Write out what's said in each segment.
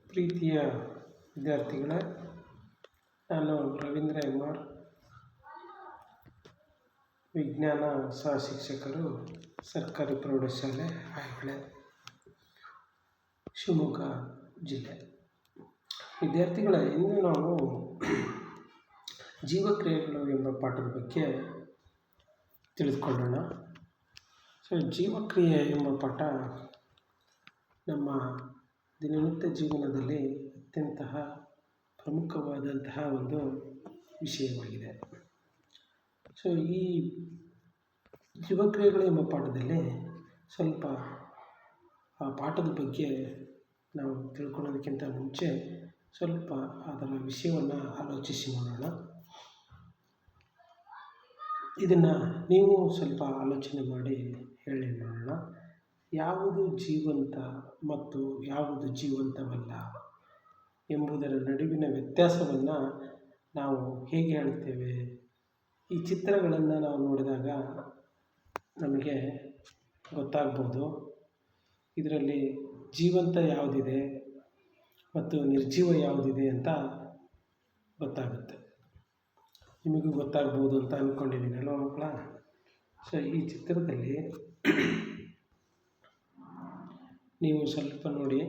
ಪ್ರೀತಿಯ ವಿದ್ಯಾರ್ಥಿಗಳೇ, ನಾನು ರವೀಂದ್ರ ಎಮ್ ಆರ್, ವಿಜ್ಞಾನ ಸಹ ಶಿಕ್ಷಕರು, ಸರ್ಕಾರಿ ಪ್ರೌಢಶಾಲೆ ಐಹೊಳೆ, ಶಿವಮೊಗ್ಗ ಜಿಲ್ಲೆ. ವಿದ್ಯಾರ್ಥಿಗಳೇ, ಇಂದು ನಾವು ಜೀವಕ್ರಿಯೆಗಳು ಎಂಬ ಪಾಠದ ಬಗ್ಗೆ ತಿಳಿದುಕೊಳ್ಳೋಣ. ಜೀವಕ್ರಿಯೆ ಎಂಬ ಪಾಠ ನಮ್ಮ ದಿನನಿತ್ಯ ಜೀವನದಲ್ಲಿ ಅತ್ಯಂತ ಪ್ರಮುಖವಾದಂತಹ ಒಂದು ವಿಷಯವಾಗಿದೆ. ಈ ಜೀವಕ್ರಿಯೆಗಳು ಎಂಬ ಪಾಠದಲ್ಲಿ ಸ್ವಲ್ಪ ಆ ಪಾಠದ ಬಗ್ಗೆ ನಾವು ತಿಳ್ಕೊಳ್ಳೋದಕ್ಕಿಂತ ಮುಂಚೆ ಸ್ವಲ್ಪ ಅದರ ವಿಷಯವನ್ನು ಆಲೋಚಿಸಿ ನೋಡೋಣ. ಇದನ್ನು ನೀವು ಸ್ವಲ್ಪ ಆಲೋಚನೆ ಮಾಡಿ ಹೇಳಿ ನೋಡೋಣ. ಯಾವುದು ಜೀವಂತ ಮತ್ತು ಯಾವುದು ಜೀವಂತವಲ್ಲ ಎಂಬುದರ ನಡುವಿನ ವ್ಯತ್ಯಾಸವನ್ನು ನಾವು ಹೇಗೆ ಹೇಳ್ತೇವೆ? ಈ ಚಿತ್ರಗಳನ್ನು ನಾವು ನೋಡಿದಾಗ ನಮಗೆ ಗೊತ್ತಾಗ್ಬೋದು. ಇದರಲ್ಲಿ ಜೀವಂತ ಯಾವುದಿದೆ ಮತ್ತು ನಿರ್ಜೀವ ಯಾವುದಿದೆ ಅಂತ ಗೊತ್ತಾಗುತ್ತೆ. ನಿಮಗೂ ಗೊತ್ತಾಗ್ಬೋದು ಅಂತ ಅಂದ್ಕೊಂಡಿದ್ದೀನಿ ಅಲ್ವಾ ಮಕ್ಕಳ? ಈ ಚಿತ್ರದಲ್ಲಿ ನೀವು ಸ್ವಲ್ಪ ನೋಡಿ.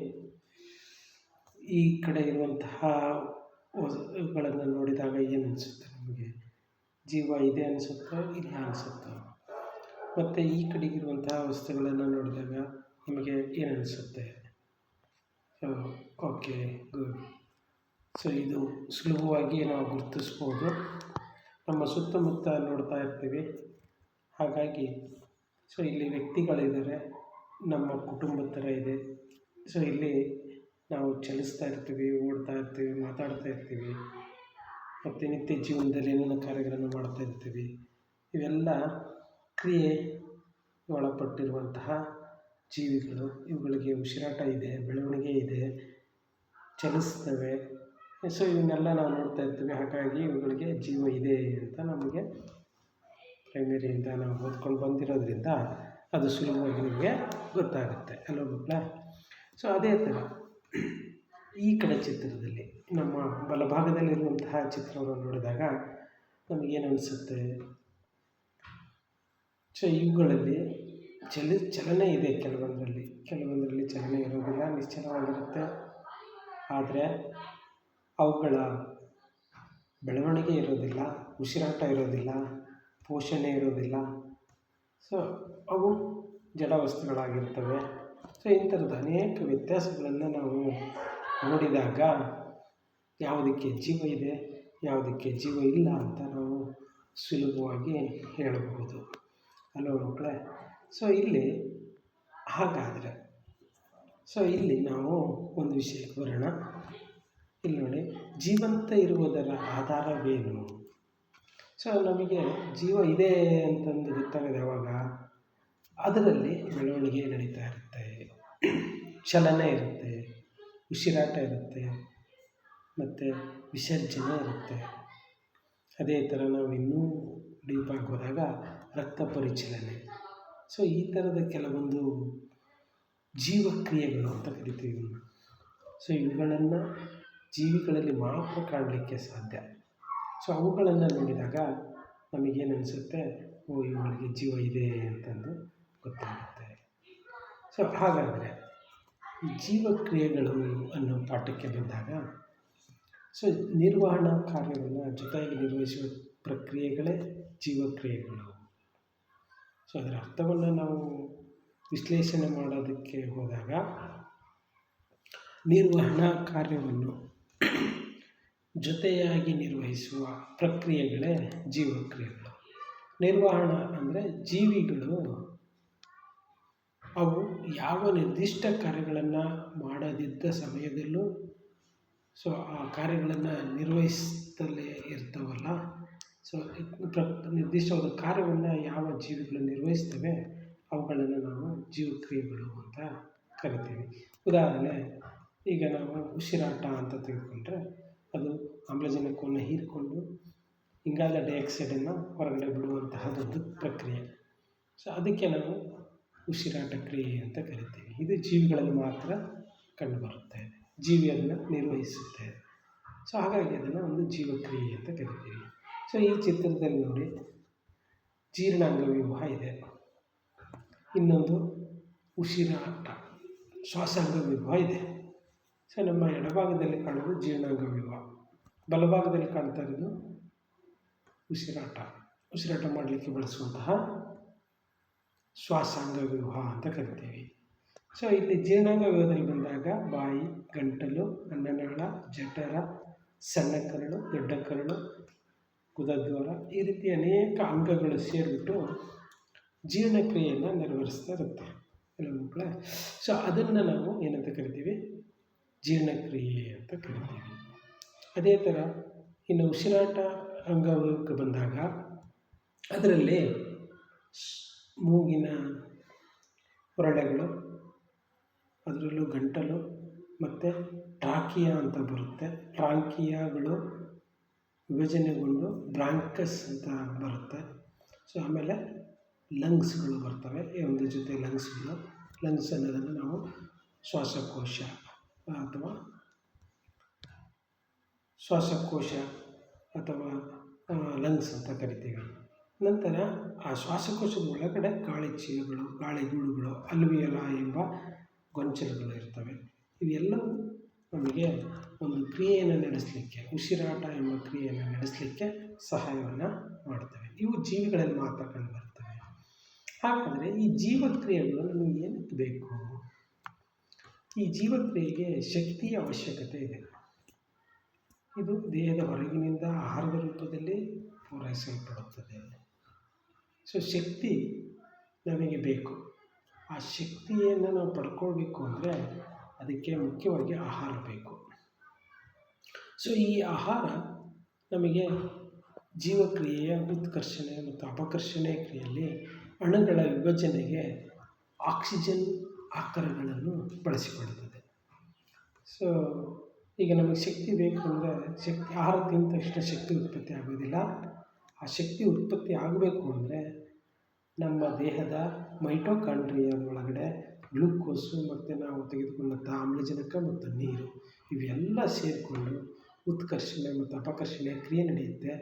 ಈ ಕಡೆ ಇರುವಂತಹ ವಸ್ತುಗಳನ್ನು ನೋಡಿದಾಗ ಏನು ಅನಿಸುತ್ತೆ ನಮಗೆ? ಜೀವ ಇದೆ ಅನಿಸುತ್ತೋ ಇಲ್ಲ ಅನಿಸುತ್ತೋ? ಮತ್ತು ಈ ಕಡೆಗಿರುವಂತಹ ವಸ್ತುಗಳನ್ನು ನೋಡಿದಾಗ ನಿಮಗೆ ಏನು ಅನಿಸುತ್ತೆ? Okay, good. ಇದು ಸುಲಭವಾಗಿ ನಾವು ಗುರುತಿಸ್ಬೋದು. ನಮ್ಮ ಸುತ್ತಮುತ್ತ ನೋಡ್ತಾ ಇರ್ತೀವಿ. ಹಾಗಾಗಿ ಇಲ್ಲಿ ವ್ಯಕ್ತಿಗಳಿದ್ದಾರೆ, ನಮ್ಮ ಕುಟುಂಬದ ಥರ ಇದೆ. ಇಲ್ಲಿ ನಾವು ಚಲಿಸ್ತಾ ಇರ್ತೀವಿ, ಓಡ್ತಾ ಇರ್ತೀವಿ, ಮಾತಾಡ್ತಾ ಇರ್ತೀವಿ, ಮತ್ತು ನಿತ್ಯ ಜೀವನದಲ್ಲಿ ಏನೇನು ಕಾರ್ಯಗಳನ್ನು ಮಾಡ್ತಾ ಇರ್ತೀವಿ. ಇವೆಲ್ಲ ಕ್ರಿಯೆ ಒಳಪಟ್ಟಿರುವಂತಹ ಜೀವಿಗಳು. ಇವುಗಳಿಗೆ ಉಸಿರಾಟ ಇದೆ, ಬೆಳವಣಿಗೆ ಇದೆ, ಚಲಿಸ್ತವೆ. ಇವನ್ನೆಲ್ಲ ನಾವು ನೋಡ್ತಾ ಇರ್ತೀವಿ. ಹಾಗಾಗಿ ಇವುಗಳಿಗೆ ಜೀವ ಇದೆ ಅಂತ ನಮಗೆ ಪ್ರೈಮರಿಯಿಂದ ನಾವು ಓದ್ಕೊಂಡು ಬಂದಿರೋದ್ರಿಂದ ಅದು ಸುಲಭವಾಗಿ ನಿಮಗೆ ಗೊತ್ತಾಗುತ್ತೆ ಅಲ್ವ ಮಕ್ಕಳ? ಅದೇ ಥರ ಈ ಕಡೆ ಚಿತ್ರದಲ್ಲಿ ನಮ್ಮ ಬಲಭಾಗದಲ್ಲಿರುವಂತಹ ಚಿತ್ರವನ್ನು ನೋಡಿದಾಗ ನಮಗೇನು ಅನಿಸುತ್ತೆ? ಇವುಗಳಲ್ಲಿ ಚಲನೆ ಇದೆ. ಕೆಲವೊಂದರಲ್ಲಿ ಚಲನೆ ಇರೋದಿಲ್ಲ, ನಿಶ್ಚಲವಾಗಿರುತ್ತೆ. ಆದರೆ ಅವುಗಳ ಬೆಳವಣಿಗೆ ಇರೋದಿಲ್ಲ, ಉಸಿರಾಟ ಇರೋದಿಲ್ಲ, ಪೋಷಣೆ ಇರೋದಿಲ್ಲ. ಅವು ಜಡ ವಸ್ತುಗಳಾಗಿರ್ತವೆ. ಇಂಥದ್ದು ಅನೇಕ ವ್ಯತ್ಯಾಸಗಳನ್ನು ನಾವು ನೋಡಿದಾಗ ಯಾವುದಕ್ಕೆ ಜೀವ ಇದೆ, ಯಾವುದಕ್ಕೆ ಜೀವ ಇಲ್ಲ ಅಂತ ನಾವು ಸುಲಭವಾಗಿ ಹೇಳಬಹುದು ಅಲ್ವ ಮಕ್ಕಳೇ? ಇಲ್ಲಿ ಹಾಗಾದರೆ ಇಲ್ಲಿ ನಾವು ಒಂದು ವಿಷಯಕ್ಕೆ ಬರೋಣ. ಇಲ್ಲಿ ನೋಡಿ, ಜೀವಂತ ಇರುವುದರ ಆಧಾರವೇನು? ನಮಗೆ ಜೀವ ಇದೆ ಅಂತಂದು ಗೊತ್ತಾಗೋದು ಯಾವಾಗ? ಅದರಲ್ಲಿ ಬೆಳವಣಿಗೆ ನಡೀತಾ ಇರುತ್ತೆ, ಚಲನೆ ಇರುತ್ತೆ, ಉಸಿರಾಟ ಇರುತ್ತೆ, ಮತ್ತು ವಿಸರ್ಜನೆ ಇರುತ್ತೆ. ಅದೇ ಥರ ನಾವು ಇನ್ನೂ ಡೀಪಾಗಿ ಹೋದಾಗ ರಕ್ತ ಪರಿಚಲನೆ. ಈ ಥರದ ಕೆಲವೊಂದು ಜೀವಕ್ರಿಯೆಗಳು ಅಂತ ಕರಿತೀವಿ. ಇವುಗಳನ್ನು ಜೀವಿಗಳಲ್ಲಿ ಮಾತ್ರ ಕಾಣಲಿಕ್ಕೆ ಸಾಧ್ಯ. ಅವುಗಳನ್ನು ನೋಡಿದಾಗ ನಮಗೇನು ಅನಿಸುತ್ತೆ? ಇವುಗಳಿಗೆ ಜೀವ ಇದೆ ಅಂತಂದು ಗೊತ್ತಾಗುತ್ತೆ. ಹಾಗಾದರೆ ಈ ಜೀವಕ್ರಿಯೆಗಳು ಅನ್ನೋ ಪಾಠಕ್ಕೆ ಬಂದಾಗ ನಿರ್ವಹಣಾ ಕಾರ್ಯವನ್ನು ಜೊತೆಯಾಗಿ ನಿರ್ವಹಿಸುವ ಪ್ರಕ್ರಿಯೆಗಳೇ ಜೀವಕ್ರಿಯೆಗಳು. ಅದರ ಅರ್ಥವನ್ನು ನಾವು ವಿಶ್ಲೇಷಣೆ ಮಾಡೋದಕ್ಕೆ ಹೋದಾಗ ನಿರ್ವಹಣಾ ಕಾರ್ಯವನ್ನು ಜೊತೆಯಾಗಿ ನಿರ್ವಹಿಸುವ ಪ್ರಕ್ರಿಯೆಗಳೇ ಜೀವಕ್ರಿಯೆಗಳು. ನಿರ್ವಹಣಾ ಅಂದರೆ ಜೀವಿಗಳು ಅವು ಯಾವ ನಿರ್ದಿಷ್ಟ ಕಾರ್ಯಗಳನ್ನು ಮಾಡದಿದ್ದ ಸಮಯದಲ್ಲೂ ಆ ಕಾರ್ಯಗಳನ್ನು ನಿರ್ವಹಿಸ್ತಲೇ ಇರ್ತವಲ್ಲ. ನಿರ್ದಿಷ್ಟವಾದ ಕಾರ್ಯವನ್ನು ಯಾವ ಜೀವಿಗಳು ನಿರ್ವಹಿಸ್ತವೆ ಅವುಗಳನ್ನು ನಾವು ಜೀವಕ್ರಿಯೆಗಳು ಅಂತ ಕರಿತೀವಿ. ಉದಾಹರಣೆ, ಈಗ ನಾವು ಉಸಿರಾಟ ಅಂತ ತೆಗೆದುಕೊಂಡ್ರೆ ಅದು ಆಮ್ಲಜನಕವನ್ನು ಹೀರಿಕೊಂಡು ಇಂಗಾಲ ಡೈಆಕ್ಸೈಡನ್ನು ಹೊರಗಡೆ ಬಿಡುವಂತಹದ್ದೊಂದು ಪ್ರಕ್ರಿಯೆ. ಅದಕ್ಕೆ ನಾವು ಉಸಿರಾಟ ಕ್ರಿಯೆ ಅಂತ ಕರಿತೀವಿ. ಇದು ಜೀವಿಗಳಲ್ಲಿ ಮಾತ್ರ ಕಂಡುಬರುತ್ತೆ. ಜೀವಿ ಅದನ್ನು ನಿರ್ವಹಿಸುತ್ತೆ. ಸೊ ಹಾಗಾಗಿ ಅದನ್ನು ಒಂದು ಜೀವಕ್ರಿಯೆ ಅಂತ ಕರಿತೀವಿ. ಸೊ ಈ ಚಿತ್ರದಲ್ಲಿ ನೋಡಿ ಜೀರ್ಣಾಂಗ ವ್ಯೂಹ ಇದೆ, ಇನ್ನೊಂದು ಉಸಿರಾಟ ಶ್ವಾಸಾಂಗ ವ್ಯೂಹ ಇದೆ. ಸೊ ನಮ್ಮ ಎಡಭಾಗದಲ್ಲಿ ಕಾಣೋದು ಜೀರ್ಣಾಂಗ ವ್ಯೂಹ, ಬಲಭಾಗದಲ್ಲಿ ಕಾಣ್ತಾ ಇರೋದು ಉಸಿರಾಟ ಮಾಡಲಿಕ್ಕೆ ಬಳಸುವಂತಹ ಶ್ವಾಸಾಂಗ ವ್ಯೂಹ ಅಂತ ಕರಿತೀವಿ. ಸೊ ಇಲ್ಲಿ ಜೀರ್ಣಾಂಗ ವ್ಯೂಹದಲ್ಲಿ ಬಂದಾಗ ಬಾಯಿ, ಗಂಟಲು, ಅನ್ನನಾಳ, ಜಠರ, ಸಣ್ಣ ಕರಳು, ದೊಡ್ಡ ಕರಳು, ಗುದದ್ವಾರ, ಈ ರೀತಿ ಅನೇಕ ಅಂಗಗಳು ಸೇರಿಬಿಟ್ಟು ಜೀರ್ಣಕ್ರಿಯೆಯನ್ನು ನೆರವೇರಿಸ್ತಾ ಇರುತ್ತೆ ಎಲ್ಲ ಮಕ್ಕಳೇ. ಸೊ ಅದನ್ನು ನಾವು ಏನಂತ ಕರಿತೀವಿ, ಜೀರ್ಣಕ್ರಿಯೆ ಅಂತ ಕರಿತೀವಿ. ಅದೇ ಥರ ಇನ್ನು ಉಸಿರಾಟ ಅಂಗಕ್ಕೆ ಬಂದಾಗ ಅದರಲ್ಲಿ ಮೂಗಿನ ಹೊರಳೆಗಳು, ಅದರಲ್ಲೂ ಗಂಟಲು ಮತ್ತು ಟ್ರಾಕಿಯಾ ಅಂತ ಬರುತ್ತೆ. ಟ್ರಾಂಕಿಯಾಗಳು ವಿಭಜನೆಗೊಂಡು ಬ್ರಾಂಕಸ್ ಅಂತ ಬರುತ್ತೆ. ಸೊ ಆಮೇಲೆ ಲಂಗ್ಸ್ಗಳು ಬರ್ತವೆ, ಒಂದು ಜೊತೆ ಲಂಗ್ಸ್ ಅನ್ನೋದನ್ನು ನಾವು ಶ್ವಾಸಕೋಶ ಅಥವಾ ಲಂಗ್ಸ್ ಅಂತ ಕರಿತೀವಿ. ನಂತರ ಆ ಶ್ವಾಸಕೋಶದ ಒಳಗಡೆ ಗಾಳಿಗೂಡುಗಳು ಅಲ್ವಿಯೋಲಾ ಎಂಬ ಗೊಂಚಲುಗಳು ಇರ್ತವೆ. ಇವೆಲ್ಲವೂ ನಮಗೆ ಒಂದು ಕ್ರಿಯೆಯನ್ನು ನಡೆಸಲಿಕ್ಕೆ, ಉಸಿರಾಟ ಎಂಬ ಕ್ರಿಯೆಯನ್ನು ನಡೆಸಲಿಕ್ಕೆ ಸಹಾಯವನ್ನು ಮಾಡ್ತವೆ. ಇವು ಜೀವಿಗಳಲ್ಲಿ ಮಾತ್ರ ಕಂಡುಬರ್ತವೆ. ಹಾಗಾದರೆ ಈ ಜೀವಕ್ರಿಯೆಗಳು ನಮಗೆ ಏನಕ್ಕೆ ಬೇಕು? ಈ ಜೀವಕ್ರಿಯೆಗೆ ಶಕ್ತಿಯ ಅವಶ್ಯಕತೆ ಇದೆ. ಇದು ದೇಹದ ಹೊರಗಿನಿಂದ ಆಹಾರದ ರೂಪದಲ್ಲಿ ಪೂರೈಸಲ್ಪಡುತ್ತದೆ. ಸೊ ಶಕ್ತಿ ನಮಗೆ ಬೇಕು. ಆ ಶಕ್ತಿಯನ್ನು ನಾವು ಪಡ್ಕೊಳ್ಬೇಕು ಅಂದರೆ ಅದಕ್ಕೆ ಮುಖ್ಯವಾಗಿ ಆಹಾರ ಬೇಕು. ಸೊ ಈ ಆಹಾರ ನಮಗೆ ಜೀವಕ್ರಿಯೆಯ ಉತ್ಕರ್ಷಣೆ ಮತ್ತು ಅಪಕರ್ಷಣೆ ಕ್ರಿಯೆಯಲ್ಲಿ ಅಣುಗಳ ವಿಭಜನೆಗೆ ಆಕ್ಸಿಜನ್ ಆಕಾರಗಳನ್ನು ಬಳಸಿಕೊಳ್ಳುತ್ತದೆ. ಸೊ ಈಗ ನಮಗೆ ಶಕ್ತಿ ಬೇಕು ಅಂದರೆ ಆಹಾರ ತಿಂದ ತಕ್ಷಣ ಶಕ್ತಿ ಉತ್ಪತ್ತಿ ಆಗೋದಿಲ್ಲ. ಆ ಶಕ್ತಿ ಉತ್ಪತ್ತಿ ಆಗಬೇಕು ಅಂದರೆ ನಮ್ಮ ದೇಹದ ಮೈಟೊಕಾಂಡ್ರಿಯಾದ ಒಳಗಡೆ ಗ್ಲೂಕೋಸು ಮತ್ತು ನಾವು ತೆಗೆದುಕೊಂಡಂಥ ಆಮ್ಲಜನಕ ಮತ್ತು ನೀರು ಇವೆಲ್ಲ ಸೇರಿಕೊಂಡು ಉತ್ಕರ್ಷಣೆ ಮತ್ತು ಅಪಕರ್ಷಣೆ ಕ್ರಿಯೆ ನಡೆಯುತ್ತೆ.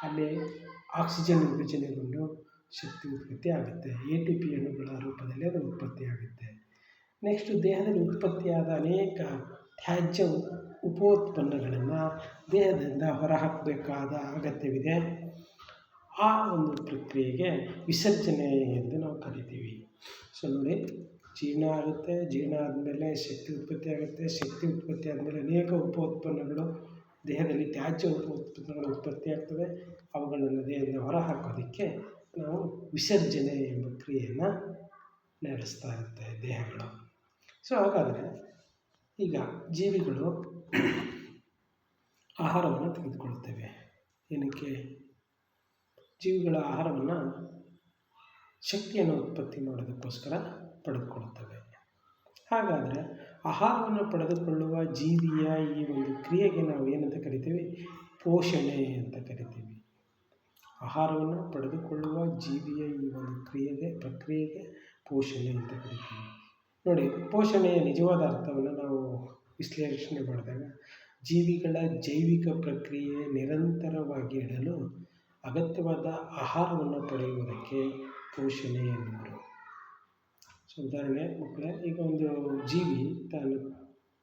ಅಲ್ಲಿ ಆಕ್ಸಿಜನ್ ವಿಭಜನೆಗೊಂಡು ಶಕ್ತಿ ಉತ್ಪತ್ತಿ ಆಗುತ್ತೆ. ATP ಅಣುಗಳ ರೂಪದಲ್ಲಿ ಅದು ಉತ್ಪತ್ತಿ ಆಗುತ್ತೆ. ನೆಕ್ಸ್ಟು ದೇಹದಲ್ಲಿ ಉತ್ಪತ್ತಿಯಾದ ಅನೇಕ ತ್ಯಾಜ್ಯ ಉಪೋತ್ಪನ್ನಗಳನ್ನು ದೇಹದಿಂದ ಹೊರಹಾಕಬೇಕಾದ ಅಗತ್ಯವಿದೆ. ಆ ಒಂದು ಪ್ರಕ್ರಿಯೆಗೆ ವಿಸರ್ಜನೆ ಎಂದು ನಾವು ಕರಿತೀವಿ. ಸೊ ನೋಡಿ, ಜೀರ್ಣ ಆಗುತ್ತೆ, ಜೀರ್ಣ ಆದಮೇಲೆ ಶಕ್ತಿ ಉತ್ಪತ್ತಿ ಆಗುತ್ತೆ, ಶಕ್ತಿ ಉತ್ಪತ್ತಿ ಆದಮೇಲೆ ಅನೇಕ ಉಪೋತ್ಪನ್ನಗಳು ದೇಹದಲ್ಲಿ ತ್ಯಾಜ್ಯ ಉಪೋತ್ಪನ್ನಗಳು ಉತ್ಪತ್ತಿ ಆಗ್ತವೆ. ಅವುಗಳನ್ನು ದೇಹದಿಂದ ಹೊರಹಾಕೋದಕ್ಕೆ ನಾವು ವಿಸರ್ಜನೆ ಎಂಬ ಕ್ರಿಯೆಯನ್ನು ನಡೆಸ್ತಾ ಇರುತ್ತೆ ದೇಹಗಳು. ಸೊ ಹಾಗಾದರೆ ಈಗ ಜೀವಿಗಳು ಆಹಾರವನ್ನು ತೆಗೆದುಕೊಳ್ತೇವೆ. ಏನಕ್ಕೆ? ಜೀವಿಗಳ ಆಹಾರವನ್ನು ಶಕ್ತಿಯನ್ನು ಉತ್ಪತ್ತಿ ಮಾಡೋದಕ್ಕೋಸ್ಕರ ಪಡೆದುಕೊಳ್ಳುತ್ತವೆ. ಹಾಗಾದರೆ ಆಹಾರವನ್ನು ಪಡೆದುಕೊಳ್ಳುವ ಜೀವಿಯ ಈ ಒಂದು ಕ್ರಿಯೆಗೆ ನಾವು ಏನಂತ ಕರಿತೀವಿ? ಪೋಷಣೆ ಅಂತ ಕರಿತೀವಿ. ಆಹಾರವನ್ನು ಪಡೆದುಕೊಳ್ಳುವ ಜೀವಿಯ ಈ ಒಂದು ಪ್ರಕ್ರಿಯೆಗೆ ಪೋಷಣೆ ಅಂತ ಕರಿತೀವಿ. ನೋಡಿ, ಪೋಷಣೆಯ ನಿಜವಾದ ಅರ್ಥವನ್ನು ನಾವು ವಿಶ್ಲೇಷಣೆ ಮಾಡಿದಾಗ ಜೀವಿಗಳ ಜೈವಿಕ ಪ್ರಕ್ರಿಯೆ ನಿರಂತರವಾಗಿ ಇಡಲು ಅಗತ್ಯವಾದ ಆಹಾರವನ್ನು ಪಡೆಯುವುದಕ್ಕೆ ಪೋಷಣೆ ಎನ್ನುವರು. ಸೊ ಉದಾಹರಣೆ ಮಕ್ಕಳೇ, ಈಗ ಒಂದು ಜೀವಿ ತಾನು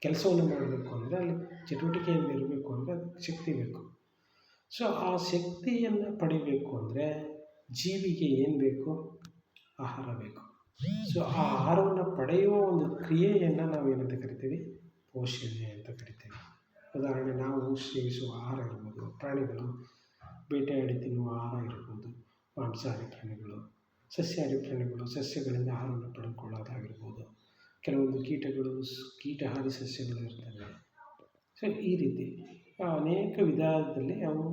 ಕೆಲಸವನ್ನು ಮಾಡಬೇಕು ಅಂದರೆ ಅಲ್ಲಿ ಚಟುವಟಿಕೆಯಲ್ಲಿ ಇರಬೇಕು ಅಂದರೆ ಅದಕ್ಕೆ ಶಕ್ತಿ ಬೇಕು. ಸೊ ಆ ಶಕ್ತಿಯನ್ನು ಪಡಿಬೇಕು ಅಂದರೆ ಜೀವಿಗೆ ಏನು ಬೇಕು? ಆಹಾರ ಬೇಕು. ಸೊ ಆ ಆಹಾರವನ್ನು ಪಡೆಯುವ ಒಂದು ಕ್ರಿಯೆಯನ್ನು ನಾವು ಏನಂತ ಕರಿತೀವಿ? ಪೋಷಣೆ ಅಂತ ಕರಿತೀವಿ. ಉದಾಹರಣೆ, ನಾವು ಸೇವಿಸುವ ಆಹಾರ ಇರ್ಬೋದು, ಪ್ರಾಣಿಗಳು ಬೇಟೆಯಾಡಿ ತಿನ್ನುವ ಆಹಾರ ಇರ್ಬೋದು, ಮಾಂಸಾಹಾರಿ ಪ್ರಾಣಿಗಳು, ಸಸ್ಯಾಹಾರಿ ಪ್ರಾಣಿಗಳು ಸಸ್ಯಗಳಿಂದ ಆಹಾರವನ್ನು ಪಡೆದುಕೊಳ್ಳೋದಾಗಿರ್ಬೋದು, ಕೆಲವೊಂದು ಕೀಟಹಾರಿ ಸಸ್ಯಗಳು ಇರ್ತವೆ. ಸೊ ಈ ರೀತಿ ಅನೇಕ ವಿಧಾನದಲ್ಲಿ ಅವು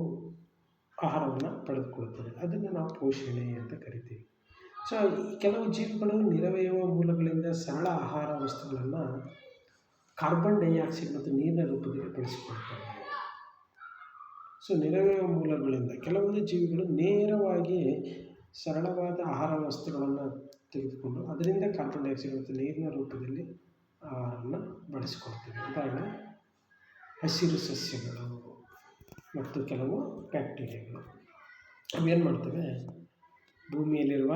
ಆಹಾರವನ್ನು ಪಡೆದುಕೊಳ್ಳುತ್ತವೆ. ಅದನ್ನು ನಾವು ಪೋಷಣೆ ಅಂತ ಕರಿತೀವಿ. ಸೊ ಕೆಲವು ಜೀವಿಗಳು ನಿರವಯವ ಮೂಲಗಳಿಂದ ಸರಳ ಆಹಾರ ವಸ್ತುಗಳನ್ನು ಕಾರ್ಬನ್ ಡೈಆಕ್ಸೈಡ್ ಮತ್ತು ನೀರಿನ ರೂಪದಲ್ಲಿ ಬಳಸಿಕೊಳ್ತವೆ. ಸೊ ನಿರವಯವ ಮೂಲಗಳಿಂದ ಕೆಲವೊಂದು ಜೀವಿಗಳು ನೇರವಾಗಿ ಸರಳವಾದ ಆಹಾರ ವಸ್ತುಗಳನ್ನು ತೆಗೆದುಕೊಂಡು ಅದರಿಂದ ಕಾರ್ಬನ್ ಡೈಆಕ್ಸೈಡ್ ಮತ್ತು ನೀರಿನ ರೂಪದಲ್ಲಿ ಆಹಾರವನ್ನು ಬಳಸಿಕೊಳ್ತವೆ. ಉದಾಹರಣೆ ಹಸಿರು ಸಸ್ಯಗಳು ಮತ್ತು ಕೆಲವು ಬ್ಯಾಕ್ಟೀರಿಯಾಗಳು ಅವೇನು ಮಾಡ್ತವೆ, ಭೂಮಿಯಲ್ಲಿರುವ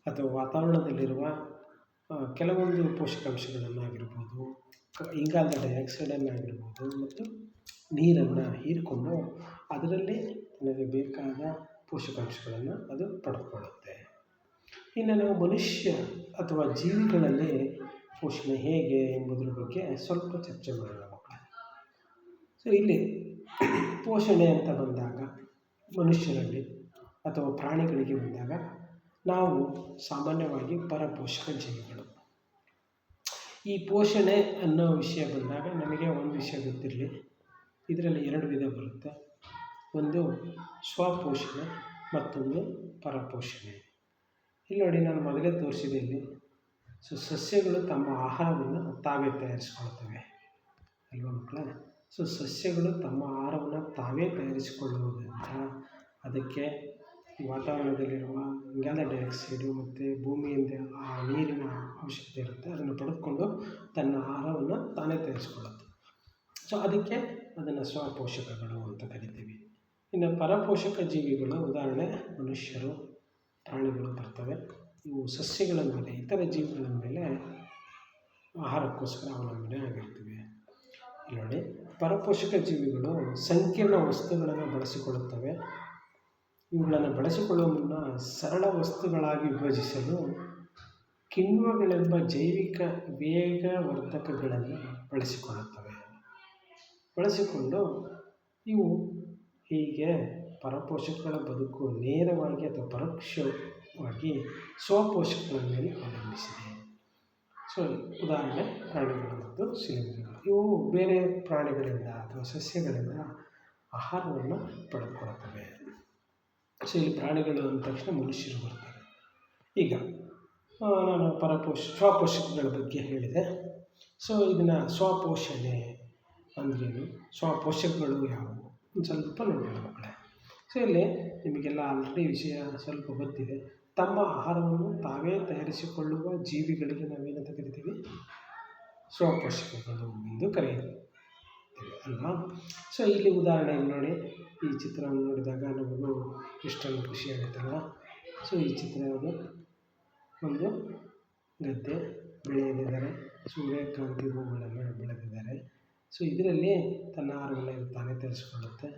ಅಥವಾ ವಾತಾವರಣದಲ್ಲಿರುವ ಕೆಲವೊಂದು ಪೋಷಕಾಂಶಗಳನ್ನಾಗಿರ್ಬೋದು, ಇಂಗಾಲದ ಡೈಆಕ್ಸೈಡನ್ನಾಗಿರ್ಬೋದು ಮತ್ತು ನೀರನ್ನು ಹೀರಿಕೊಂಡು ಅದರಲ್ಲಿ ನನಗೆ ಬೇಕಾದ ಪೋಷಕಾಂಶಗಳನ್ನು ಅದು ಪಡೆದುಕೊಳ್ಳುತ್ತೆ. ಇನ್ನು ನಾವು ಮನುಷ್ಯ ಅಥವಾ ಜೀವಿಗಳಲ್ಲಿ ಪೋಷಣೆ ಹೇಗೆ ಎಂಬುದರ ಬಗ್ಗೆ ಸ್ವಲ್ಪ ಚರ್ಚೆ ಮಾಡೋಣ ಮಕ್ಕಳೇ. ಸೊ ಇಲ್ಲಿ ಪೋಷಣೆ ಅಂತ ಬಂದಾಗ ಮನುಷ್ಯರಲ್ಲಿ ಅಥವಾ ಪ್ರಾಣಿಗಳಿಗೆ ಬಂದಾಗ ನಾವು ಸಾಮಾನ್ಯವಾಗಿ ಪರಪೋಷಕ ಜೀವಿಗಳು. ಈ ಪೋಷಣೆ ಅನ್ನೋ ವಿಷಯ ಬಂದಾಗ ನಮಗೆ ಒಂದು ವಿಷಯ ಗೊತ್ತಿರಲಿ, ಇದರಲ್ಲಿ 2 ವಿಧ ಬರುತ್ತೆ. ಒಂದು ಸ್ವಪೋಷಣೆ, ಮತ್ತೊಂದು ಪರಪೋಷಣೆ. ಇಲ್ಲಿ ನೋಡಿ, ನಾನು ಮೊದಲೇ ತೋರಿಸಿದೆ ಇಲ್ಲಿ. ಸೊ ಸಸ್ಯಗಳು ತಮ್ಮ ಆಹಾರವನ್ನು ತಾವೇ ತಯಾರಿಸಿಕೊಳ್ತವೆ ಅಲ್ವಾ ಮಕ್ಕಳೇ? ಸೊ ಸಸ್ಯಗಳು ತಮ್ಮ ಆಹಾರವನ್ನು ತಾವೇ ತಯಾರಿಸಿಕೊಳ್ಳುವುದರಿಂದ ಅದಕ್ಕೆ ವಾತಾವರಣದಲ್ಲಿರುವ ಇಂಗಾಲದ ಡೈಆಕ್ಸೈಡು ಮತ್ತು ಭೂಮಿಯಿಂದ ಆ ನೀರಿನ ಅವಶ್ಯಕತೆ ಇರುತ್ತೆ, ಅದನ್ನು ಪಡೆದುಕೊಂಡು ತನ್ನ ಆಹಾರವನ್ನು ತಾನೇ ತಯಾರಿಸಿಕೊಳ್ಳುತ್ತೆ. ಸೊ ಅದಕ್ಕೆ ಅದನ್ನು ಸ್ವಪೋಷಕಗಳು ಅಂತ ಕರಿತೀವಿ. ಇನ್ನು ಪರಪೋಷಕ ಜೀವಿಗಳು ಉದಾಹರಣೆ ಮನುಷ್ಯರು, ಪ್ರಾಣಿಗಳು ಬರ್ತವೆ. ಇವು ಸಸ್ಯಗಳ ಮೇಲೆ, ಇತರ ಜೀವಿಗಳ ಮೇಲೆ ಆಹಾರಕ್ಕೋಸ್ಕರ ಅವಲಂಬನೆ ಆಗಿರ್ತವೆ. ನೋಡಿ, ಪರಪೋಷಕ ಜೀವಿಗಳು ಸಂಕೀರ್ಣ ವಸ್ತುಗಳನ್ನು ಬಳಸಿಕೊಳ್ಳುತ್ತವೆ. ಇವುಗಳನ್ನು ಬಳಸಿಕೊಳ್ಳುವ ಮುನ್ನ ಸರಳ ವಸ್ತುಗಳಾಗಿ ವಿಭಜಿಸಲು ಕಿಣ್ವಗಳೆಂಬ ಜೈವಿಕ ವೇಗವರ್ಧಕಗಳನ್ನು ಬಳಸಿಕೊಂಡು ಇವು ಹೀಗೆ ಪರಪೋಷಕಗಳ ಬದುಕು ನೇರವಾಗಿ ಅಥವಾ ಪರೋಕ್ಷವಾಗಿ ಸ್ವಪೋಷಕಗಳ ಮೇಲೆ ಅವಲಂಬಿಸಿದೆ. ಸೊ ಉದಾಹರಣೆ ಪ್ರಾಣಿಗಳು ಮತ್ತು ಶಿಲೀಂಧ್ರಗಳು. ಇವು ಬೇರೆ ಪ್ರಾಣಿಗಳಿಂದ ಅಥವಾ ಸಸ್ಯಗಳಿಂದ ಆಹಾರವನ್ನು ಪಡೆದುಕೊಳ್ಳುತ್ತವೆ. ಸೊ ಇಲ್ಲಿ ಪ್ರಾಣಿಗಳು ಅಂದ ತಕ್ಷಣ ಮನುಷ್ಯರು ಬರ್ತಾರೆ. ಈಗ ನಾನು ಸ್ವಪೋಷಕಗಳ ಬಗ್ಗೆ ಹೇಳಿದೆ. ಸೊ ಇದನ್ನು ಸ್ವಪೋಷಣೆ ಅಂದ್ರೇನು, ಸ್ವಪೋಷಕಗಳು ಯಾವುವು ಒಂದು ಸ್ವಲ್ಪ ನೋಡೋಣ ಮಕ್ಕಳೇ. ಸೊ ಇಲ್ಲಿ ನಿಮಗೆಲ್ಲ ಆಲ್ರೆಡಿ ವಿಷಯ ಸ್ವಲ್ಪ ಗೊತ್ತಿದೆ. ತಮ್ಮ ಆಹಾರವನ್ನು ತಾವೇ ತಯಾರಿಸಿಕೊಳ್ಳುವ ಜೀವಿಗಳಿಗೆ ನಾವೇನಂತ ಕರಿತೀವಿ? ಸ್ವಪೋಷಕಗಳು ಎಂದು ಕರೆಯುತ್ತೇವೆ ಅಲ್ವಾ? ಸೊ ಇಲ್ಲಿ ಉದಾಹರಣೆ ನೋಡಿ, ಈ ಚಿತ್ರವನ್ನು ನೋಡಿದಾಗ ನಮಗೂ ಎಷ್ಟೊಂದು ಖುಷಿ ಆಗುತ್ತಲ್ವ. ಸೊ ಈ ಚಿತ್ರ ಅದು ಒಂದು ಗದ್ದೆ ಬೆಳೆಯಲಿದ್ದಾರೆ, ಸೂರ್ಯಕಾಂತಿ ಹೂಗಳನ್ನು ಬೆಳೆದಿದ್ದಾರೆ. ಸೊ ಇದರಲ್ಲಿ ತನ್ನ ಆಹಾರವನ್ನು ತಾನೇ ತರಿಸಿಕೊಳ್ಳುತ್ತೆ.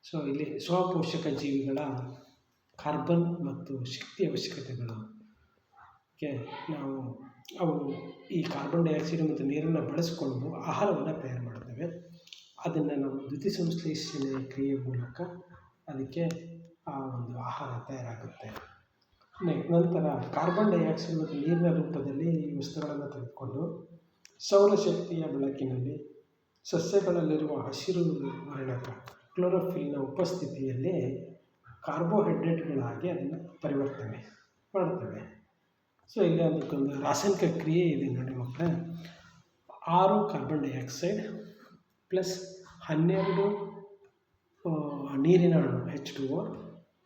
ಸೊ ಇಲ್ಲಿ ಸ್ವಪೋಷಕ ಜೀವಿಗಳ ಕಾರ್ಬನ್ ಮತ್ತು ಶಕ್ತಿ ಅವಶ್ಯಕತೆಗಳಿಗೆ ಅವು ಈ ಕಾರ್ಬನ್ ಡೈಆಕ್ಸೈಡ್ ಮತ್ತು ನೀರನ್ನು ಬಳಸಿಕೊಂಡು ಆಹಾರವನ್ನು ತಯಾರು ಮಾಡ್ತವೆ. ಅದನ್ನು ನಾವು ದ್ಯುತಿಸಂಶ್ಲೇಷಣೆ ಕ್ರಿಯೆ ಮೂಲಕ ಅದಕ್ಕೆ ಆ ಒಂದು ಆಹಾರ ತಯಾರಾಗುತ್ತೆ. ನಂತರ ಕಾರ್ಬನ್ ಡೈಆಕ್ಸೈಡ್ ಮತ್ತು ನೀರಿನ ರೂಪದಲ್ಲಿ ಈ ವಸ್ತುಗಳನ್ನು ತೆಗೆದುಕೊಂಡು ಸೌರಶಕ್ತಿಯ ಬೆಳಕಿನಲ್ಲಿ ಸಸ್ಯಗಳಲ್ಲಿರುವ ಹಸಿರು ವರ್ಣಕ ಕ್ಲೋರೋಫಿಲ್ನ ಉಪಸ್ಥಿತಿಯಲ್ಲಿ ಕಾರ್ಬೋಹೈಡ್ರೇಟ್ಗಳಾಗಿ ಅದನ್ನು ಪರಿವರ್ತನೆ ಮಾಡ್ತವೆ. ಸೊ ಇಲ್ಲಿ ಅದಕ್ಕೊಂದು ರಾಸಾಯನಿಕ ಕ್ರಿಯೆ ಇದೆ ನೋಡಿ ಮಕ್ಕಳೇ. 6 ಕಾರ್ಬನ್ ಡೈಆಕ್ಸೈಡ್ ಪ್ಲಸ್ 12 ನೀರಿನ ಅಣು H2O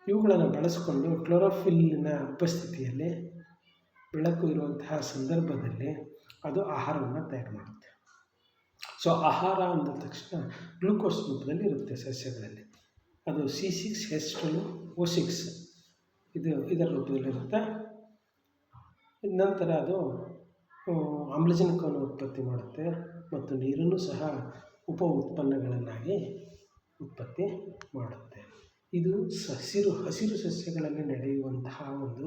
ಇವುಗಳನ್ನು ಬಳಸಿಕೊಂಡು ಕ್ಲೋರೋಫಿಲ್ನ ಉಪಸ್ಥಿತಿಯಲ್ಲಿ ಬೆಳಕು ಇರುವಂತಹ ಸಂದರ್ಭದಲ್ಲಿ ಅದು ಆಹಾರವನ್ನು ತಯಾರು ಮಾಡುತ್ತೆ. ಸೊ ಆಹಾರ ಅಂದ ತಕ್ಷಣ ಗ್ಲೂಕೋಸ್ ರೂಪದಲ್ಲಿ ಇರುತ್ತೆ ಸಸ್ಯಗಳಲ್ಲಿ. ಅದು C6H12O6 ಇದರ ರೂಪದಲ್ಲಿರುತ್ತೆ. ನಂತರ ಅದು ಆಮ್ಲಜನಕವನ್ನು ಉತ್ಪತ್ತಿ ಮಾಡುತ್ತೆ ಮತ್ತು ನೀರನ್ನು ಸಹ ಉಪ ಉತ್ಪನ್ನಗಳನ್ನಾಗಿ ಉತ್ಪತ್ತಿ ಮಾಡುತ್ತೆ. ಇದು ಹಸಿರು ಸಸ್ಯಗಳಲ್ಲಿ ನಡೆಯುವಂತಹ ಒಂದು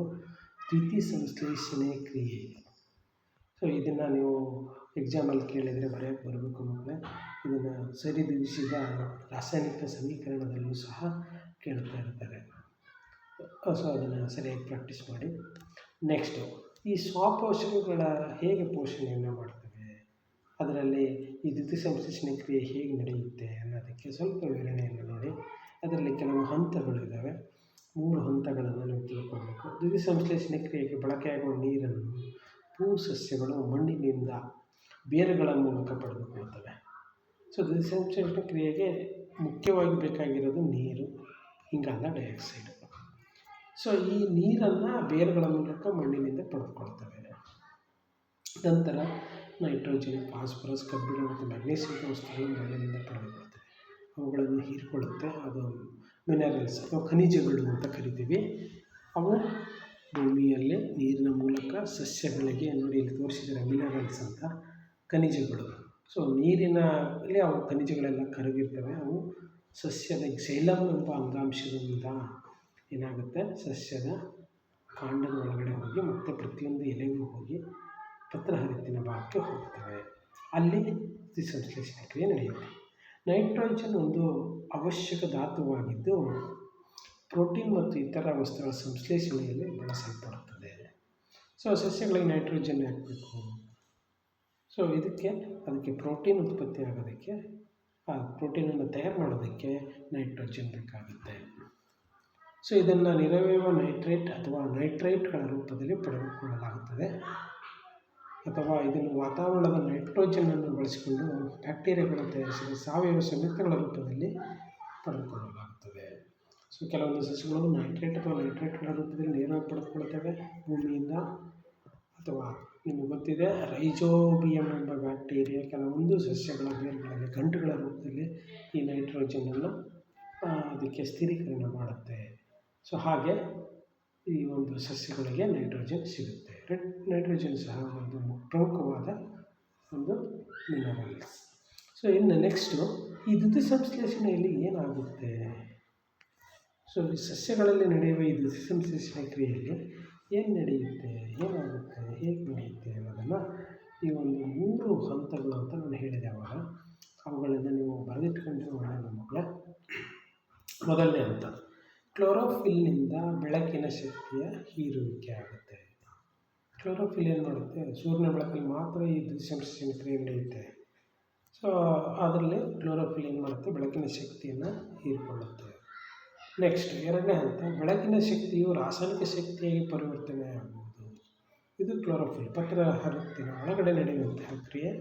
ದ್ಯುತಿಸಂಶ್ಲೇಷಣೆ ಕ್ರಿಯೆ. ಸೊ ಇದನ್ನು ನೀವು ಎಕ್ಸಾಮಲ್ಲಿ ಕೇಳಿದರೆ ಬರಬೇಕು ಮಕ್ಕಳೇ. ಇದನ್ನು ಸರಿದೂಗಿಸಿದ ರಾಸಾಯನಿಕ ಸಮೀಕರಣದಲ್ಲೂ ಸಹ ಕೇಳ್ತಾ ಇರ್ತಾರೆ. ಸೊ ಅದನ್ನು ಸರಿಯಾಗಿ ಪ್ರಾಕ್ಟೀಸ್ ಮಾಡಿ. ನೆಕ್ಸ್ಟು ಈ ಸ್ವಪೋಷಕಗಳ ಹೇಗೆ ಪೋಷಣೆಯನ್ನು ಮಾಡ್ತವೆ, ಅದರಲ್ಲಿ ಈ ದ್ಯುತಿಸಂಶ್ಲೇಷಣೆ ಕ್ರಿಯೆ ಹೇಗೆ ನಡೆಯುತ್ತೆ ಅನ್ನೋದಕ್ಕೆ ಸ್ವಲ್ಪ ವಿವರಣೆಯನ್ನು ನೋಡಿ. ಅದರಲ್ಲಿ ಕೆಲವು ಹಂತಗಳಿದ್ದಾವೆ. 3 ಹಂತಗಳನ್ನು ನೀವು ತಿಳ್ಕೊಳ್ಬೇಕು. ದ್ಯುತಿಸಂಶ್ಲೇಷಣೆ ಕ್ರಿಯೆಗೆ ಬಳಕೆಯಾಗುವ ನೀರನ್ನು ಭೂಸಸ್ಯಗಳು ಮಣ್ಣಿನಿಂದ ಬೇರುಗಳ ಮೂಲಕ ಪಡೆದುಕೊಳ್ಳುತ್ತವೆ. ಸೊ ದ್ಯುತಿಸಂಶ್ಲೇಷಣೆ ಕ್ರಿಯೆಗೆ ಮುಖ್ಯವಾಗಿ ಬೇಕಾಗಿರೋದು ನೀರು, ಇಂಗಾಲದ ಡೈಆಕ್ಸೈಡ್. ಸೊ ಈ ನೀರನ್ನು ಬೇರುಗಳ ಮೂಲಕ ಮಣ್ಣಿನಿಂದ ಪಡೆದುಕೊಳ್ತವೆ. ನಂತರ ನೈಟ್ರೋಜನ್, ಫಾಸ್ಫರಸ್, ಕಬ್ಬಿಣ ಮತ್ತು ಮ್ಯಾಗ್ನೀಷಿಯಂ ವಸ್ತುಗಳು ಮಣ್ಣಿನಿಂದ ಪಡೆದುಕೊಳ್ಳುತ್ತವೆ. ಅವುಗಳನ್ನು ಹೀರಿಕೊಳ್ಳುತ್ತೆ. ಅದು ಮಿನರಲ್ಸ್ ಅಥವಾ ಖನಿಜಗಳು ಅಂತ ಕರಿತೀವಿ. ಅವು ಭೂಮಿಯಲ್ಲಿ ನೀರಿನ ಮೂಲಕ ಸಸ್ಯಗಳಿಗೆ, ನೋಡಿ ಇಲ್ಲಿ ತೋರಿಸಿದರೆ ಮಿನರಲ್ಸ್ ಅಂತ, ಖನಿಜಗಳು. ಸೊ ನೀರಿನಲ್ಲಿ ಅವು ಖನಿಜಗಳೆಲ್ಲ ಕರಗಿರ್ತವೆ. ಅವು ಸಸ್ಯದ ಸೈಲಮ್ ಎಂಬ ಅಂಗಾಂಶದಿಂದ ಏನಾಗುತ್ತೆ, ಸಸ್ಯದ ಕಾಂಡದ ಒಳಗಡೆ ಹೋಗಿ ಮತ್ತು ಪ್ರತಿಯೊಂದು ಎಲೆಗೂ ಹೋಗಿ ಪತ್ರಹರಿತ್ತಿನ ಭಾಗಕ್ಕೆ ಹೋಗ್ತವೆ. ಅಲ್ಲಿ ಸಂಶ್ಲೇಷಣೆ ಕ್ರಿಯೆ ನಡೆಯುತ್ತೆ. ನೈಟ್ರೋಜನ್ ಒಂದು ಅವಶ್ಯಕ ಧಾತುವಾಗಿದ್ದು ಪ್ರೋಟೀನ್ ಮತ್ತು ಇತರ ವಸ್ತುಗಳ ಸಂಶ್ಲೇಷಣೆಯಲ್ಲಿ ಬಳಸಲ್ಪಡುತ್ತದೆ. ಸೊ ಸಸ್ಯಗಳಿಗೆ ನೈಟ್ರೋಜನ್ ಹಾಕಬೇಕು. ಸೊ ಅದಕ್ಕೆ ಪ್ರೋಟೀನ್ ಉತ್ಪತ್ತಿ ಆಗೋದಕ್ಕೆ, ಆ ಪ್ರೋಟೀನನ್ನು ತಯಾರು ಮಾಡೋದಕ್ಕೆ ನೈಟ್ರೋಜನ್ ಬೇಕಾಗುತ್ತೆ. ಸೊ ಇದನ್ನು ನಿರವಯವ ನೈಟ್ರೇಟ್ ಅಥವಾ ನೈಟ್ರೈಟ್ಗಳ ರೂಪದಲ್ಲಿ ಪಡೆದುಕೊಳ್ಳಲಾಗುತ್ತದೆ. ಅಥವಾ ಇದನ್ನು ವಾತಾವರಣದ ನೈಟ್ರೋಜನನ್ನು ಬಳಸಿಕೊಂಡು ಬ್ಯಾಕ್ಟೀರಿಯಾಗಳು ತಯಾರಿಸಿದ ಸಾವಯವ ಸಂಯುಕ್ತಗಳ ರೂಪದಲ್ಲಿ ಪಡೆದುಕೊಳ್ಳಲಾಗುತ್ತದೆ. ಸೊ ಕೆಲವೊಂದು ಸಸ್ಯಗಳು ನೈಟ್ರೇಟ್ ಅಥವಾ ನೈಟ್ರೇಟ್ಗಳ ರೂಪದಲ್ಲಿ ನೇರವಾಗಿ ಪಡೆದುಕೊಳ್ಳುತ್ತವೆ ಭೂಮಿಯಿಂದ. ಅಥವಾ ನಿಮಗೆ ಗೊತ್ತಿದೆ, ರೈಜೋಬಿಯಂ ಎಂಬ ಬ್ಯಾಕ್ಟೀರಿಯಾ ಕೆಲವೊಂದು ಸಸ್ಯಗಳ ಬೇರುಗಳಲ್ಲಿ ಗಂಟುಗಳ ರೂಪದಲ್ಲಿ ಈ ನೈಟ್ರೋಜನನ್ನು ಅದಕ್ಕೆ ಸ್ಥಿರೀಕರಣ ಮಾಡುತ್ತೆ. ಸೊ ಹಾಗೆ ಈ ಒಂದು ಸಸ್ಯಗಳಿಗೆ ನೈಟ್ರೋಜನ್ ಸಿಗುತ್ತೆ. ನೈಟ್ರೋಜನ್ ಸಹ ಒಂದು ಪ್ರಮುಖವಾದ ಒಂದು ಮಿನರಲ್ಸ್. ಸೊ ಇನ್ನು ನೆಕ್ಸ್ಟು ಈ ದ್ಯುತಿ ಸಂಶ್ಲೇಷಣೆಯಲ್ಲಿ ಏನಾಗುತ್ತೆ? ಸೊ ಈ ಸಸ್ಯಗಳಲ್ಲಿ ನಡೆಯುವ ಈ ದ್ಯುತಿ ಸಂಶ್ಲೇಷಣೆ ಕ್ರಿಯೆಯಲ್ಲಿ ಏನು ನಡೆಯುತ್ತೆ, ಏನಾಗುತ್ತೆ, ಹೇಗೆ ನಡೆಯುತ್ತೆ ಅನ್ನೋದನ್ನು ಈ ಒಂದು 3 ಹಂತಗಳು ಅಂತ ನಾನು ಹೇಳಿದೆ ಆವಾಗ. ಅವುಗಳನ್ನು ನೀವು ಬರೆದಿಟ್ಕೊಂಡ್ರೆ ಒಳ್ಳೆಯದು ಮಕ್ಕಳೇ. ಮೊದಲನೇ ಹಂತ, ಕ್ಲೋರೋಫಿಲ್ನಿಂದ ಬೆಳಕಿನ ಶಕ್ತಿಯ ಹೀರುವಿಕೆ ಆಗುತ್ತೆ. ಕ್ಲೋರೋಫಿಲ್ ಏನು ಮಾಡುತ್ತೆ, ಸೂರ್ಯನ ಬೆಳಕಲ್ಲಿ ಮಾತ್ರ ಈ ದ್ಯುತಿ ಸಂಶ್ಲೇಷಣೆ ಕ್ರಿಯೆ ನಡೆಯುತ್ತೆ. ಸೊ ಅದರಲ್ಲಿ ಕ್ಲೋರೋಫಿಲ್ ಏನು ಮಾಡುತ್ತೆ, ಬೆಳಕಿನ ಶಕ್ತಿಯನ್ನು ಹೀರಿಕೊಳ್ಳುತ್ತೆ. ನೆಕ್ಸ್ಟ್ ಎರಡನೇ ಹಂತ, ಬೆಳಕಿನ ಶಕ್ತಿಯು ರಾಸಾಯನಿಕ ಶಕ್ತಿಯಾಗಿ ಪರಿವರ್ತನೆ ಆಗುವುದು. ಇದು ಕ್ಲೋರೋಫಿಲ್ ಪತ್ರಹರಿತ್ತಿನ ಒಳಗಡೆ ನಡೆಯುವಂತಹ ಕ್ರಿಯೆ.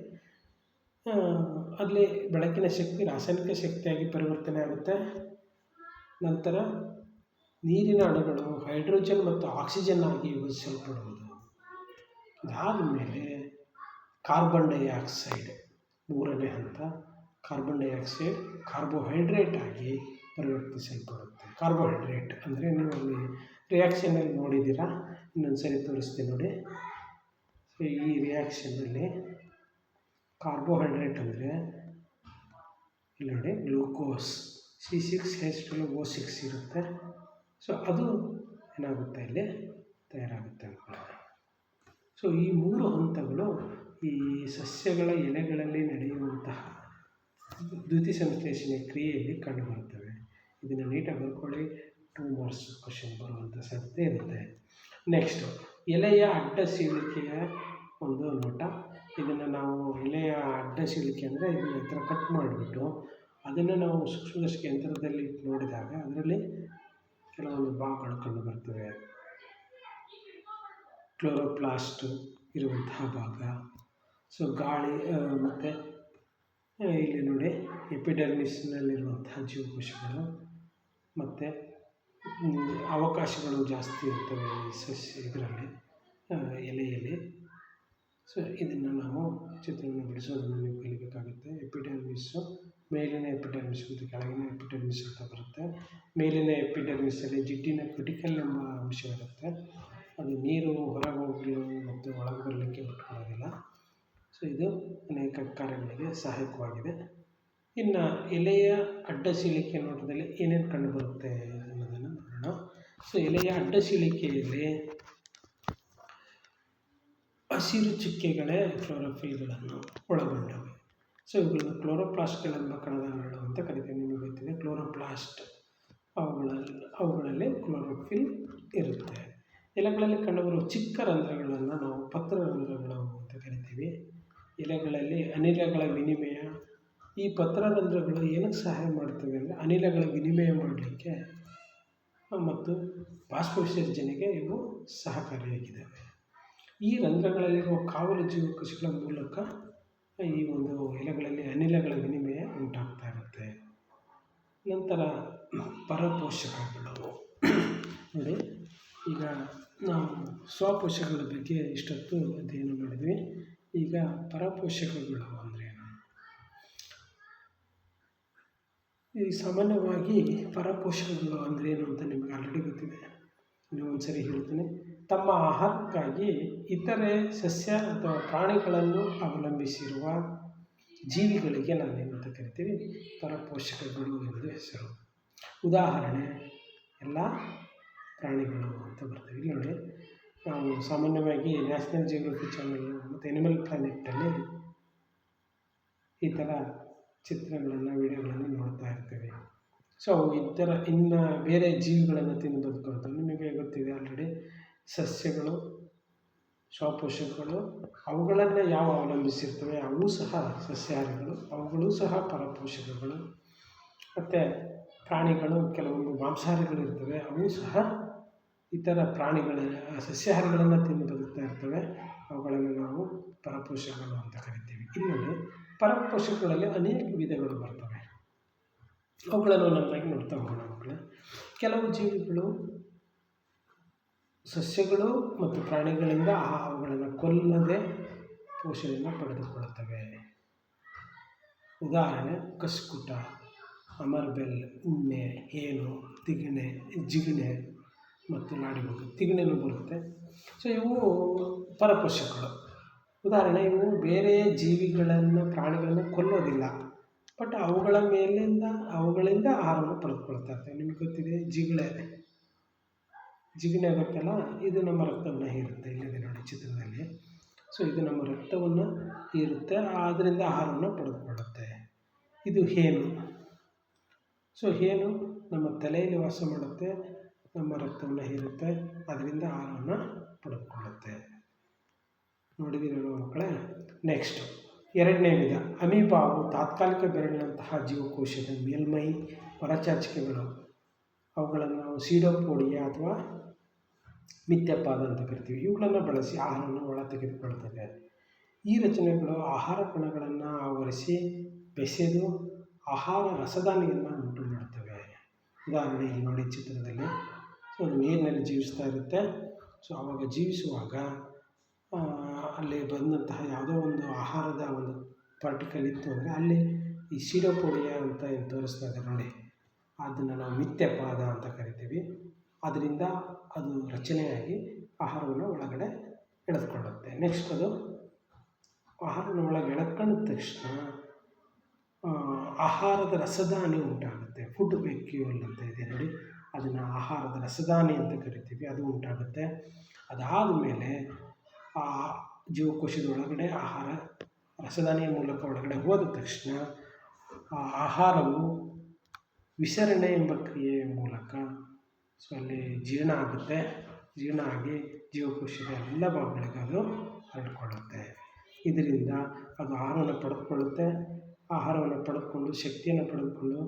ಅಲ್ಲಿ ಬೆಳಕಿನ ಶಕ್ತಿ ರಾಸಾಯನಿಕ ಶಕ್ತಿಯಾಗಿ ಪರಿವರ್ತನೆ ಆಗುತ್ತೆ. ನಂತರ ನೀರಿನ ಅಣುಗಳು ಹೈಡ್ರೋಜನ್ ಮತ್ತು ಆಕ್ಸಿಜನ್ ಆಗಿ ವಿಭಜಿಸಲ್ಪಡುವುದು. ಇದಾದ ಮೇಲೆ ಕಾರ್ಬನ್ ಡೈಆಕ್ಸೈಡ್, ಮೂರನೇ ಹಂತ, ಕಾರ್ಬನ್ ಡೈಆಕ್ಸೈಡ್ ಕಾರ್ಬೋಹೈಡ್ರೇಟ್ ಆಗಿ ಪರಿವರ್ತಿಸಲ್ಪಡುತ್ತೆ. ಕಾರ್ಬೋಹೈಡ್ರೇಟ್ ಅಂದರೆ ನೀವು ಅಲ್ಲಿ ರಿಯಾಕ್ಷನಲ್ಲಿ ನೋಡಿದ್ದೀರಾ, ಇನ್ನೊಂದು ಸರಿ ತೋರಿಸ್ತೀನಿ ನೋಡಿ. ಸೊ ಈ ರಿಯಾಕ್ಷನ್ನಲ್ಲಿ ಕಾರ್ಬೋಹೈಡ್ರೇಟ್ ಅಂದರೆ ಇಲ್ಲಿ ನೋಡಿ, ಗ್ಲೂಕೋಸ್ C6H12O6 ಇರುತ್ತೆ. ಸೊ ಅದು ಏನಾಗುತ್ತೆ, ಇಲ್ಲಿ ತಯಾರಾಗುತ್ತೆ ಅಂದ್ಕೊಳ್ಳಿ. ಸೊ ಈ 3 ಹಂತಗಳು ಈ ಸಸ್ಯಗಳ ಎಲೆಗಳಲ್ಲಿ ನಡೆಯುವಂತಹ ದ್ಯುತಿ ಸಂಶ್ಲೇಷಣೆ ಕ್ರಿಯೆಯಲ್ಲಿ ಕಂಡುಬರುತ್ತವೆ. ಇದನ್ನು ನೀಟಾಗಿ ಬರ್ಕೊಳ್ಳಿ, 2 ಮಾರ್ಕ್ಸ್ ಕ್ವಶನ್ ಬರುವಂಥ ಸಾಧ್ಯತೆ ಇರುತ್ತೆ. ನೆಕ್ಸ್ಟು ಎಲೆಯ ಅಡ್ಡ ಸೀಳಿಕೆಯ ಒಂದು ನೋಟ. ಇದನ್ನು ನಾವು ಎಲೆಯ ಅಡ್ಡ ಸೀಳಿಕೆ ಅಂದರೆ ಇದನ್ನು ಈ ಥರ ಕಟ್ ಮಾಡಿಬಿಟ್ಟು ಅದನ್ನು ನಾವು ಸೂಕ್ಷ್ಮದರ್ಶಕ ಯಂತ್ರದಲ್ಲಿ ನೋಡಿದಾಗ ಅದರಲ್ಲಿ ಕೆಲವೊಂದು ಭಾಗಗಳು ಕಂಡುಬರ್ತವೆ. ಕ್ಲೋರೋಪ್ಲಾಸ್ಟ್ ಇರುವಂತಹ ಭಾಗ. ಸೊ ಗಾಳಿ ಮತ್ತು ಇಲ್ಲಿ ನೋಡಿ ಎಪಿಡರ್ಮಿಸ್ನಲ್ಲಿರುವಂತಹ ಜೀವಕೋಶಗಳು ಮತ್ತು ಅವಕಾಶಗಳು ಜಾಸ್ತಿ ಇರ್ತವೆ ಇದರಲ್ಲಿ ಎಲೆಯಲ್ಲಿ. ಸೊ ಇದನ್ನು ನಾವು ಚಿತ್ರವನ್ನು ಬಿಡಿಸೋದನ್ನು ನೀವು ಕಲಿಬೇಕಾಗುತ್ತೆ. ಎಪಿಡರ್ಮಿಸ್ಸು, ಮೇಲಿನ ಎಪಿಡರ್ಮಿಸ್ ಮತ್ತು ಕೆಳಗಿನ ಎಪಿಡರ್ಮಿಸ್ ಅಂತ ಬರುತ್ತೆ. ಮೇಲಿನ ಎಪಿಡರ್ಮಿಸಲ್ಲಿ ಜಿಡ್ಡಿನ ಕ್ಯುಟಿಕಲ್ ಎಂಬ ಅಂಶ ಇರುತ್ತೆ. ಅದು ನೀರು ಹೊರಗೆ ಹೋಗಲು ಮತ್ತು ಒಳಗೆ ಬರಲಿಕ್ಕೆ ಬಿಟ್ಕೊಳ್ಳೋದಿಲ್ಲ. ಸೊ ಇದು ಅನೇಕ ಕಾರ್ಯಗಳಿಗೆ ಸಹಾಯಕವಾಗಿದೆ. ಇನ್ನು ಎಲೆಯ ಅಡ್ಡ ಸೀಳಿಕೆ ನೋಟದಲ್ಲಿ ಏನೇನು ಕಂಡುಬರುತ್ತೆ ಅನ್ನೋದನ್ನು ನೋಡೋಣ. ಸೊ ಎಲೆಯ ಅಡ್ಡ ಸೀಳಿಕೆಯಲ್ಲಿ ಹಸಿರು ಚುಕ್ಕೆಗಳೇ ಕ್ಲೋರೋಫಿಲ್ಗಳನ್ನು ಒಳಗೊಂಡವೆ. ಸೊ ಇವುಗಳನ್ನು ಕ್ಲೋರೋಪ್ಲಾಸ್ಟ್ಗಳೆಂಬ ಕಣಗಳು ಅಂತ ಕರಿತೀವಿ. ನಿಮಗೆ ಗೊತ್ತಿದೆ ಕ್ಲೋರೋಪ್ಲಾಸ್ಟ್, ಅವುಗಳಲ್ಲಿ ಕ್ಲೋರೋಫಿಲ್ ಇರುತ್ತೆ. ಎಲೆಗಳಲ್ಲಿ ಕಂಡುಬರುವ ಚಿಕ್ಕ ರಂಧ್ರಗಳನ್ನು ನಾವು ಪತ್ರರಂಧ್ರಗಳು ಅಂತ ಕರಿತೀವಿ. ಎಲೆಗಳಲ್ಲಿ ಅನಿಲಗಳ ವಿನಿಮಯ, ಈ ಪತ್ರರಂಧ್ರಗಳು ಏನಕ್ಕೆ ಸಹಾಯ ಮಾಡ್ತವೆ ಅಂದರೆ ಅನಿಲಗಳ ವಿನಿಮಯ ಮಾಡಲಿಕ್ಕೆ ಮತ್ತು ಬಾಷ್ಪ ವಿಸರ್ಜನೆಗೆ ಇವು ಸಹಕಾರಿಯಾಗಿದ್ದಾವೆ. ಈ ರಂಧ್ರಗಳಲ್ಲಿರುವ ಕಾವಲು ಜೀವಕೋಶಗಳ ಮೂಲಕ ಈ ಒಂದು ಎಲೆಗಳಲ್ಲಿ ಅನಿಲಗಳ ವಿನಿಮಯ ಉಂಟಾಗ್ತಾ ಇರುತ್ತೆ. ನಂತರ ಪರಪೋಷಕಗಳು ನೋಡಿ, ಈಗ ನಾವು ಸ್ವಪೋಷಕಗಳ ಬಗ್ಗೆ ಇಷ್ಟೊತ್ತು ಅಧ್ಯಯನ ಮಾಡಿದ್ವಿ. ಈಗ ಪರಪೋಷಕಗಳು ಅಂದ್ರೇನು? ಈ ಸಾಮಾನ್ಯವಾಗಿ ಪರಪೋಷಕಗಳು ಅಂದ್ರೇನು ಅಂತ ನಿಮಗೆ ಆಲ್ರೆಡಿ ಗೊತ್ತಿದೆ. ಇನ್ನೊಂದು ಸರಿ ಹೇಳ್ತೀನಿ. ತಮ್ಮ ಆಹಾರಕ್ಕಾಗಿ ಇತರೆ ಸಸ್ಯ ಅಥವಾ ಪ್ರಾಣಿಗಳನ್ನು ಅವಲಂಬಿಸಿರುವ ಜೀವಿಗಳಿಗೆ ನಾವೇನಂತ ಕರಿತೀವಿ? ಪರಪೋಷಕಗಳು ಎಂದು ಹೆಸರು. ಉದಾಹರಣೆ ಎಲ್ಲ ಪ್ರಾಣಿಗಳು ಅಂತ ಬರ್ತೀವಿ. ಇಲ್ಲಿ ನೋಡಿ, ನಾವು ಸಾಮಾನ್ಯವಾಗಿ ನ್ಯಾಷನಲ್ ಜಿಯೋಗ್ರಫಿ ಚಾನಲ್ ಮತ್ತು ಎನಿಮಲ್ ಪ್ಲಾನೆಟಲ್ಲಿ ಈ ಥರ ಚಿತ್ರಗಳನ್ನು, ವಿಡಿಯೋಗಳನ್ನು ನೋಡ್ತಾ ಇರ್ತೀವಿ. ಸೊ ಈ ಥರ ಇನ್ನು ಬೇರೆ ಜೀವಿಗಳನ್ನು ತಿಂದು ಬದುಕುವಂಥದ್ದು ನಿಮಗೆ ಗೊತ್ತಿದೆ ಆಲ್ರೆಡಿ. ಸಸ್ಯಗಳು, ಸ್ವಪೋಷಕಗಳು, ಅವುಗಳನ್ನು ಯಾವ ಅವಲಂಬಿಸಿರ್ತವೆ ಅವು ಸಹ ಸಸ್ಯಾಹಾರಿಗಳು, ಅವುಗಳೂ ಸಹ ಪರಪೋಷಕಗಳು. ಮತ್ತು ಪ್ರಾಣಿಗಳು, ಕೆಲವೊಂದು ಮಾಂಸಾಹಾರಿಗಳು ಇರ್ತವೆ, ಅವು ಸಹ ಇತರ ಪ್ರಾಣಿಗಳ ಸಸ್ಯಾಹಾರಿಗಳನ್ನು ತಿಂದು ಬದುಕ್ತಾ ಇರ್ತವೆ. ಅವುಗಳನ್ನು ನಾವು ಪರಪೋಷಕಗಳು ಅಂತ ಕರಿತೀವಿ. ಇಲ್ಲಿ ಪರಪೋಷಕಗಳಲ್ಲಿ ಅನೇಕ ವಿಧಗಳು ಬರ್ತವೆ. ಅವುಗಳನ್ನು ನನ್ನಾಗಿ ನೋಡ್ತಾ ಹೋಗೋಣ ಮಕ್ಕಳೇ. ಕೆಲವು ಜೀವಿಗಳು ಸಸ್ಯಗಳು ಮತ್ತು ಪ್ರಾಣಿಗಳಿಂದ ಅವುಗಳನ್ನು ಕೊಲ್ಲದೆ ಪೋಷಣೆಯನ್ನು ಪಡೆದುಕೊಳ್ಳುತ್ತವೆ. ಉದಾಹರಣೆ ಕಸ್ಕುಟ, ಅಮರ್ಬೆಲ್, ಉಣ್ಣೆ, ಹೇನು, ತಿಗಣೆ, ಜಿಗಣೆ ಮತ್ತು ಲಾಡಿಬಗ್. ತಿಗಣೆನೂ ಬರುತ್ತೆ. ಸೊ ಇವು ಪರಪೋಷಕಗಳು. ಉದಾಹರಣೆ, ಇವು ಬೇರೆ ಜೀವಿಗಳನ್ನು, ಪ್ರಾಣಿಗಳನ್ನು ಕೊಲ್ಲೋದಿಲ್ಲ, ಬಟ್ ಅವುಗಳಿಂದ ಆಹಾರವನ್ನು ಪಡೆದುಕೊಳ್ತಾ ಇರ್ತವೆ. ನಿಮಗೆ ಗೊತ್ತಿದೆ ಜಿಗಣೆ ಗೊತ್ತಲ್ಲ, ಇದು ನಮ್ಮ ರಕ್ತವನ್ನು ಹೀರುತ್ತೆ. ಇಲ್ಲಿದೆ ನೋಡಿ ಚಿತ್ರದಲ್ಲಿ. ಸೊ ಇದು ನಮ್ಮ ರಕ್ತವನ್ನು ಹೀರುತ್ತೆ, ಅದರಿಂದ ಆಹಾರವನ್ನು ಪಡೆದುಕೊಳ್ಳುತ್ತೆ. ಇದು ಹೇನು. ಸೊ ಹೇನು ನಮ್ಮ ತಲೆಯಲ್ಲಿ ವಾಸ ಮಾಡುತ್ತೆ, ನಮ್ಮ ರಕ್ತವನ್ನು ಹೀರುತ್ತೆ, ಅದರಿಂದ ಆಹಾರವನ್ನು ಪಡೆದುಕೊಳ್ಳುತ್ತೆ. ನೋಡಿದ್ದೀರಲ್ವ ಮಕ್ಕಳೇ? ನೆಕ್ಸ್ಟ್ ಎರಡನೇ ವಿಧ ಅಮೀಬಾವು ತಾತ್ಕಾಲಿಕ ಬೆರಳಿನಂತಹ ಜೀವಕೋಶದ ಮೇಲ್ಮೈ ಹೊರಚಾಚಿಕೆಗಳು. ಅವುಗಳನ್ನು ನಾವು ಸೀಡೋಪೋಡಿಯಾ ಅಥವಾ ಮಿಥ್ಯಪಾದ ಅಂತ ಕರಿತೀವಿ. ಇವುಗಳನ್ನು ಬಳಸಿ ಆಹಾರವನ್ನು ಒಳ ತೆಗೆದುಕೊಳ್ಳುತ್ತದೆ. ಈ ರಚನೆಗಳು ಆಹಾರ ಕಣಗಳನ್ನು ಆವರಿಸಿ ಬೆಸೆದು ಆಹಾರ ರಸದಾನಿಯನ್ನು ಉಂಟು ಮಾಡುತ್ತವೆ. ಉದಾಹರಣೆ ಇಲ್ಲಿ ನೋಡಿ ಚಿತ್ರದಲ್ಲಿ. ಸೊ ಅದು ನೀರಿನಲ್ಲಿ ಜೀವಿಸ್ತಾ ಇರುತ್ತೆ. ಸೊ ಆವಾಗ ಜೀವಿಸುವಾಗ ಅಲ್ಲಿ ಬಂದಂತಹ ಯಾವುದೋ ಒಂದು ಆಹಾರದ ಒಂದು ಪಾರ್ಟಿಕಲ್ ಇತ್ತು ಅಂದರೆ ಅಲ್ಲಿ ಈ ಸೀಡೋಪೋಡಿಯಾ ಅಂತ ಏನು ತೋರಿಸ್ತಾ ಇದೆ ನೋಡಿ, ಅದನ್ನು ನಾವು ಮಿಥ್ಯಪಾದ ಅಂತ ಕರಿತೀವಿ. ಅದರಿಂದ ಅದು ರಚನೆಯಾಗಿ ಆಹಾರವನ್ನು ಒಳಗಡೆ ಎಳೆದುಕೊಳ್ಳುತ್ತೆ. ನೆಕ್ಸ್ಟ್ ಅದು ಆಹಾರವನ್ನು ಒಳಗೆ ಎಳ್ಕೊಂಡ ತಕ್ಷಣ ಆಹಾರದ ರಸದಾನಿ ಉಂಟಾಗುತ್ತೆ. ಫುಡ್ ವೆಕ್ಯೂಲ್ ಅಂತ ಇದೆ ನೋಡಿ, ಅದನ್ನು ಆಹಾರದ ರಸದಾನಿ ಅಂತ ಕರಿತೀವಿ. ಅದು ಉಂಟಾಗುತ್ತೆ. ಅದಾದ ಮೇಲೆ ಆ ಜೀವಕೋಶದ ಒಳಗಡೆ ಆಹಾರ ರಸದಾನಿಯ ಮೂಲಕ ಒಳಗಡೆ ಹೋದ ತಕ್ಷಣ ಆ ಆಹಾರವು ವಿಸರಣೆ ಎಂಬ ಕ್ರಿಯೆಯ ಮೂಲಕ ಸೊ ಅಲ್ಲಿ ಜೀರ್ಣ ಆಗುತ್ತೆ. ಜೀರ್ಣ ಆಗಿ ಜೀವಕೋಶದ ಎಲ್ಲ ಭಾಗಗಳಿಗೆ ಅದು ಹರಡಿಕೊಳ್ಳುತ್ತೆ. ಇದರಿಂದ ಅದು ಆಹಾರವನ್ನು ಪಡೆದುಕೊಳ್ಳುತ್ತೆ. ಆಹಾರವನ್ನು ಪಡೆದುಕೊಂಡು ಶಕ್ತಿಯನ್ನು ಪಡೆದುಕೊಂಡು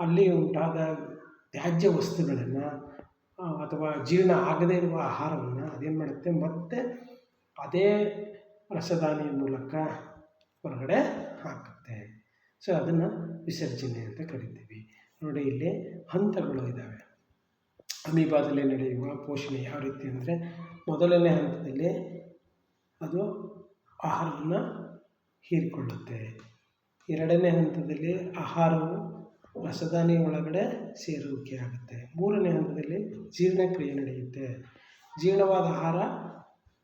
ಅಲ್ಲಿ ಉಂಟಾದ ತ್ಯಾಜ್ಯ ವಸ್ತುಗಳನ್ನು ಅಥವಾ ಜೀರ್ಣ ಆಗದೇ ಇರುವ ಆಹಾರವನ್ನು ಅದೇನು ಮಾಡುತ್ತೆ, ಮತ್ತೆ ಅದೇ ರಸದಾನಿಯ ಮೂಲಕ ಹೊರಗಡೆ ಹಾಕುತ್ತೆ. ಸೊ ಅದನ್ನು ವಿಸರ್ಜನೆ ಅಂತ ಕರಿತೀವಿ. ನೋಡಿ, ಇಲ್ಲಿ ಹಂತಗಳು ಇದ್ದಾವೆ. ಅಮೀಬಾದಲ್ಲಿ ನಡೆಯುವ ಪೋಷಣೆ ಯಾವ ರೀತಿ ಅಂದರೆ, ಮೊದಲನೇ ಹಂತದಲ್ಲಿ ಅದು ಆಹಾರವನ್ನು ಹೀರಿಕೊಳ್ಳುತ್ತೆ. ಎರಡನೇ ಹಂತದಲ್ಲಿ ಆಹಾರವು ರಸದಾನಿ ಒಳಗಡೆ ಸೇರುವಿಕೆ ಆಗುತ್ತೆ. ಮೂರನೇ ಹಂತದಲ್ಲಿ ಜೀರ್ಣಕ್ರಿಯೆ ನಡೆಯುತ್ತೆ. ಜೀರ್ಣವಾದ ಆಹಾರ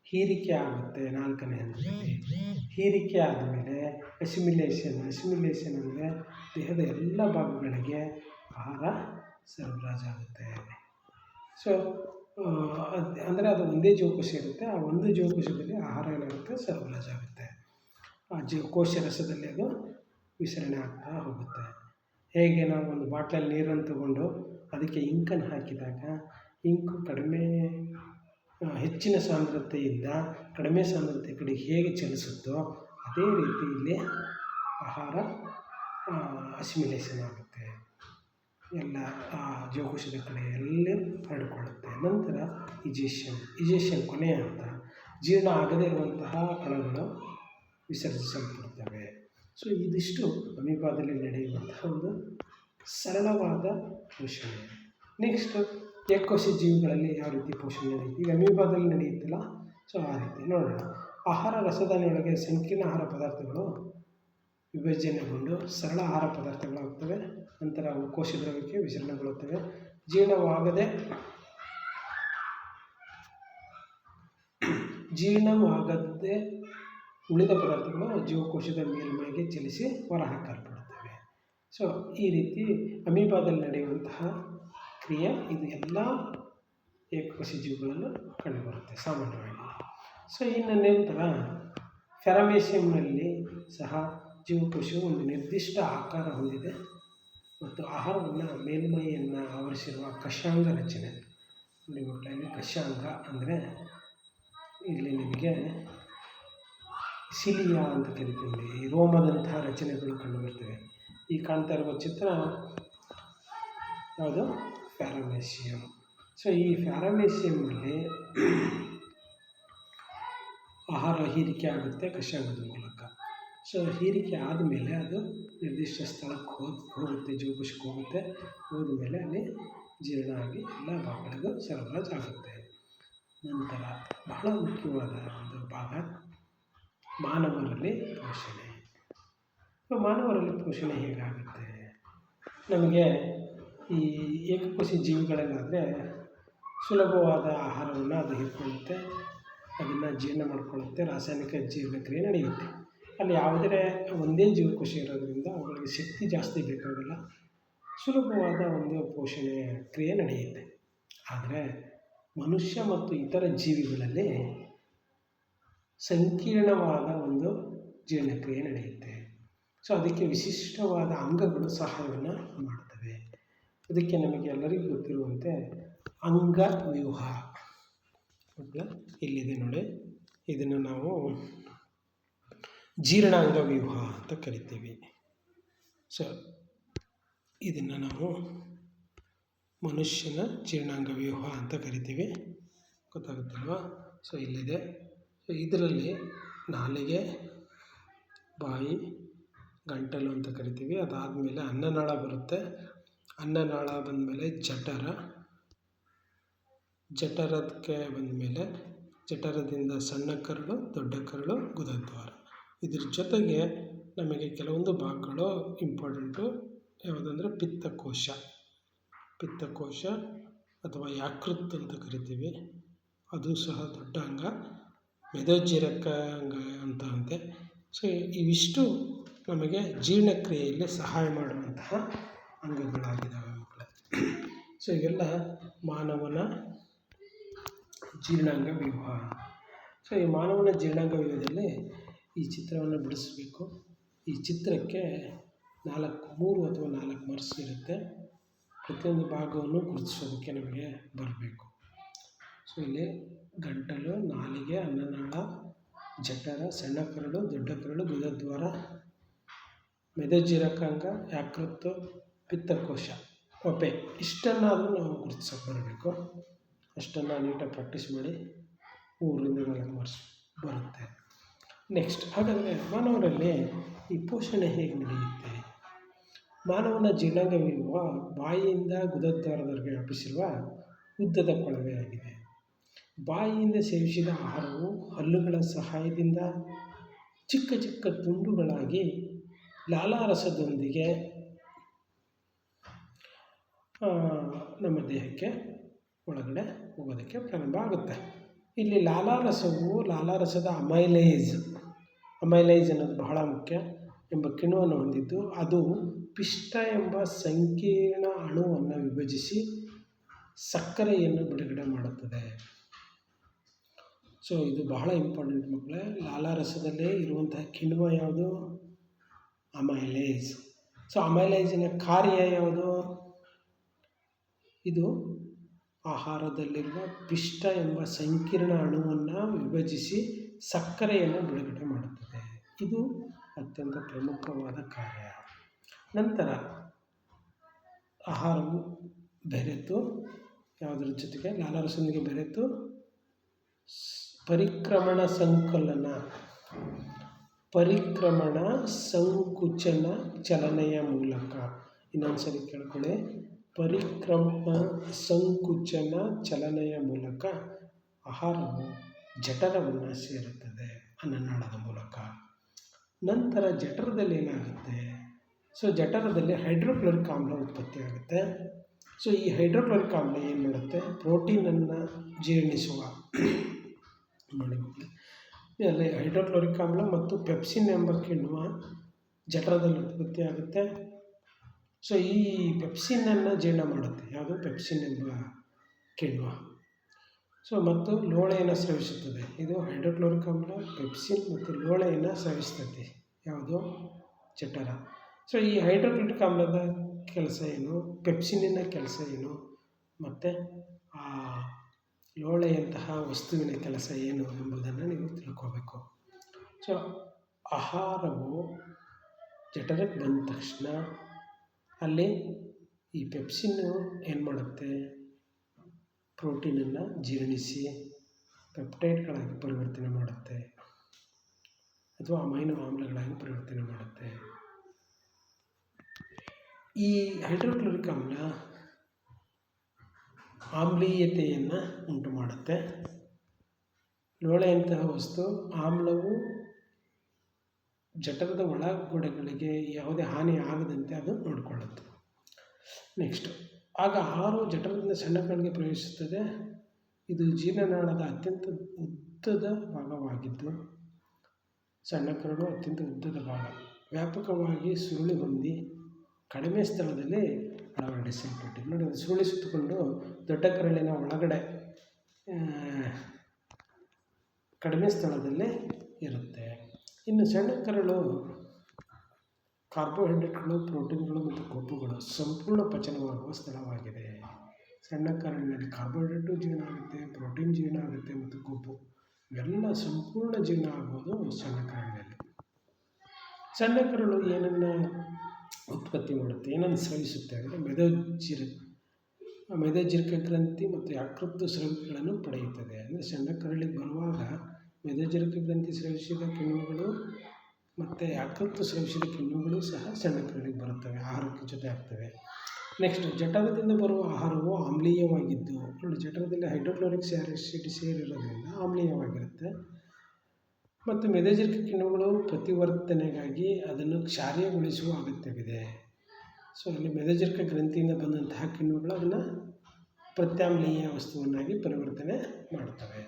ಹೀರಿಕೆ ಆಗುತ್ತೆ. ನಾಲ್ಕನೇ ಹಂತದಲ್ಲಿ ಹೀರಿಕೆ ಆದಮೇಲೆ ಅಸಿಮಿಲೇಷನ್ ಅಂದರೆ ದೇಹದ ಎಲ್ಲ ಭಾಗಗಳಿಗೆ ಆಹಾರ ಸರಬರಾಜಾಗುತ್ತೆ. ಸೊ ಅಂದರೆ ಅದು ಒಂದೇ ಜೀವಕೋಶ ಇರುತ್ತೆ. ಆ ಒಂದು ಜೀವಕೋಶದಲ್ಲಿ ಆಹಾರ ಏನಾಗುತ್ತೆ, ಸರಬರಾಜಾಗುತ್ತೆ. ಆ ಕೋಶ ರಸದಲ್ಲಿ ಅದು ವಿಸರಣೆ ಆಗ್ತಾ ಹೋಗುತ್ತೆ. ಹೇಗೆ ನಾವು ಒಂದು ಬಾಟ್ಲಲ್ಲಿ ನೀರನ್ನು ತಗೊಂಡು ಅದಕ್ಕೆ ಇಂಕನ್ನು ಹಾಕಿದಾಗ ಇಂಕು ಹೆಚ್ಚಿನ ಸಾಂದ್ರತೆಯಿಂದ ಕಡಿಮೆ ಸಾಂದ್ರತೆ ಕಡೆ ಹೇಗೆ ಚಲಿಸುತ್ತೋ ಅದೇ ರೀತಿ ಇಲ್ಲಿ ಆಹಾರ ಅಸಿಮಿಲೇಷನ್ ಆಗುತ್ತೆ. ಎಲ್ಲ ಜೀವಕೋಶದ ಕಡೆ ಎಲ್ಲೇ ಹರಡಿಕೊಳ್ಳುತ್ತೆ. ನಂತರ ಇಜೇಷನ್ ಕೊನೆಯ ಹಂತ. ಜೀರ್ಣ ಆಗದೇ ಇರುವಂತಹ ಕಣಗಳು ವಿಸರ್ಜಿಸಲ್ಪಡ್ತವೆ. ಸೊ ಇದಿಷ್ಟು ಅಮೀಬಾದಲ್ಲಿ ನಡೆಯುವಂತಹ ಒಂದು ಸರಳವಾದ ಪೋಷಣೆ. ನೆಕ್ಸ್ಟ್ ಏಕಕೋಶ ಜೀವಿಗಳಲ್ಲಿ ಯಾವ ರೀತಿ ಪೋಷಣೆ ನಡೆಯುತ್ತೆ, ಈಗ ಅಮೀಬಾದಲ್ಲಿ ನಡೆಯುತ್ತಲ್ಲ, ಸೊ ಆ ರೀತಿ ನೋಡೋಣ. ಆಹಾರ ರಸದಾನಿಯೊಳಗೆ ಸಂಕೀರ್ಣ ಆಹಾರ ಪದಾರ್ಥಗಳು ವಿಭಜನೆಗೊಂಡು ಸರಳ ಆಹಾರ ಪದಾರ್ಥಗಳಾಗ್ತವೆ. ನಂತರ ಅವು ಕೋಶದ್ರವ್ಯಕ್ಕೆ ವಿಸರಣೆಗೊಳ್ಳುತ್ತವೆ. ಜೀರ್ಣವಾಗದೆ ಉಳಿದ ಪದಾರ್ಥಗಳು ಜೀವಕೋಶದ ಮೇಲ್ಮೈಗೆ ಚಲಿಸಿ ಹೊರಹಾಕಲ್ಪಡುತ್ತವೆ. ಸೊ ಈ ರೀತಿ ಅಮೀಬಾದಲ್ಲಿ ನಡೆಯುವಂತಹ ಕ್ರಿಯೆ ಇದು ಎಲ್ಲ ಏಕಕೋಶ ಜೀವಿಗಳಲ್ಲೂ ಕಂಡುಬರುತ್ತೆ ಸಾಮಾನ್ಯವಾಗಿ. ಸೊ ಇನ್ನು ನಂತರ ಪ್ಯಾರಾಮೆಸಿಯಂನಲ್ಲಿ ಸಹ ಜೀವಕೋಶವು ಒಂದು ನಿರ್ದಿಷ್ಟ ಆಕಾರ ಹೊಂದಿದೆ ಮತ್ತು ಆಹಾರವನ್ನು ಮೇಲ್ಮೈಯನ್ನು ಆವರಿಸಿರುವ ಕಷಾಂಗ ರಚನೆ. ನೋಡಿ ಮಕ್ಕಳಲ್ಲಿ ಕಷಾಂಗ ಅಂದರೆ ಇಲ್ಲಿ ನಿಮಗೆ ಸಿಲಿಯಾ ಅಂತ ಕರಿತೀವಿ, ಈ ರೋಮದಂತಹ ರಚನೆಗಳು ಕಂಡುಬರ್ತವೆ. ಈ ಕಾಣ್ತಾ ಇರುವ ಚಿತ್ರ ಯಾವುದು? ಪ್ಯಾರಾಮೆಸಿಯಂ. ಸೊ ಈ ಪ್ಯಾರಾಮೆಸಿಯಂನಲ್ಲಿ ಆಹಾರ ಹೀರಿಕೆ ಆಗುತ್ತೆ ಕಷಾಂಗದ ಮೂಲಕ. ಸೊ ಹೀರಿಕೆ ಆದಮೇಲೆ ಅದು ನಿರ್ದಿಷ್ಟ ಸ್ಥಳಕ್ಕೆ ಹೋಗುತ್ತೆ, ಜೀವಕೋಶಕ್ಕೆ ಹೋಗುತ್ತೆ. ಹೋದ್ಮೇಲೆ ಅಲ್ಲಿ ಜೀರ್ಣ ಆಗಿ ಎಲ್ಲ ಭಾಗಗಳಿಗೂ ಸರಬರಾಜು ಆಗುತ್ತೆ. ನಂತರ ಬಹಳ ಮುಖ್ಯವಾದ ಒಂದು ಭಾಗ ಮಾನವರಲ್ಲಿ ಪೋಷಣೆ. ಮಾನವರಲ್ಲಿ ಪೋಷಣೆ ಹೇಗಾಗುತ್ತೆ? ನಮಗೆ ಈ ಏಕಕೋಶ ಜೀವಿಗಳಲ್ಲಾದರೆ ಸುಲಭವಾದ ಆಹಾರವನ್ನು ಅದು ಹೀರಿಕೊಳ್ಳುತ್ತೆ, ಅದನ್ನು ಜೀರ್ಣ ಮಾಡಿಕೊಳ್ಳುತ್ತೆ, ರಾಸಾಯನಿಕ ಜೀರ್ಣಕ್ರಿಯೆ ನಡೆಯುತ್ತೆ. ಅಲ್ಲಿ ಯಾವುದೇ ಒಂದೇ ಜೀವಕೋಶ ಇರೋದರಿಂದ ಅವುಗಳಿಗೆ ಶಕ್ತಿ ಜಾಸ್ತಿ ಬೇಕಾಗಲ್ಲ, ಸುಲಭವಾದ ಒಂದು ಪೋಷಣೆ ಕ್ರಿಯೆ ನಡೆಯುತ್ತೆ. ಆದರೆ ಮನುಷ್ಯ ಮತ್ತು ಇತರ ಜೀವಿಗಳಲ್ಲಿ ಸಂಕೀರ್ಣವಾದ ಒಂದು ಜೀರ್ಣಕ್ರಿಯೆ ನಡೆಯುತ್ತೆ. ಸೊ ಅದಕ್ಕೆ ವಿಶಿಷ್ಟವಾದ ಅಂಗಗಳು ಸಹಾಯವನ್ನು ಮಾಡ್ತವೆ. ಅದಕ್ಕೆ ನಮಗೆ ಎಲ್ಲರಿಗೂ ಗೊತ್ತಿರುವಂತೆ ಅಂಗವ್ಯೂಹ ಇಲ್ಲಿದೆ ನೋಡಿ, ಇದನ್ನು ನಾವು ಜೀರ್ಣಾಂಗ ವ್ಯೂಹ ಅಂತ ಕರಿತೀವಿ. ಸೊ ಇದನ್ನು ನಾವು ಮನುಷ್ಯನ ಜೀರ್ಣಾಂಗ ವ್ಯೂಹ ಅಂತ ಕರಿತೀವಿ, ಗೊತ್ತಾಗುತ್ತಲ್ವ? ಸೊ ಇಲ್ಲಿದೆ. ಸೊ ಇದರಲ್ಲಿ ನಾಲಿಗೆ, ಬಾಯಿ, ಗಂಟಲು ಅಂತ ಕರಿತೀವಿ. ಅದಾದಮೇಲೆ ಅನ್ನನಾಳ ಬರುತ್ತೆ. ಅನ್ನನಾಳ ಬಂದಮೇಲೆ ಜಠರಕ್ಕೆ ಬಂದಮೇಲೆ ಜಠರದಿಂದ ಸಣ್ಣ ಕರಳು, ದೊಡ್ಡ ಕರಳು, ಗುದದ್ವಾರ. ಇದ್ರ ಜೊತೆಗೆ ನಮಗೆ ಕೆಲವೊಂದು ಭಾಗಗಳು ಇಂಪಾರ್ಟೆಂಟು. ಯಾವುದಂದರೆ ಪಿತ್ತಕೋಶ ಅಥವಾ ಯಕೃತ್ ಅಂತ ಕರಿತೀವಿ, ಅದು ಸಹ ದೊಡ್ಡ ಅಂಗ. ಮೇದೋಜ್ಜೀರಕ ಅಂಗ ಅಂತ ಅಂತೆ. ಸೊ ಇವಿಷ್ಟು ನಮಗೆ ಜೀರ್ಣಕ್ರಿಯೆಯಲ್ಲಿ ಸಹಾಯ ಮಾಡುವಂತಹ ಅಂಗಗಳಾಗಿದ್ದಾವೆ ಮಕ್ಕಳೇ. ಸೊ ಇವೆಲ್ಲ ಮಾನವನ ಜೀರ್ಣಾಂಗ ವ್ಯೂಹ. ಸೊ ಈ ಮಾನವನ ಜೀರ್ಣಾಂಗ ವ್ಯೂಹದಲ್ಲಿ ಈ ಚಿತ್ರವನ್ನು ಬಿಡಿಸಬೇಕು. ಈ ಚಿತ್ರಕ್ಕೆ 3 ಅಥವಾ 4 ಮಾರ್ಕ್ಸ್ ಇರುತ್ತೆ. ಪ್ರತಿಯೊಂದು ಭಾಗವನ್ನು ಗುರುತಿಸೋದಕ್ಕೆ ನಮಗೆ ಬರಬೇಕು. ಸೊ ಇಲ್ಲಿ ಗಂಟಲು, ನಾಲಿಗೆ, ಅನ್ನನಾಳ, ಜಠರ, ಸಣ್ಣ ಕರಳು, ದೊಡ್ಡ ಕರಳು, ಗುದದ್ವಾರ, ಮೇದೋಜ್ಜೀರಕಾಂಗ, ಯಕೃತ್ತು, ಪಿತ್ತಕೋಶ, ಹೊಟ್ಟೆ, ಇಷ್ಟನ್ನಾದರೂ ನಾವು ಗುರುತಿಸೋಕೆ ಬರಬೇಕು. ಅಷ್ಟನ್ನು ನೀಟಾಗಿ ಪ್ರಾಕ್ಟೀಸ್ ಮಾಡಿ 3ರಿಂದ 4 ಮಾರ್ಕ್ಸ್ ಬರುತ್ತೆ. ನೆಕ್ಸ್ಟ್, ಹಾಗಾದರೆ ಮಾನವರಲ್ಲಿ ಈ ಪೋಷಣೆ ಹೇಗೆ ನಡೆಯುತ್ತೆ? ಮಾನವನ ಜೀರ್ಣಾಂಗ ವ್ಯೂಹ ಬಾಯಿಯಿಂದ ಗುದದ್ವಾರದವರೆಗೆ ವ್ಯಾಪಿಸಿರುವ ಉದ್ದದ ಕೊಳವೆಯಾಗಿದೆ. ಬಾಯಿಯಿಂದ ಸೇವಿಸಿದ ಆಹಾರವು ಹಲ್ಲುಗಳ ಸಹಾಯದಿಂದ ಚಿಕ್ಕ ಚಿಕ್ಕ ತುಂಡುಗಳಾಗಿ ಲಾಲಾರಸದೊಂದಿಗೆ ನಮ್ಮ ದೇಹಕ್ಕೆ ಒಳಗಡೆ ಹೋಗೋದಕ್ಕೆ ಪ್ರಾರಂಭ ಆಗುತ್ತೆ. ಇಲ್ಲಿ ಲಾಲಾರಸದ ಅಮೈಲೇಸ್ ಅನ್ನೋದು ಬಹಳ ಮುಖ್ಯ ಎಂಬ ಕಿಣ್ವವನ್ನು ಹೊಂದಿದ್ದು, ಅದು ಪಿಷ್ಟ ಎಂಬ ಸಂಕೀರ್ಣ ಅಣುವನ್ನು ವಿಭಜಿಸಿ ಸಕ್ಕರೆಯನ್ನು ಬಿಡುಗಡೆ ಮಾಡುತ್ತದೆ. ಸೊ ಇದು ಬಹಳ ಇಂಪಾರ್ಟೆಂಟ್ ಮಕ್ಕಳೇ. ಲಾಲಾರಸದಲ್ಲೇ ಇರುವಂತಹ ಕಿಣ್ವ ಯಾವುದು? ಅಮೈಲೇಸ್. ಸೊ ಅಮೈಲೇಸಿನ ಕಾರ್ಯ ಯಾವುದು? ಇದು ಆಹಾರದಲ್ಲಿರುವ ಪಿಷ್ಟ ಎಂಬ ಸಂಕೀರ್ಣ ಅಣುವನ್ನು ವಿಭಜಿಸಿ ಸಕ್ಕರೆಯನ್ನು ಬಿಡುಗಡೆ ಮಾಡುತ್ತದೆ. ಇದು ಅತ್ಯಂತ ಪ್ರಮುಖವಾದ ಕಾರ್ಯ. ನಂತರ ಆಹಾರವು ಬೆರೆತು ಯಾವುದರ ಜೊತೆಗೆ ಲಾಲಾರಸದೊಂದಿಗೆ ಬೆರೆತು ಪರಿಕ್ರಮಣ ಸಂಕುಚನ ಚಲನೆಯ ಮೂಲಕ, ಇನ್ನೊಂದು ಸರಿ ಕೇಳ್ಕೊಳ್ಳಿ, ಪರಿಕ್ರಮಣ ಸಂಕುಚನ ಚಲನೆಯ ಮೂಲಕ ಆಹಾರವು ಜಠರವನ್ನು ಸೇರುತ್ತದೆ. ಅನ್ನನಾಳದ ಮೂಲಕ. ನಂತರ ಜಠರದಲ್ಲಿ ಏನಾಗುತ್ತೆ, ಸೊ ಜಠರದಲ್ಲಿ ಹೈಡ್ರೋಕ್ಲೋರಿಕ್ ಆಮ್ಲ ಉತ್ಪತ್ತಿ ಆಗುತ್ತೆ. ಸೊ ಈ ಹೈಡ್ರೋಕ್ಲೋರಿಕ್ ಆಮ್ಲ ಏನು ಮಾಡುತ್ತೆ, ಪ್ರೋಟೀನನ್ನು ಜೀರ್ಣಿಸುವ ನೋಡಿ ಅಲ್ಲಿ ಹೈಡ್ರೋಕ್ಲೋರಿಕ್ ಆಮ್ಲ ಮತ್ತು ಪೆಪ್ಸಿನ್ ಎಂಬ ಕಿಣ್ವ ಜಠರದಲ್ಲಿ ಉತ್ಪತ್ತಿ ಆಗುತ್ತೆ. ಸೊ ಈ ಪೆಪ್ಸಿನನ್ನು ಜೀರ್ಣ ಮಾಡುತ್ತೆ, ಯಾವುದು ಪೆಪ್ಸಿನ್ ಎಂಬ ಕಿಣ್ವ. ಸೊ ಮತ್ತು ಲೋಳೆಯನ್ನು ಸ್ರವಿಸುತ್ತದೆ. ಇದು ಹೈಡ್ರೋಕ್ಲೋರಿಕ್ ಆಮ್ಲ, ಪೆಪ್ಸಿನ್ ಮತ್ತು ಲೋಳೆಯನ್ನು ಸ್ರವಿಸ್ತದೆ, ಯಾವುದು ಜಠರ. ಸೊ ಈ ಹೈಡ್ರೋಕ್ಲೋರಿಕ್ ಆಮ್ಲದ ಕೆಲಸ ಏನು, ಪೆಪ್ಸಿನಿನ ಕೆಲಸ ಏನು, ಮತ್ತು ಆ ಲೋಳೆಯಂತಹ ವಸ್ತುವಿನ ಕೆಲಸ ಏನು ಎಂಬುದನ್ನು ನೀವು ತಿಳ್ಕೋಬೇಕು. ಸೊ ಆಹಾರವು ಜಠರಕ್ಕೆ ಬಂದ ತಕ್ಷಣ ಅಲ್ಲಿ ಈ ಪೆಪ್ಸಿನ್ನು ಏನು ಮಾಡುತ್ತೆ, ಪ್ರೋಟೀನನ್ನು ಜೀರ್ಣಿಸಿ ಪೆಪ್ಟೈಡ್ಗಳಾಗಿ ಪರಿವರ್ತನೆ ಮಾಡುತ್ತೆ ಅಥವಾ ಅಮೈನೋ ಆಮ್ಲಗಳಾಗಿ ಪರಿವರ್ತನೆ ಮಾಡುತ್ತೆ. ಈ ಹೈಡ್ರೋಕ್ಲೋರಿಕ್ ಆಮ್ಲ ಆಮ್ಲೀಯತೆಯನ್ನು ಉಂಟು ಮಾಡುತ್ತೆ. ಲೋಳೆಯಂತಹ ವಸ್ತು ಆಮ್ಲವು ಜಠರದ ಒಳಗೊಡೆಗಳಿಗೆ ಯಾವುದೇ ಹಾನಿ ಆಗದಂತೆ ಅದು ನೋಡಿಕೊಳ್ಳುತ್ತೆ. ನೆಕ್ಸ್ಟ್, ಆಗ ಆಹಾರವು ಜಠರದಿಂದ ಸಣ್ಣ ಕರಳಿಗೆ ಪ್ರವೇಶಿಸುತ್ತದೆ. ಇದು ಜೀರ್ಣನಾಳದ ಅತ್ಯಂತ ಉದ್ದದ ಭಾಗವಾಗಿದ್ದು, ಸಣ್ಣ ಕರಳು ಅತ್ಯಂತ ಉದ್ದದ ಭಾಗ, ವ್ಯಾಪಕವಾಗಿ ಸುರುಳಿ ಹೊಂದಿ ಕಡಿಮೆ ಸ್ಥಳದಲ್ಲಿ ಅಳವಡಿಸಲ್ಪಟ್ಟಿದೆ. ನೋಡಿ, ಅದು ಸುರುಳಿ ಸುತ್ತಕೊಂಡು ದೊಡ್ಡ ಕರಳಿನ ಒಳಗಡೆ ಕಡಿಮೆ ಸ್ಥಳದಲ್ಲೇ ಇರುತ್ತೆ. ಇನ್ನು ಸಣ್ಣ ಕರಳು ಕಾರ್ಬೋಹೈಡ್ರೇಟ್ಗಳು, ಪ್ರೋಟೀನ್ಗಳು ಮತ್ತು ಕೊಬ್ಬುಗಳು ಸಂಪೂರ್ಣ ಪಚನವಾಗುವ ಸ್ಥಳವಾಗಿದೆ. ಸಣ್ಣ ಕರಳಿನಲ್ಲಿ ಕಾರ್ಬೋಹೈಡ್ರೇಟು ಜೀರ್ಣ ಆಗುತ್ತೆ, ಪ್ರೋಟೀನ್ ಜೀರ್ಣ ಆಗುತ್ತೆ ಮತ್ತು ಕೊಬ್ಬು ಇವೆಲ್ಲ ಸಂಪೂರ್ಣ ಜೀರ್ಣ ಆಗೋದು ಸಣ್ಣ ಕರಳಿನಲ್ಲಿ. ಸಣ್ಣ ಕರಳು ಏನನ್ನು ಉತ್ಪತ್ತಿ ಮಾಡುತ್ತೆ, ಏನನ್ನು ಸ್ರವಿಸುತ್ತೆ ಅಂದರೆ ಮೇದೋಜೀರಕ ಗ್ರಂಥಿ ಮತ್ತು ಯಕೃತ್ತು ಸ್ರವಿಕೆಗಳನ್ನು ಪಡೆಯುತ್ತದೆ. ಅಂದರೆ ಸಣ್ಣ ಕರಳಿಗೆ ಬರುವಾಗ ಮೇದೋಜೀರಕ ಗ್ರಂಥಿ ಸ್ರವಿಸಿದ ಕಿಣ್ವಗಳು ಮತ್ತು ಯಕೃತ್ತು ಸ್ರವಿಸಿದ ಕಿಣ್ವಗಳು ಸಹ ಸಣ್ಣ ಕರಳಿಗೆ ಬರುತ್ತವೆ, ಆಹಾರಕ್ಕೆ ಜೊತೆ ಆಗ್ತವೆ. ನೆಕ್ಸ್ಟ್, ಜಠರದಿಂದ ಬರುವ ಆಹಾರವು ಆಮ್ಲೀಯವಾಗಿದ್ದು, ನೋಡಿ ಜಠರದಲ್ಲಿ ಹೈಡ್ರೋಕ್ಲೋರಿಕ್ ಆಸಿಡ್ ಸೇರಿರೋದ್ರಿಂದ ಆಮ್ಲೀಯವಾಗಿರುತ್ತೆ. ಮತ್ತು ಮೇದೋಜೀರಕ ಕಿಣ್ವಗಳು ಪ್ರತಿವರ್ತನೆಗಾಗಿ ಅದನ್ನು ಕ್ಷಾರೀಯಗೊಳಿಸುವ ಅಗತ್ಯವಿದೆ. ಸೊ ಅಲ್ಲಿ ಮೇದೋಜೀರಕ ಗ್ರಂಥಿಯಿಂದ ಬಂದಂತಹ ಕಿಣ್ವಗಳು ಅದನ್ನು ಪ್ರತ್ಯಾಮ್ಲೀಯ ವಸ್ತುವನ್ನಾಗಿ ಪರಿವರ್ತನೆ ಮಾಡ್ತವೆ.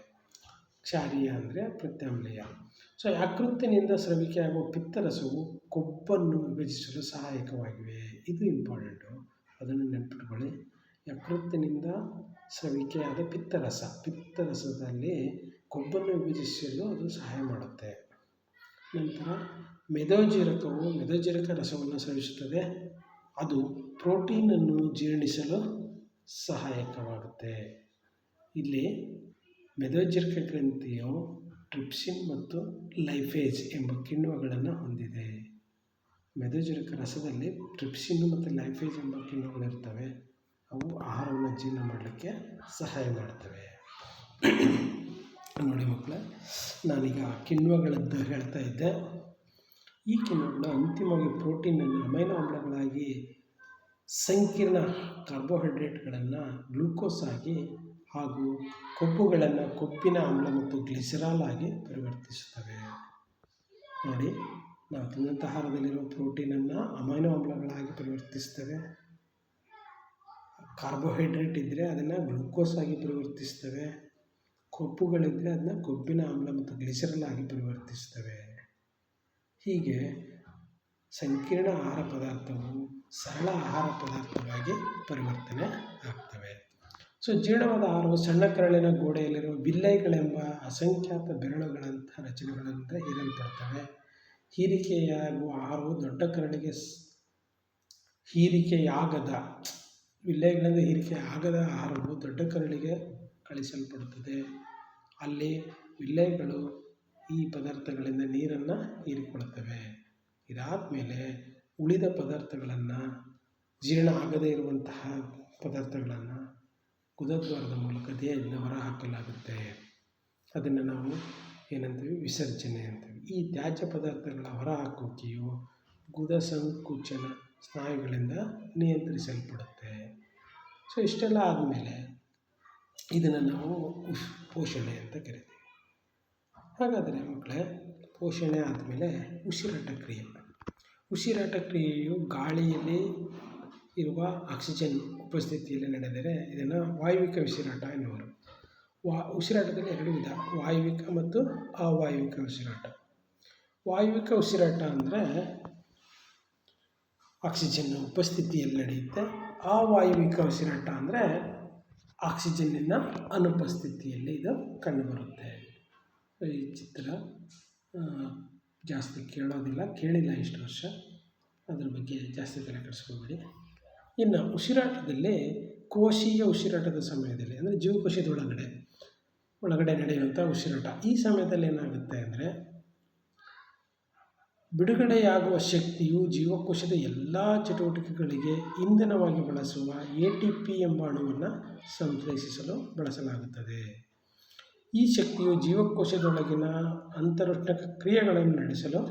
ಕ್ಷಾರೀಯ ಅಂದರೆ ಪ್ರತ್ಯಾಮ್ಲೀಯ. ಸೊ ಯಕೃತ್ತಿನಿಂದ ಸ್ರವಿಕೆಯಾಗುವ ಪಿತ್ತರಸವು ಕೊಬ್ಬನ್ನು ವಿಭಜಿಸಲು ಸಹಾಯಕವಾಗಿವೆ. ಇದು ಇಂಪಾರ್ಟೆಂಟು, ಅದನ್ನು ನೆನಪಿಟ್ಕೊಳ್ಳಿ. ಯಕೃತ್ತಿನಿಂದ ಸ್ರವಿಕೆಯಾದ ಪಿತ್ತರಸದಲ್ಲಿ ಕೊಬ್ಬನ್ನು ವಿಭಜಿಸಲು ಅದು ಸಹಾಯ ಮಾಡುತ್ತೆ. ನಂತರ ಮೇದೋಜೀರಕ ರಸವನ್ನು ಸ್ರವಿಸುತ್ತದೆ. ಅದು ಪ್ರೋಟೀನನ್ನು ಜೀರ್ಣಿಸಲು ಸಹಾಯಕವಾಗುತ್ತೆ. ಇಲ್ಲಿ ಮೇದೋಜೀರಕ ಗ್ರಂಥಿಯು ಟ್ರಿಪ್ಸಿನ್ ಮತ್ತು ಲೈಫೇಜ್ ಎಂಬ ಕಿಣ್ವಗಳನ್ನು ಹೊಂದಿದೆ. ಮೇದೋಜೀರಕ ರಸದಲ್ಲಿ ಟ್ರಿಪ್ಸಿನ್ ಮತ್ತು ಲೈಫೇಜ್ ಎಂಬ ಕಿಣ್ವಗಳಿರ್ತವೆ. ಅವು ಆಹಾರವನ್ನು ಜೀರ್ಣ ಮಾಡಲಿಕ್ಕೆ ಸಹಾಯ ಮಾಡ್ತವೆ. ನೋಡಿ ಮಕ್ಕಳೇ, ನಾನೀಗ ಕಿಣ್ವಗಳದ್ದು ಹೇಳ್ತಾ ಇದ್ದೆ. ಈ ಕಿಣ್ವಗಳು ಅಂತಿಮವಾಗಿ ಪ್ರೋಟೀನನ್ನು ಅಮೈನೋ ಆಮ್ಲಗಳಾಗಿ, ಸಂಕೀರ್ಣ ಕಾರ್ಬೋಹೈಡ್ರೇಟ್ಗಳನ್ನು ಗ್ಲೂಕೋಸ್ ಆಗಿ ಹಾಗೂ ಕೊಬ್ಬುಗಳನ್ನು ಕೊಬ್ಬಿನ ಆಮ್ಲ ಮತ್ತು ಗ್ಲಿಸರಾಲ್ ಆಗಿ ಪರಿವರ್ತಿಸುತ್ತವೆ. ನೋಡಿ, ನಾವು ತಿನ್ನಂಥ ಆಹಾರದಲ್ಲಿರುವ ಪ್ರೋಟೀನನ್ನು ಅಮೈನೋ ಆಮ್ಲಗಳಾಗಿ ಪರಿವರ್ತಿಸ್ತವೆ. ಕಾರ್ಬೋಹೈಡ್ರೇಟ್ ಇದ್ದರೆ ಅದನ್ನು ಗ್ಲೂಕೋಸ್ ಆಗಿ ಪರಿವರ್ತಿಸ್ತವೆ. ಕೊಬ್ಬುಗಳಿದ್ದರೆ ಅದನ್ನು ಕೊಬ್ಬಿನ ಆಮ್ಲ ಮತ್ತು ಗ್ಲಿಸರಲ್ ಆಗಿ ಪರಿವರ್ತಿಸ್ತವೆ. ಹೀಗೆ ಸಂಕೀರ್ಣ ಆಹಾರ ಪದಾರ್ಥವು ಸರಳ ಆಹಾರ ಪದಾರ್ಥವಾಗಿ ಪರಿವರ್ತನೆ ಆಗ್ತವೆ. ಸೊ ಜೀರ್ಣವಾದ ಆಹಾರವು ಸಣ್ಣ ಕರಳಿನ ಗೋಡೆಯಲ್ಲಿರುವ ವಿಲ್ಲೈಗಳೆಂಬ ಅಸಂಖ್ಯಾತ ಬೆರಳುಗಳಂಥ ರಚನೆಗಳಿಂದ ಹೀರಲ್ಪಡ್ತವೆ. ಹೀರಿಕೆಯಾಗುವ ಆಹಾರವು ದೊಡ್ಡ ಕರಳಿಗೆ ವಿಲ್ಲೈಗಳಿಂದ ಹೀರಿಕೆಯಾಗದ ಆಹಾರವು ದೊಡ್ಡ ಕರಳಿಗೆ ಕಳಿಸಲ್ಪಡುತ್ತದೆ. ಅಲ್ಲಿ ವಿಲ್ಲೈಗಳು ಈ ಪದಾರ್ಥಗಳಿಂದ ನೀರನ್ನು ಹೀರಿಕೊಳ್ಳುತ್ತವೆ. ಇದಾದ ಮೇಲೆ ಉಳಿದ ಪದಾರ್ಥಗಳನ್ನು, ಜೀರ್ಣ ಆಗದೇ ಇರುವಂತಹ ಪದಾರ್ಥಗಳನ್ನು ಗುದದ್ವಾರದ ಮೂಲಕ ದೇಹದಿಂದ ಹೊರಹಾಕಲಾಗುತ್ತೆ. ಅದನ್ನು ನಾವು ಏನಂತೀವಿ, ವಿಸರ್ಜನೆ ಅಂತೀವಿ. ಈ ತ್ಯಾಜ್ಯ ಪದಾರ್ಥಗಳ ಹೊರಹಾಕುವಿಕೆಯು ಗುದ ಸಂಕುಚನ ಸ್ನಾಯುಗಳಿಂದ ನಿಯಂತ್ರಿಸಲ್ಪಡುತ್ತೆ. ಸೊ ಇಷ್ಟೆಲ್ಲ ಆದಮೇಲೆ ಇದನ್ನು ನಾವು ಪೋಷಣೆ ಅಂತ ಕರಿತೀವಿ. ಹಾಗಾದರೆ ಮಕ್ಕಳೇ, ಪೋಷಣೆ ಆದಮೇಲೆ ಉಸಿರಾಟ ಕ್ರಿಯೆ. ಉಸಿರಾಟ ಕ್ರಿಯೆಯು ಗಾಳಿಯಲ್ಲಿ ಇರುವ ಆಕ್ಸಿಜನ್ ಉಪಸ್ಥಿತಿಯಲ್ಲಿ ನಡೆದರೆ ಇದನ್ನು ವಾಯುವಿಕ ಉಸಿರಾಟ ಎನ್ನುವರು. ಉಸಿರಾಟದಲ್ಲಿ 2 ವಿಧ, ವಾಯುವಿಕ ಮತ್ತು ಅವಾಯುವಿಕ ಉಸಿರಾಟ. ವಾಯುವಿಕ ಉಸಿರಾಟ ಅಂದರೆ ಆಕ್ಸಿಜನ್ ಉಪಸ್ಥಿತಿಯಲ್ಲಿ ನಡೆಯುತ್ತೆ. ಅವಾಯುವಿಕ ಉಸಿರಾಟ ಅಂದರೆ ಆಕ್ಸಿಜನ್ನಿನ ಅನುಪಸ್ಥಿತಿಯಲ್ಲಿ ಇದು ಕಂಡುಬರುತ್ತೆ. ಈ ಚಿತ್ರ ಜಾಸ್ತಿ ಕೇಳಿಲ್ಲ ಇಷ್ಟು ವರ್ಷ, ಅದ್ರ ಬಗ್ಗೆ ಜಾಸ್ತಿ ತಲೆ ಕೆಡಿಸ್ಕೋಬೇಡಿ. ಇನ್ನು ಉಸಿರಾಟದಲ್ಲಿ ಕೋಶೀಯ ಉಸಿರಾಟದ ಸಮಯದಲ್ಲಿ ಅಂದರೆ ಜೀವಕೋಶದ ಒಳಗಡೆ ನಡೆಯುವಂಥ ಉಸಿರಾಟ. ಈ ಸಮಯದಲ್ಲಿ ಏನಾಗುತ್ತೆ ಅಂದರೆ ಬಿಡುಗಡೆಯಾಗುವ ಶಕ್ತಿಯು ಜೀವಕೋಶದ ಎಲ್ಲ ಚಟುವಟಿಕೆಗಳಿಗೆ ಇಂಧನವಾಗಿ ಬಳಸುವ ATP ಎಂಬ ಅಣುವನ್ನು ಸಂಶ್ಲೇಷಿಸಲು ಬಳಸಲಾಗುತ್ತದೆ. ಈ ಶಕ್ತಿಯು ಜೀವಕೋಶದೊಳಗಿನ ಅಂತರುಷ್ಣ ಕ್ರಿಯೆಗಳನ್ನು ನಡೆಸಲು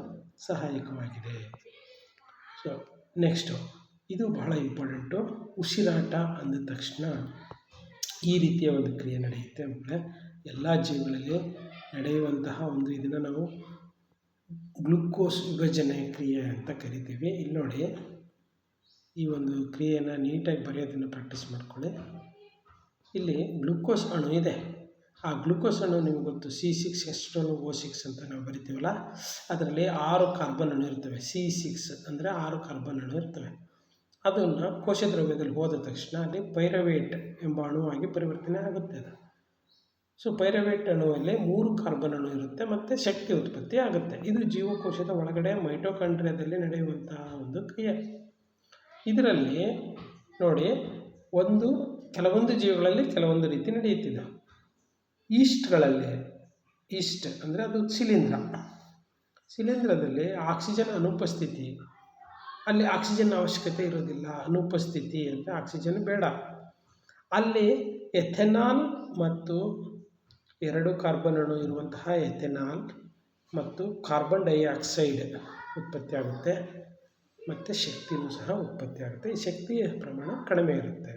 ಸಹಾಯಕವಾಗಿದೆ. ಸೊ ನೆಕ್ಸ್ಟು, ಇದು ಬಹಳ ಇಂಪಾರ್ಟೆಂಟು. ಉಸಿರಾಟ ಅಂದ ತಕ್ಷಣ ಈ ರೀತಿಯ ಒಂದು ಕ್ರಿಯೆ ನಡೆಯುತ್ತೆ. ಅಂದರೆ ಎಲ್ಲ ಜೀವಿಗಳಲ್ಲಿ ನಡೆಯುವಂತಹ ಒಂದು ಇದನ್ನು ನಾವು ಗ್ಲುಕೋಸ್ ವಿಭಜನೆ ಕ್ರಿಯೆ ಅಂತ ಕರಿತೀವಿ. ಇಲ್ಲಿ ನೋಡಿ, ಈ ಒಂದು ಕ್ರಿಯೆಯನ್ನು ನೀಟಾಗಿ ಬರೆಯೋದನ್ನು ಪ್ರಾಕ್ಟೀಸ್ ಮಾಡ್ಕೊಳ್ಳಿ. ಇಲ್ಲಿ ಗ್ಲುಕೋಸ್ ಅಣು ಇದೆ. ಆ ಗ್ಲುಕೋಸ್ ಅಣು ನಿಮಗೆ ಗೊತ್ತು, C6H12O6 ಅಂತ ನಾವು ಬರಿತೀವಲ್ಲ, ಅದರಲ್ಲಿ 6 ಕಾರ್ಬನ್ ಅಣು ಇರ್ತವೆ. C6 ಅಂದರೆ 6 ಕಾರ್ಬನ್ ಅಣು ಇರ್ತವೆ. ಅದನ್ನು ಕೋಶ ದ್ರವ್ಯದಲ್ಲಿ ಹೋದ ತಕ್ಷಣ ಅಲ್ಲಿ ಪೈರವೇಟ್ ಎಂಬ ಅಣುವಾಗಿ ಪರಿವರ್ತನೆ ಆಗುತ್ತೆ ಅದು. ಸೊ ಪೈರವೇಟ್ ಅಣುವಲ್ಲಿ 3 ಕಾರ್ಬನ್ ಅಣು ಇರುತ್ತೆ ಮತ್ತು ಶಕ್ತಿ ಉತ್ಪತ್ತಿ ಆಗುತ್ತೆ. ಇದು ಜೀವಕೋಶದ ಒಳಗಡೆ ಮೈಟೋಕಾಂಡ್ರಿಯಾದಲ್ಲಿ ನಡೆಯುವಂತಹ ಒಂದು ಕ್ರಿಯೆ. ಇದರಲ್ಲಿ ನೋಡಿ, ಕೆಲವೊಂದು ಜೀವಿಗಳಲ್ಲಿ ಕೆಲವೊಂದು ರೀತಿ ನಡೆಯುತ್ತಿದೆ. ಈಸ್ಟ್ ಅಂದರೆ ಅದು ಶಿಲೀಂಧ್ರದಲ್ಲಿ ಆಕ್ಸಿಜನ್ ಅನುಪಸ್ಥಿತಿ, ಅಲ್ಲಿ ಆಕ್ಸಿಜನ್ ಅವಶ್ಯಕತೆ ಇರೋದಿಲ್ಲ, ಅನುಪಸ್ಥಿತಿ ಅಂತ ಆಕ್ಸಿಜನ್ ಬೇಡ. ಅಲ್ಲಿ ಎಥೆನಾಲ್ ಮತ್ತು 2 ಕಾರ್ಬನ್ ಅಣು ಇರುವಂತಹ ಎಥೆನಾಲ್ ಮತ್ತು ಕಾರ್ಬನ್ ಡೈಆಕ್ಸೈಡ್ ಉತ್ಪತ್ತಿ ಆಗುತ್ತೆ ಮತ್ತು ಶಕ್ತಿಯೂ ಸಹ ಉತ್ಪತ್ತಿ ಆಗುತ್ತೆ. ಈ ಶಕ್ತಿಯ ಪ್ರಮಾಣ ಕಡಿಮೆ ಇರುತ್ತೆ.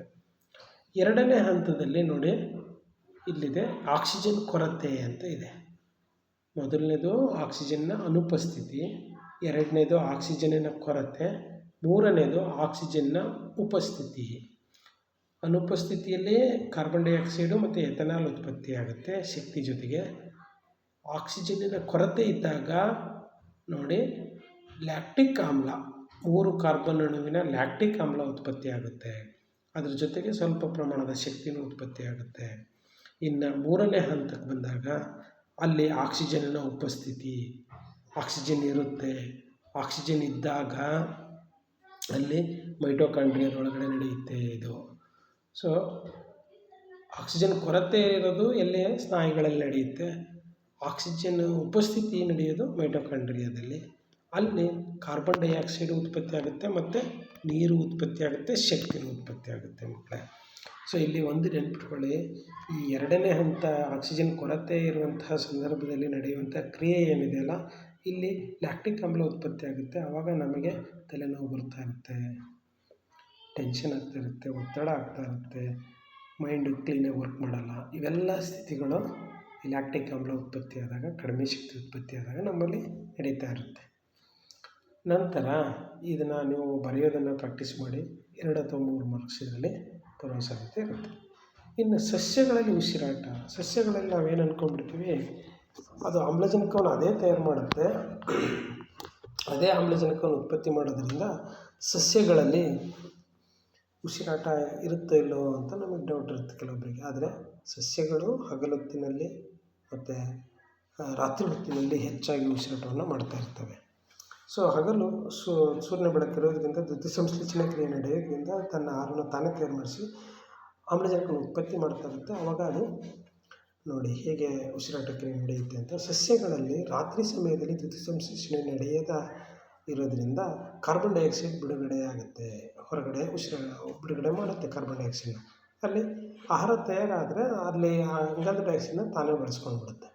2ನೇ ಹಂತದಲ್ಲಿ ನೋಡಿ, ಇಲ್ಲಿದೆ ಆಕ್ಸಿಜನ್ ಕೊರತೆ ಅಂತ ಇದೆ. ಮೊದಲನೇದು ಆಕ್ಸಿಜನ್ನ ಅನುಪಸ್ಥಿತಿ, 2ನೇದು ಆಕ್ಸಿಜನ್ನಿನ ಕೊರತೆ, 3ನೇದು ಆಕ್ಸಿಜನ್ನ ಉಪಸ್ಥಿತಿ. ಅನುಪಸ್ಥಿತಿಯಲ್ಲಿ ಕಾರ್ಬನ್ ಡೈಆಕ್ಸೈಡು ಮತ್ತು ಎಥೆನಾಲ್ ಉತ್ಪತ್ತಿಯಾಗುತ್ತೆ ಶಕ್ತಿ ಜೊತೆಗೆ. ಆಕ್ಸಿಜನ್ನಿನ ಕೊರತೆ ಇದ್ದಾಗ ನೋಡಿ, ಲ್ಯಾಕ್ಟಿಕ್ ಆಮ್ಲ, 3 ಕಾರ್ಬನ್ ಅಣುವಿನ ಲ್ಯಾಕ್ಟಿಕ್ ಆಮ್ಲ ಉತ್ಪತ್ತಿಯಾಗುತ್ತೆ. ಅದ್ರ ಜೊತೆಗೆ ಸ್ವಲ್ಪ ಪ್ರಮಾಣದ ಶಕ್ತಿನೂ ಉತ್ಪತ್ತಿಯಾಗುತ್ತೆ. ಇನ್ನು 3ನೇ ಹಂತಕ್ಕೆ ಬಂದಾಗ ಅಲ್ಲಿ ಆಕ್ಸಿಜನ್ನಿನ ಉಪಸ್ಥಿತಿ, ಆಕ್ಸಿಜನ್ ಇರುತ್ತೆ. ಆಕ್ಸಿಜನ್ ಇದ್ದಾಗ ಅಲ್ಲಿ ಮೈಟೋಕಾಂಡ್ರಿಯಾದೊಳಗಡೆ ನಡೆಯುತ್ತೆ ಇದು. ಸೊ ಆಕ್ಸಿಜನ್ ಕೊರತೆ ಇರೋದು ಎಲ್ಲಿ? ಸ್ನಾಯುಗಳಲ್ಲಿ ನಡೆಯುತ್ತೆ. ಆಕ್ಸಿಜನ್ ಉಪಸ್ಥಿತಿ ನಡೆಯೋದು ಮೈಟೋಕಾಂಡ್ರಿಯಾದಲ್ಲಿ. ಅಲ್ಲಿ ಕಾರ್ಬನ್ ಡೈಆಕ್ಸೈಡ್ ಉತ್ಪತ್ತಿ ಆಗುತ್ತೆ ಮತ್ತು ನೀರು ಉತ್ಪತ್ತಿ ಆಗುತ್ತೆ, ಶಕ್ತಿನೂ ಉತ್ಪತ್ತಿ ಆಗುತ್ತೆ ಮಕ್ಕಳೇ. ಸೊ ಇಲ್ಲಿ ಒಂದು ನೆನಪಿಟ್ಕೊಳ್ಳಿ, ಈ 2ನೇ ಹಂತ ಆಕ್ಸಿಜನ್ ಕೊರತೆ ಇರುವಂತಹ ಸಂದರ್ಭದಲ್ಲಿ ನಡೆಯುವಂಥ ಕ್ರಿಯೆ ಏನಿದೆಯಲ್ಲ, ಇಲ್ಲಿ ಲ್ಯಾಕ್ಟಿಕ್ ಆಮ್ಲ ಉತ್ಪತ್ತಿ ಆಗುತ್ತೆ. ಆವಾಗ ನಮಗೆ ತಲೆನೋವು ಬರ್ತಾ ಇರುತ್ತೆ, ಟೆನ್ಷನ್ ಆಗ್ತಾ ಇರುತ್ತೆ, ಒತ್ತಡ ಆಗ್ತಾ ಇರುತ್ತೆ, ಮೈಂಡು ಕ್ಲೀನಾಗಿ ವರ್ಕ್ ಮಾಡಲ್ಲ. ಇವೆಲ್ಲ ಸ್ಥಿತಿಗಳು ಲ್ಯಾಕ್ಟಿಕ್ ಆಮ್ಲ ಉತ್ಪತ್ತಿ ಆದಾಗ, ಕಡಿಮೆ ಶಕ್ತಿ ಉತ್ಪತ್ತಿ ಆದಾಗ ನಮ್ಮಲ್ಲಿ ನಡೀತಾ ಇರುತ್ತೆ. ನಂತರ ಇದನ್ನು ನೀವು ಬರೆಯೋದನ್ನು ಪ್ರಾಕ್ಟೀಸ್ ಮಾಡಿ 2 ಅಥವಾ 3 ಮಾರ್ಕ್ಸ್ ಇದರಲ್ಲಿ ಬರೋ ಸಾಧ್ಯತೆ ಇರುತ್ತೆ. ಇನ್ನು ಸಸ್ಯಗಳಲ್ಲಿ ಉಸಿರಾಟ, ಸಸ್ಯಗಳಲ್ಲಿ ನಾವೇನು ಅಂದ್ಕೊಂಡ್ಬಿಡ್ತೀವಿ, ಅದು ಆಮ್ಲಜನಕವನ್ನು ಅದೇ ತಯಾರು ಮಾಡುತ್ತೆ. ಅದೇ ಆಮ್ಲಜನಕವನ್ನು ಉತ್ಪತ್ತಿ ಮಾಡೋದ್ರಿಂದ ಸಸ್ಯಗಳಲ್ಲಿ ಉಸಿರಾಟ ಇರುತ್ತೋ ಇಲ್ಲೋ ಅಂತ ನಮಗೆ ಡೌಟ್ ಇರುತ್ತೆ ಕೆಲವೊಬ್ಬರಿಗೆ. ಆದರೆ ಸಸ್ಯಗಳು ಹಗಲೊತ್ತಿನಲ್ಲಿ ಮತ್ತು ರಾತ್ರಿ ಹೊತ್ತಿನಲ್ಲಿ ಹೆಚ್ಚಾಗಿ ಉಸಿರಾಟವನ್ನು ಮಾಡ್ತಾ ಇರ್ತವೆ. ಸೊ ಹಗಲು ಸೂರ್ಯನ ಬೆಳಕಿರೋದ್ರಿಂದ ದ್ಯುತಿಸಂಶ್ಲೇಷಣೆ ಕ್ರಿಯೆ ನಡೆಯೋದ್ರಿಂದ ತನ್ನ ಆಹಾರವನ್ನು ತಾನೇ ತಯಾರು ಮಾಡಿಸಿ ಆಮ್ಲಜನಕವನ್ನು ಉತ್ಪತ್ತಿ ಮಾಡ್ತಾ ಇರುತ್ತೆ. ಆವಾಗ ಅದು ನೋಡಿ ಹೇಗೆ ಉಸಿರಾಟ ಕ್ರಿಯೆ ನಡೆಯುತ್ತೆ ಅಂತ. ಸಸ್ಯಗಳಲ್ಲಿ ರಾತ್ರಿ ಸಮಯದಲ್ಲಿ ದ್ಯುತಿಸಂಶ್ಲೇಷಣೆ ನಡೆಯದ ಇರೋದರಿಂದ ಕಾರ್ಬನ್ ಡೈಆಕ್ಸೈಡ್ ಬಿಡುಗಡೆ ಆಗುತ್ತೆ, ಹೊರಗಡೆ ಬಿಡುಗಡೆ ಮಾಡುತ್ತೆ ಕಾರ್ಬನ್ ಡೈಆಕ್ಸೈಡ್ನ. ಅಲ್ಲಿ ಆಹಾರ ತಯಾರಾದರೆ ಅಲ್ಲಿ ಇಂಗಾಲದ ಡೈಆಕ್ಸೈಡ್ನ ತಾನೇ ಬಳಸ್ಕೊಂಡ್ಬಿಡುತ್ತೆ.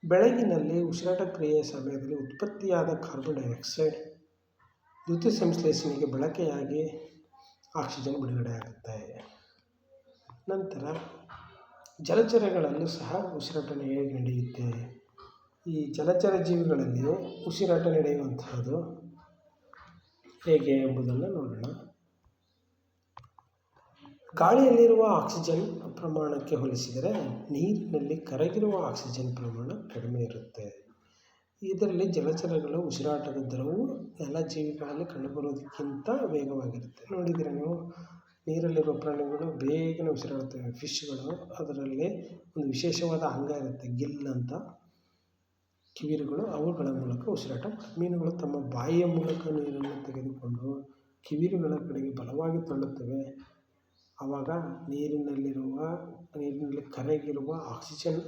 ಬೆಳಗಿನಲ್ಲಿ ಉಸಿರಾಟ ಕ್ರಿಯೆಯ ಸಮಯದಲ್ಲಿ ಉತ್ಪತ್ತಿಯಾದ ಕಾರ್ಬನ್ ಡೈಆಕ್ಸೈಡ್ ದ್ಯುತಿಸಂಶ್ಲೇಷಣೆಗೆ ಬಳಕೆಯಾಗಿ ಆಕ್ಸಿಜನ್ ಬಿಡುಗಡೆ ಆಗುತ್ತೆ. ನಂತರ ಜಲಚರಗಳಲ್ಲೂ ಸಹ ಉಸಿರಾಟ ಹೇಗೆ ನಡೆಯುತ್ತೆ ಈ ಜಲಚರ ಜೀವಿಗಳಲ್ಲಿ ಉಸಿರಾಟ ನಡೆಯುವಂತಹದ್ದು ಹೇಗೆ ಎಂಬುದನ್ನು ನೋಡೋಣ. ಗಾಳಿಯಲ್ಲಿರುವ ಆಕ್ಸಿಜನ್ ಪ್ರಮಾಣಕ್ಕೆ ಹೋಲಿಸಿದರೆ ನೀರಿನಲ್ಲಿ ಕರಗಿರುವ ಆಕ್ಸಿಜನ್ ಪ್ರಮಾಣ ಕಡಿಮೆ ಇರುತ್ತೆ. ಇದರಲ್ಲಿ ಜಲಚರಗಳ ಉಸಿರಾಟದ ದರವು ಎಲ್ಲ ಜೀವಿಗಳಲ್ಲಿ ಕಂಡುಬರುವುದಕ್ಕಿಂತ ವೇಗವಾಗಿರುತ್ತೆ. ನೋಡಿದರೆ ನೀವು ನೀರಲ್ಲಿರುವ ಪ್ರಾಣಿಗಳು ಬೇಗನೆ ಉಸಿರಾಡುತ್ತವೆ. ಫಿಶ್ಗಳು ಅದರಲ್ಲಿ ಒಂದು ವಿಶೇಷವಾದ ಅಂಗ ಇರುತ್ತೆ, ಗಿಲ್ ಅಂತ, ಕಿವಿರುಗಳು, ಅವುಗಳ ಮೂಲಕ ಉಸಿರಾಟ. ಮೀನುಗಳು ತಮ್ಮ ಬಾಯಿಯ ಮೂಲಕ ನೀರನ್ನು ತೆಗೆದುಕೊಂಡು ಕಿವಿರುಗಳ ಕಡೆಗೆ ಬಲವಾಗಿ ತಳ್ಳುತ್ತವೆ. ಆವಾಗ ನೀರಿನಲ್ಲಿ ಕರಗಿರುವ ಆಕ್ಸಿಜನ್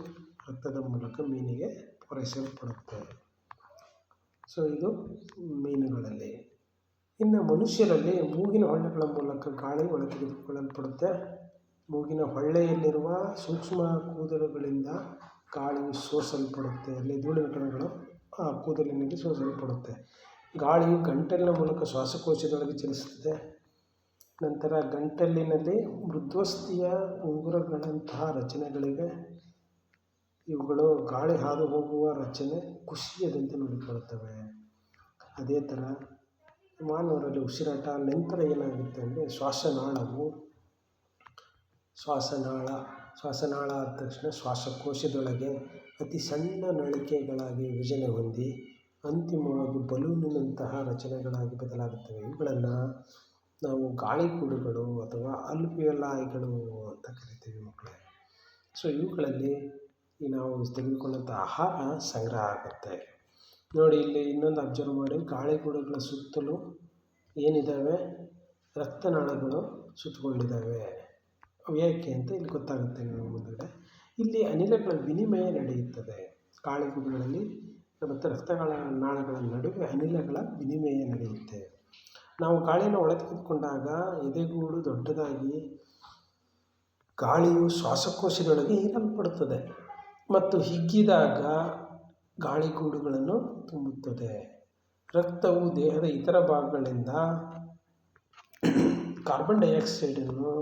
ರಕ್ತದ ಮೂಲಕ ಮೀನಿಗೆ ಪೂರೈಸಲ್ಪಡುತ್ತೆ. ಸೊ ಇದು ಮೀನುಗಳಲ್ಲಿ. ಇನ್ನು ಮನುಷ್ಯರಲ್ಲಿ ಮೂಗಿನ ಹೊಳ್ಳೆಗಳ ಮೂಲಕ ಗಾಳಿ ಒಳತೆಗೆದುಕೊಳ್ಳಲ್ಪಡುತ್ತೆ. ಮೂಗಿನ ಹೊಳ್ಳೆಯಲ್ಲಿರುವ ಸೂಕ್ಷ್ಮ ಕೂದಲುಗಳಿಂದ ಗಾಳಿಯು ಸೋಸಲ್ಪಡುತ್ತೆ. ಅಲ್ಲಿ ಧೂಳಿನ ಕಣಗಳು ಆ ಕೂದಲಿನಲ್ಲಿ ಸೋಸಲ್ಪಡುತ್ತೆ. ಗಾಳಿಯು ಗಂಟಲಿನ ಮೂಲಕ ಶ್ವಾಸಕೋಶದೊಳಗೆ ಚಲಿಸುತ್ತದೆ. ನಂತರ ಗಂಟಲಿನಲ್ಲಿ ಮೃದ್ವಸ್ಥಿಯ ಉಂಗುರಗಳಂತಹ ರಚನೆಗಳಿವೆ. ಇವುಗಳು ಗಾಳಿ ಹಾದು ಹೋಗುವ ರಚನೆ ಕುಸಿಯದಂತೆ ನೋಡಿಕೊಳ್ಳುತ್ತವೆ. ಅದೇ ಥರ ಮಾನವರಲ್ಲಿ ಉಸಿರಾಟ ನಂತರ ಏನಾಗುತ್ತೆ ಅಂದರೆ ಶ್ವಾಸನಾಳ ಆದ ತಕ್ಷಣ ಶ್ವಾಸಕೋಶದೊಳಗೆ ಅತಿ ಸಣ್ಣ ನಳಿಕೆಗಳಾಗಿ ವಿಭಜನೆ ಹೊಂದಿ ಅಂತಿಮವಾಗಿ ಬಲೂನಿನಂತಹ ರಚನೆಗಳಾಗಿ ಬದಲಾಗುತ್ತವೆ. ಇವುಗಳನ್ನು ನಾವು ಗಾಳಿಗೂಡುಗಳು ಅಥವಾ ಅಲ್ವಿಯೋಲಾಯ್ಗಳು ಅಂತ ಕರಿತೀವಿ ಮಕ್ಕಳೇ. ಸೊ ಇವುಗಳಲ್ಲಿ ನಾವು ತೆಗೆದುಕೊಂಡಂಥ ಆಹಾರ ಸಂಗ್ರಹ ಆಗುತ್ತೆ. ನೋಡಿ, ಇಲ್ಲಿ ಇನ್ನೊಂದು ಅಬ್ಸರ್ವ್ ಮಾಡಿ, ಗಾಳಿಗೂಡುಗಳ ಸುತ್ತಲೂ ಏನಿದ್ದಾವೆ, ರಕ್ತನಾಳಗಳು ಸುತ್ತಕೊಂಡಿದ್ದಾವೆ. ಅವು ಏಕೆ ಅಂತ ಇಲ್ಲಿ ಗೊತ್ತಾಗುತ್ತೆ ನಿಮ್ಮ ಮುಂದುಗಡೆ. ಇಲ್ಲಿ ಅನಿಲಗಳ ವಿನಿಮಯ ನಡೆಯುತ್ತದೆ. ಗಾಳಿಗೂಡುಗಳಲ್ಲಿ ಮತ್ತು ನಾಳಗಳ ನಡುವೆ ಅನಿಲಗಳ ವಿನಿಮಯ ನಡೆಯುತ್ತೆ. ನಾವು ಗಾಳಿಯನ್ನು ತೆಗೆದುಕೊಂಡಾಗ ಎದೆಗೂಡು ದೊಡ್ಡದಾಗಿ ಗಾಳಿಯು ಶ್ವಾಸಕೋಶದೊಳಗೆ ಹೀರಲ್ಪಡುತ್ತದೆ ಮತ್ತು ಹಿಗ್ಗಿದಾಗ ಗಾಳಿಗೂಡುಗಳನ್ನು ತುಂಬುತ್ತದೆ. ರಕ್ತವು ದೇಹದ ಇತರ ಭಾಗಗಳಿಂದ ಕಾರ್ಬನ್ ಡೈಆಕ್ಸೈಡನ್ನು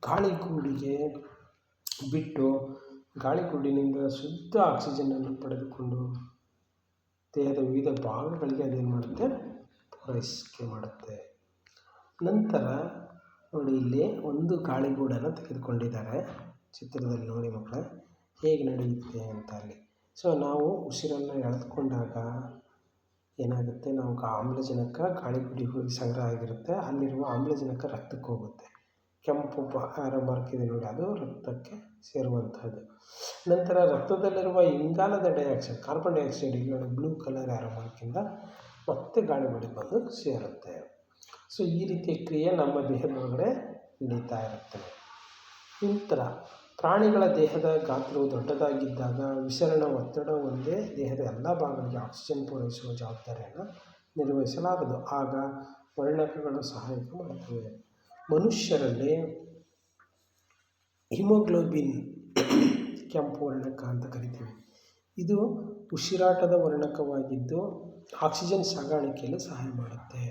ಗಾಳಿಗೂಡಿಗೆ ಬಿಟ್ಟು ಗಾಳಿಗೂಡಿನಿಂದ ಶುದ್ಧ ಆಕ್ಸಿಜನನ್ನು ಪಡೆದುಕೊಂಡು ದೇಹದ ವಿವಿಧ ಭಾಗಗಳಿಗೆ ಅದೇನು ಮಾಡುತ್ತೆ, ಪೂರೈಕೆ ಮಾಡುತ್ತೆ. ನಂತರ ನೋಡಿ, ಇಲ್ಲಿ ಒಂದು ಗಾಳಿಗೂಡನ್ನು ತೆಗೆದುಕೊಂಡಿದ್ದಾರೆ. ಚಿತ್ರದಲ್ಲಿ ನೋಡಿ ಮಕ್ಕಳೇ ಹೇಗೆ ನಡೆಯುತ್ತೆ ಅಂತ ಅಲ್ಲಿ. ಸೊ ನಾವು ಉಸಿರನ್ನು ಎಳೆದುಕೊಂಡಾಗ ಏನಾಗುತ್ತೆ, ನಾವು ಆಮ್ಲಜನಕ ಗಾಳಿಗೂಡಿಗೆ ಹೋಗಿ ಸಂಗ್ರಹ ಆಗಿರುತ್ತೆ. ಅಲ್ಲಿರುವ ಆಮ್ಲಜನಕ ರಕ್ತಕ್ಕೆ ಹೋಗುತ್ತೆ. ಕೆಂಪು ಆರೋ ಮಾರ್ಕ್ ಇದೆ ನೋಡಿ, ಅದು ರಕ್ತಕ್ಕೆ ಸೇರುವಂಥದ್ದು. ನಂತರ ರಕ್ತದಲ್ಲಿರುವ ಇಂಗಾಲದ ಡೈಆಕ್ಸೈಡ್, ಕಾರ್ಬನ್ ಡೈಆಕ್ಸೈಡ್ ಇಲ್ಲಿ ಬ್ಲೂ ಕಲರ್ ಆರೋ ಮಾರ್ಕಿಂದ ಮತ್ತೆ ಗಾಳಿಗೂಡಿಗೆ ಬಂದು ಸೇರುತ್ತೆ. ಸೊ ಈ ರೀತಿಯ ಕ್ರಿಯೆ ನಮ್ಮ ದೇಹದ ಒಳಗಡೆ ನಡೀತಾ ಇರುತ್ತೆ. ನಂತರ ಪ್ರಾಣಿಗಳ ದೇಹದ ಗಾತ್ರವು ದೊಡ್ಡದಾಗಿದ್ದಾಗ ವಿಸರಣ ಒತ್ತಡ ಒಂದೇ ದೇಹದ ಎಲ್ಲ ಭಾಗಗಳಿಗೆ ಆಕ್ಸಿಜನ್ ಪೂರೈಸುವ ಜವಾಬ್ದಾರಿಯನ್ನು ನಿರ್ವಹಿಸಲಾಗದು. ಆಗ ವರ್ಣಕಗಳು ಸಹಾಯಕ ಮಾಡುತ್ತವೆ. ಮನುಷ್ಯರಲ್ಲಿ ಹಿಮೋಗ್ಲೋಬಿನ್ ಕೆಂಪು ವರ್ಣಕ ಅಂತ ಕರಿತೀವಿ. ಇದು ಉಸಿರಾಟದ ವರ್ಣಕವಾಗಿದ್ದು ಆಕ್ಸಿಜನ್ ಸಾಗಾಣಿಕೆಯಲ್ಲಿ ಸಹಾಯ ಮಾಡುತ್ತೆ.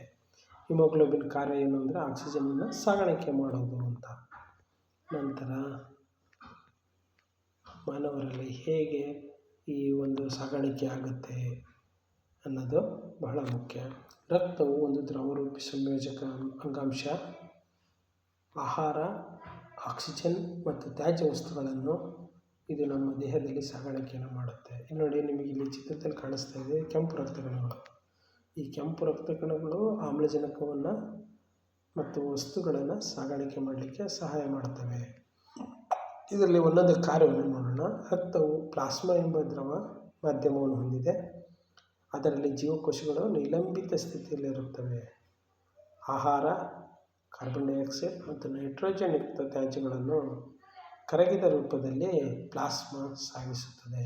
ಹಿಮೋಗ್ಲೋಬಿನ್ ಕಾರ್ಯ ಏನು ಅಂದರೆ ಆಕ್ಸಿಜನನ್ನು ಸಾಗಾಣಿಕೆ ಮಾಡೋದು ಅಂತ. ನಂತರ ಮಾನವರಲ್ಲಿ ಹೇಗೆ ಈ ಒಂದು ಸಾಗಾಣಿಕೆ ಆಗುತ್ತೆ ಅನ್ನೋದು ಬಹಳ ಮುಖ್ಯ. ರಕ್ತವು ಒಂದು ದ್ರವರೂಪಿ ಸಂಯೋಜಕ ಅಂಗಾಂಶ. ಆಹಾರ, ಆಕ್ಸಿಜನ್ ಮತ್ತು ತ್ಯಾಜ್ಯ ವಸ್ತುಗಳನ್ನು ಇದು ನಮ್ಮ ದೇಹದಲ್ಲಿ ಸಾಗಾಣಿಕೆಯನ್ನು ಮಾಡುತ್ತೆ. ಇಲ್ಲಿ ನೋಡಿ, ನಿಮಗೆ ಇಲ್ಲಿ ಚಿತ್ರದಲ್ಲಿ ಕಾಣಿಸ್ತಾ ಇದೆ ಕೆಂಪು ರಕ್ತ ಕಣಗಳು. ಈ ಕೆಂಪು ರಕ್ತ ಕಣಗಳು ಆಮ್ಲಜನಕವನ್ನು ಮತ್ತು ವಸ್ತುಗಳನ್ನು ಸಾಗಾಣಿಕೆ ಮಾಡಲಿಕ್ಕೆ ಸಹಾಯ ಮಾಡುತ್ತವೆ. ಇದರಲ್ಲಿ ಒಂದೊಂದು ಕಾರ್ಯವನ್ನು ನೋಡೋಣ. ರಕ್ತವು ಪ್ಲಾಸ್ಮಾ ಎಂಬ ದ್ರವ ಮಾಧ್ಯಮವನ್ನು ಹೊಂದಿದೆ. ಅದರಲ್ಲಿ ಜೀವಕೋಶಗಳು ನಿಲಂಬಿತ ಸ್ಥಿತಿಯಲ್ಲಿರುತ್ತವೆ. ಆಹಾರ, ಕಾರ್ಬನ್ ಡೈಆಕ್ಸೈಡ್ ಮತ್ತು ನೈಟ್ರೋಜನ್ ಯುಕ್ತ ತ್ಯಾಜ್ಯಗಳನ್ನು ಕರಗಿದ ರೂಪದಲ್ಲಿ ಪ್ಲಾಸ್ಮಾ ಸಾಗಿಸುತ್ತದೆ.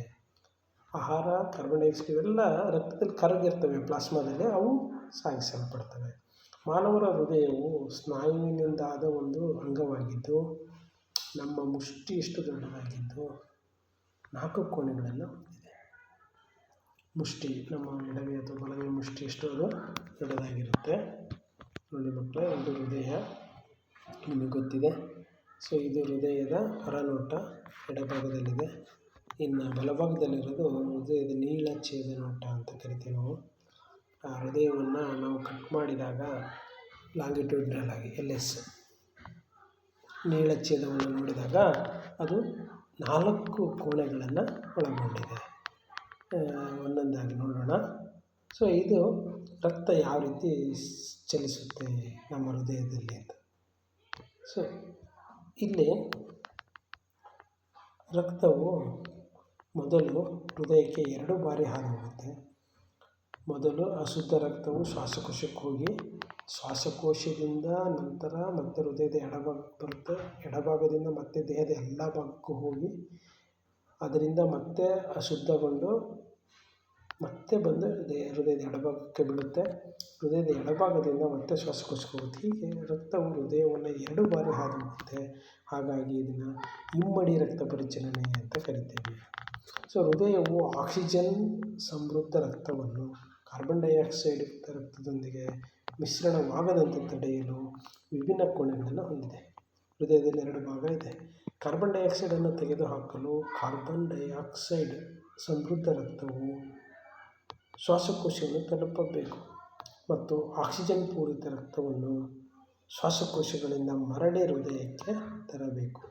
ಆಹಾರ, ಕಾರ್ಬನ್ ಡೈಆಕ್ಸೈಡ್ ಇವೆಲ್ಲ ರಕ್ತದಲ್ಲಿ ಕರಗಿರ್ತವೆ, ಪ್ಲಾಸ್ಮಾದಲ್ಲಿ ಅವು ಸಾಗಿಸಲ್ಪಡ್ತವೆ. ಮಾನವರ ಹೃದಯವು ಸ್ನಾಯುವಿನಿಂದಾದ ಒಂದು ಅಂಗವಾಗಿದ್ದು ನಮ್ಮ ಮುಷ್ಟಿಯಷ್ಟು ದೊಡ್ಡದಾಗಿದ್ದು 4 ಕೋಣೆಗಳನ್ನು ಹೊಂದಿದೆ. ಮುಷ್ಟಿ, ನಮ್ಮ ಎಡಗೈ ಅಥವಾ ಬಲಗೈ ಮುಷ್ಟಿಯಷ್ಟು ಅದು ದೊಡ್ಡದಾಗಿರುತ್ತೆ. ನೋಡಿ ಮಕ್ಕಳೇ, ಇದು ಹೃದಯ, ನಿಮಗೆ ಗೊತ್ತಿದೆ. ಸೊ ಇದು ಹೃದಯದ ಹೊರನೋಟ ಎಡಭಾಗದಲ್ಲಿದೆ. ಇನ್ನು ಬಲಭಾಗದಲ್ಲಿರೋದು ಹೃದಯದ ನೀಳಛೇದ ನೋಟ ಅಂತ ಕರಿತೀವಿ ನಾವು. ಆ ಹೃದಯವನ್ನು ನಾವು ಕಟ್ ಮಾಡಿದಾಗ ಲಾಂಗಿಟ್ಯೂಡ್ನಲ್ ಆಗಿ LS ನೀಳಛೇದವನ್ನು ನೋಡಿದಾಗ ಅದು 4 ಕೋಣೆಗಳನ್ನು ಒಳಗೊಂಡಿದೆ. ಒಂದೊಂದಾಗಿ ನೋಡೋಣ. ಸೊ ಇದು ರಕ್ತ ಯಾವ ರೀತಿ ಚಲಿಸುತ್ತೆ ನಮ್ಮ ಹೃದಯದಲ್ಲಿ ಅಂತ. ಸೊ ಇಲ್ಲಿ ರಕ್ತವು ಮೊದಲು ಹೃದಯಕ್ಕೆ 2 ಬಾರಿ ಹಾದು ಹೋಗುತ್ತೆ. ಮೊದಲು ಅಶುದ್ಧ ರಕ್ತವು ಶ್ವಾಸಕೋಶಕ್ಕೆ ಹೋಗಿ ಶ್ವಾಸಕೋಶದಿಂದ ನಂತರ ಮತ್ತೆ ಹೃದಯದ ಎಡಭಾಗಕ್ಕೆ ಬರುತ್ತೆ. ಎಡಭಾಗದಿಂದ ಮತ್ತೆ ದೇಹದ ಎಲ್ಲ ಭಾಗಕ್ಕೂ ಹೋಗಿ ಅದರಿಂದ ಮತ್ತೆ ಅಶುದ್ಧಗೊಂಡು ಮತ್ತೆ ಬಂದು ಹೃದಯದ ಎಡಭಾಗಕ್ಕೆ ಬೀಳುತ್ತೆ. ಹೃದಯದ ಎಡಭಾಗದಿಂದ ಮತ್ತೆ ಶ್ವಾಸಕೋಶಕ್ಕೆ ಹೋಗುತ್ತೆ. ಹೀಗೆ ರಕ್ತವು ಹೃದಯವನ್ನು 2 ಬಾರಿ ಹಾದು ಹೋಗುತ್ತೆ. ಹಾಗಾಗಿ ಇದನ್ನು ಇಮ್ಮಡಿ ರಕ್ತ ಪರಿಚಲನೆ ಅಂತ ಕರಿತೀವಿ. ಸೊ ಹೃದಯವು ಆಕ್ಸಿಜನ್ ಸಮೃದ್ಧ ರಕ್ತವನ್ನು ಕಾರ್ಬನ್ ಡೈಆಕ್ಸೈಡ್ ರಕ್ತದೊಂದಿಗೆ ಮಿಶ್ರಣವಾಗದಂತೆ ತಡೆಯಲು ವಿಭಿನ್ನ ಕೋಣೆಗಳನ್ನು ಹೊಂದಿದೆ. ಹೃದಯದಲ್ಲಿ 2 ಭಾಗ ಇದೆ. ಕಾರ್ಬನ್ ಡೈಆಕ್ಸೈಡನ್ನು ತೆಗೆದುಹಾಕಲು ಕಾರ್ಬನ್ ಡೈಆಕ್ಸೈಡ್ ಸಮೃದ್ಧ ರಕ್ತವು ಶ್ವಾಸಕೋಶವನ್ನು ತಲುಪಬೇಕು ಮತ್ತು ಆಕ್ಸಿಜನ್ ಪೂರಿತ ರಕ್ತವನ್ನು ಶ್ವಾಸಕೋಶಗಳಿಂದ ಮರಳಿ ಹೃದಯಕ್ಕೆ ತರಬೇಕು.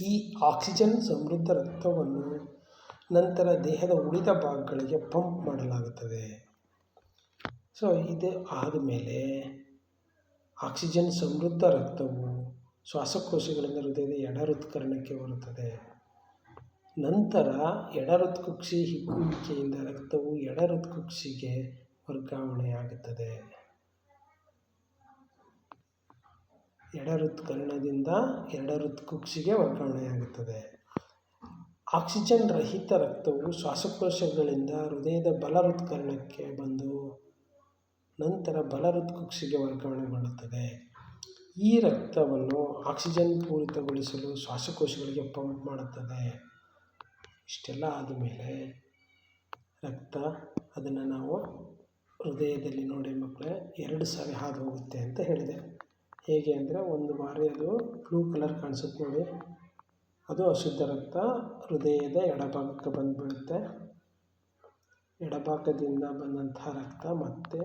ಈ ಆಕ್ಸಿಜನ್ ಸಮೃದ್ಧ ರಕ್ತವನ್ನು ನಂತರ ದೇಹದ ಉಳಿದ ಭಾಗಗಳಿಗೆ ಪಂಪ್ ಮಾಡಲಾಗುತ್ತದೆ. ಸೊ ಇದು ಆದಮೇಲೆ ಆಕ್ಸಿಜನ್ ಸಮೃದ್ಧ ರಕ್ತವು ಶ್ವಾಸಕೋಶಗಳಿಂದ ಹೃದಯದ ಎಡ ಹೃತ್ಕರ್ಣಕ್ಕೆ ಬರುತ್ತದೆ. ನಂತರ ಎಡ ಹೃತ್ಕುಕ್ಷಿ ಹಿಗ್ಗುವಿಕೆಯಿಂದ ರಕ್ತವು ಎಡ ಹೃತ್ಕುಕ್ಷಿಗೆ ವರ್ಗಾವಣೆಯಾಗುತ್ತದೆ. ಎಡ ಹೃತ್ಕರ್ಣದಿಂದ ಎಡ ಹೃತ್ಕುಕ್ಷಿಗೆ ವರ್ಗಾವಣೆಯಾಗುತ್ತದೆ. ಆಕ್ಸಿಜನ್ ರಹಿತ ರಕ್ತವು ಶ್ವಾಸಕೋಶಗಳಿಂದ ಹೃದಯದ ಬಲ ಹೃತ್ಕರ್ಣಕ್ಕೆ ಬಂದು ನಂತರ ಬಲ ಹೃತ್ಕುಕ್ಷಿಗೆ ವರ್ಗಾವಣೆಗೊಳ್ಳುತ್ತದೆ. ಈ ರಕ್ತವನ್ನು ಆಕ್ಸಿಜನ್ ಪೂರಿತಗೊಳಿಸಲು ಶ್ವಾಸಕೋಶಗಳಿಗೆ ಪಂಪ್ ಮಾಡುತ್ತದೆ. ಇಷ್ಟೆಲ್ಲ ಆದಮೇಲೆ ರಕ್ತ ಅದನ್ನು ನಾವು ಹೃದಯದಲ್ಲಿ ನೋಡಿ ಮಕ್ಕಳೇ 2 ಸಾರಿ ಹಾದು ಹೋಗುತ್ತೆ ಅಂತ ಹೇಳಿದೆ. ಹೇಗೆ ಅಂದರೆ ಒಂದು ಬಾರಿ ಅದು ಬ್ಲೂ ಕಲರ್ ಕಾಣಿಸುತ್ತೆ ನೋಡಿ, ಅದು ಅಶುದ್ಧ ರಕ್ತ ಹೃದಯದ ಎಡಭಾಗಕ್ಕೆ ಬಂದುಬಿಡುತ್ತೆ. ಎಡಭಾಗದಿಂದ ಬಂದಂತಹ ರಕ್ತ ಮತ್ತೆ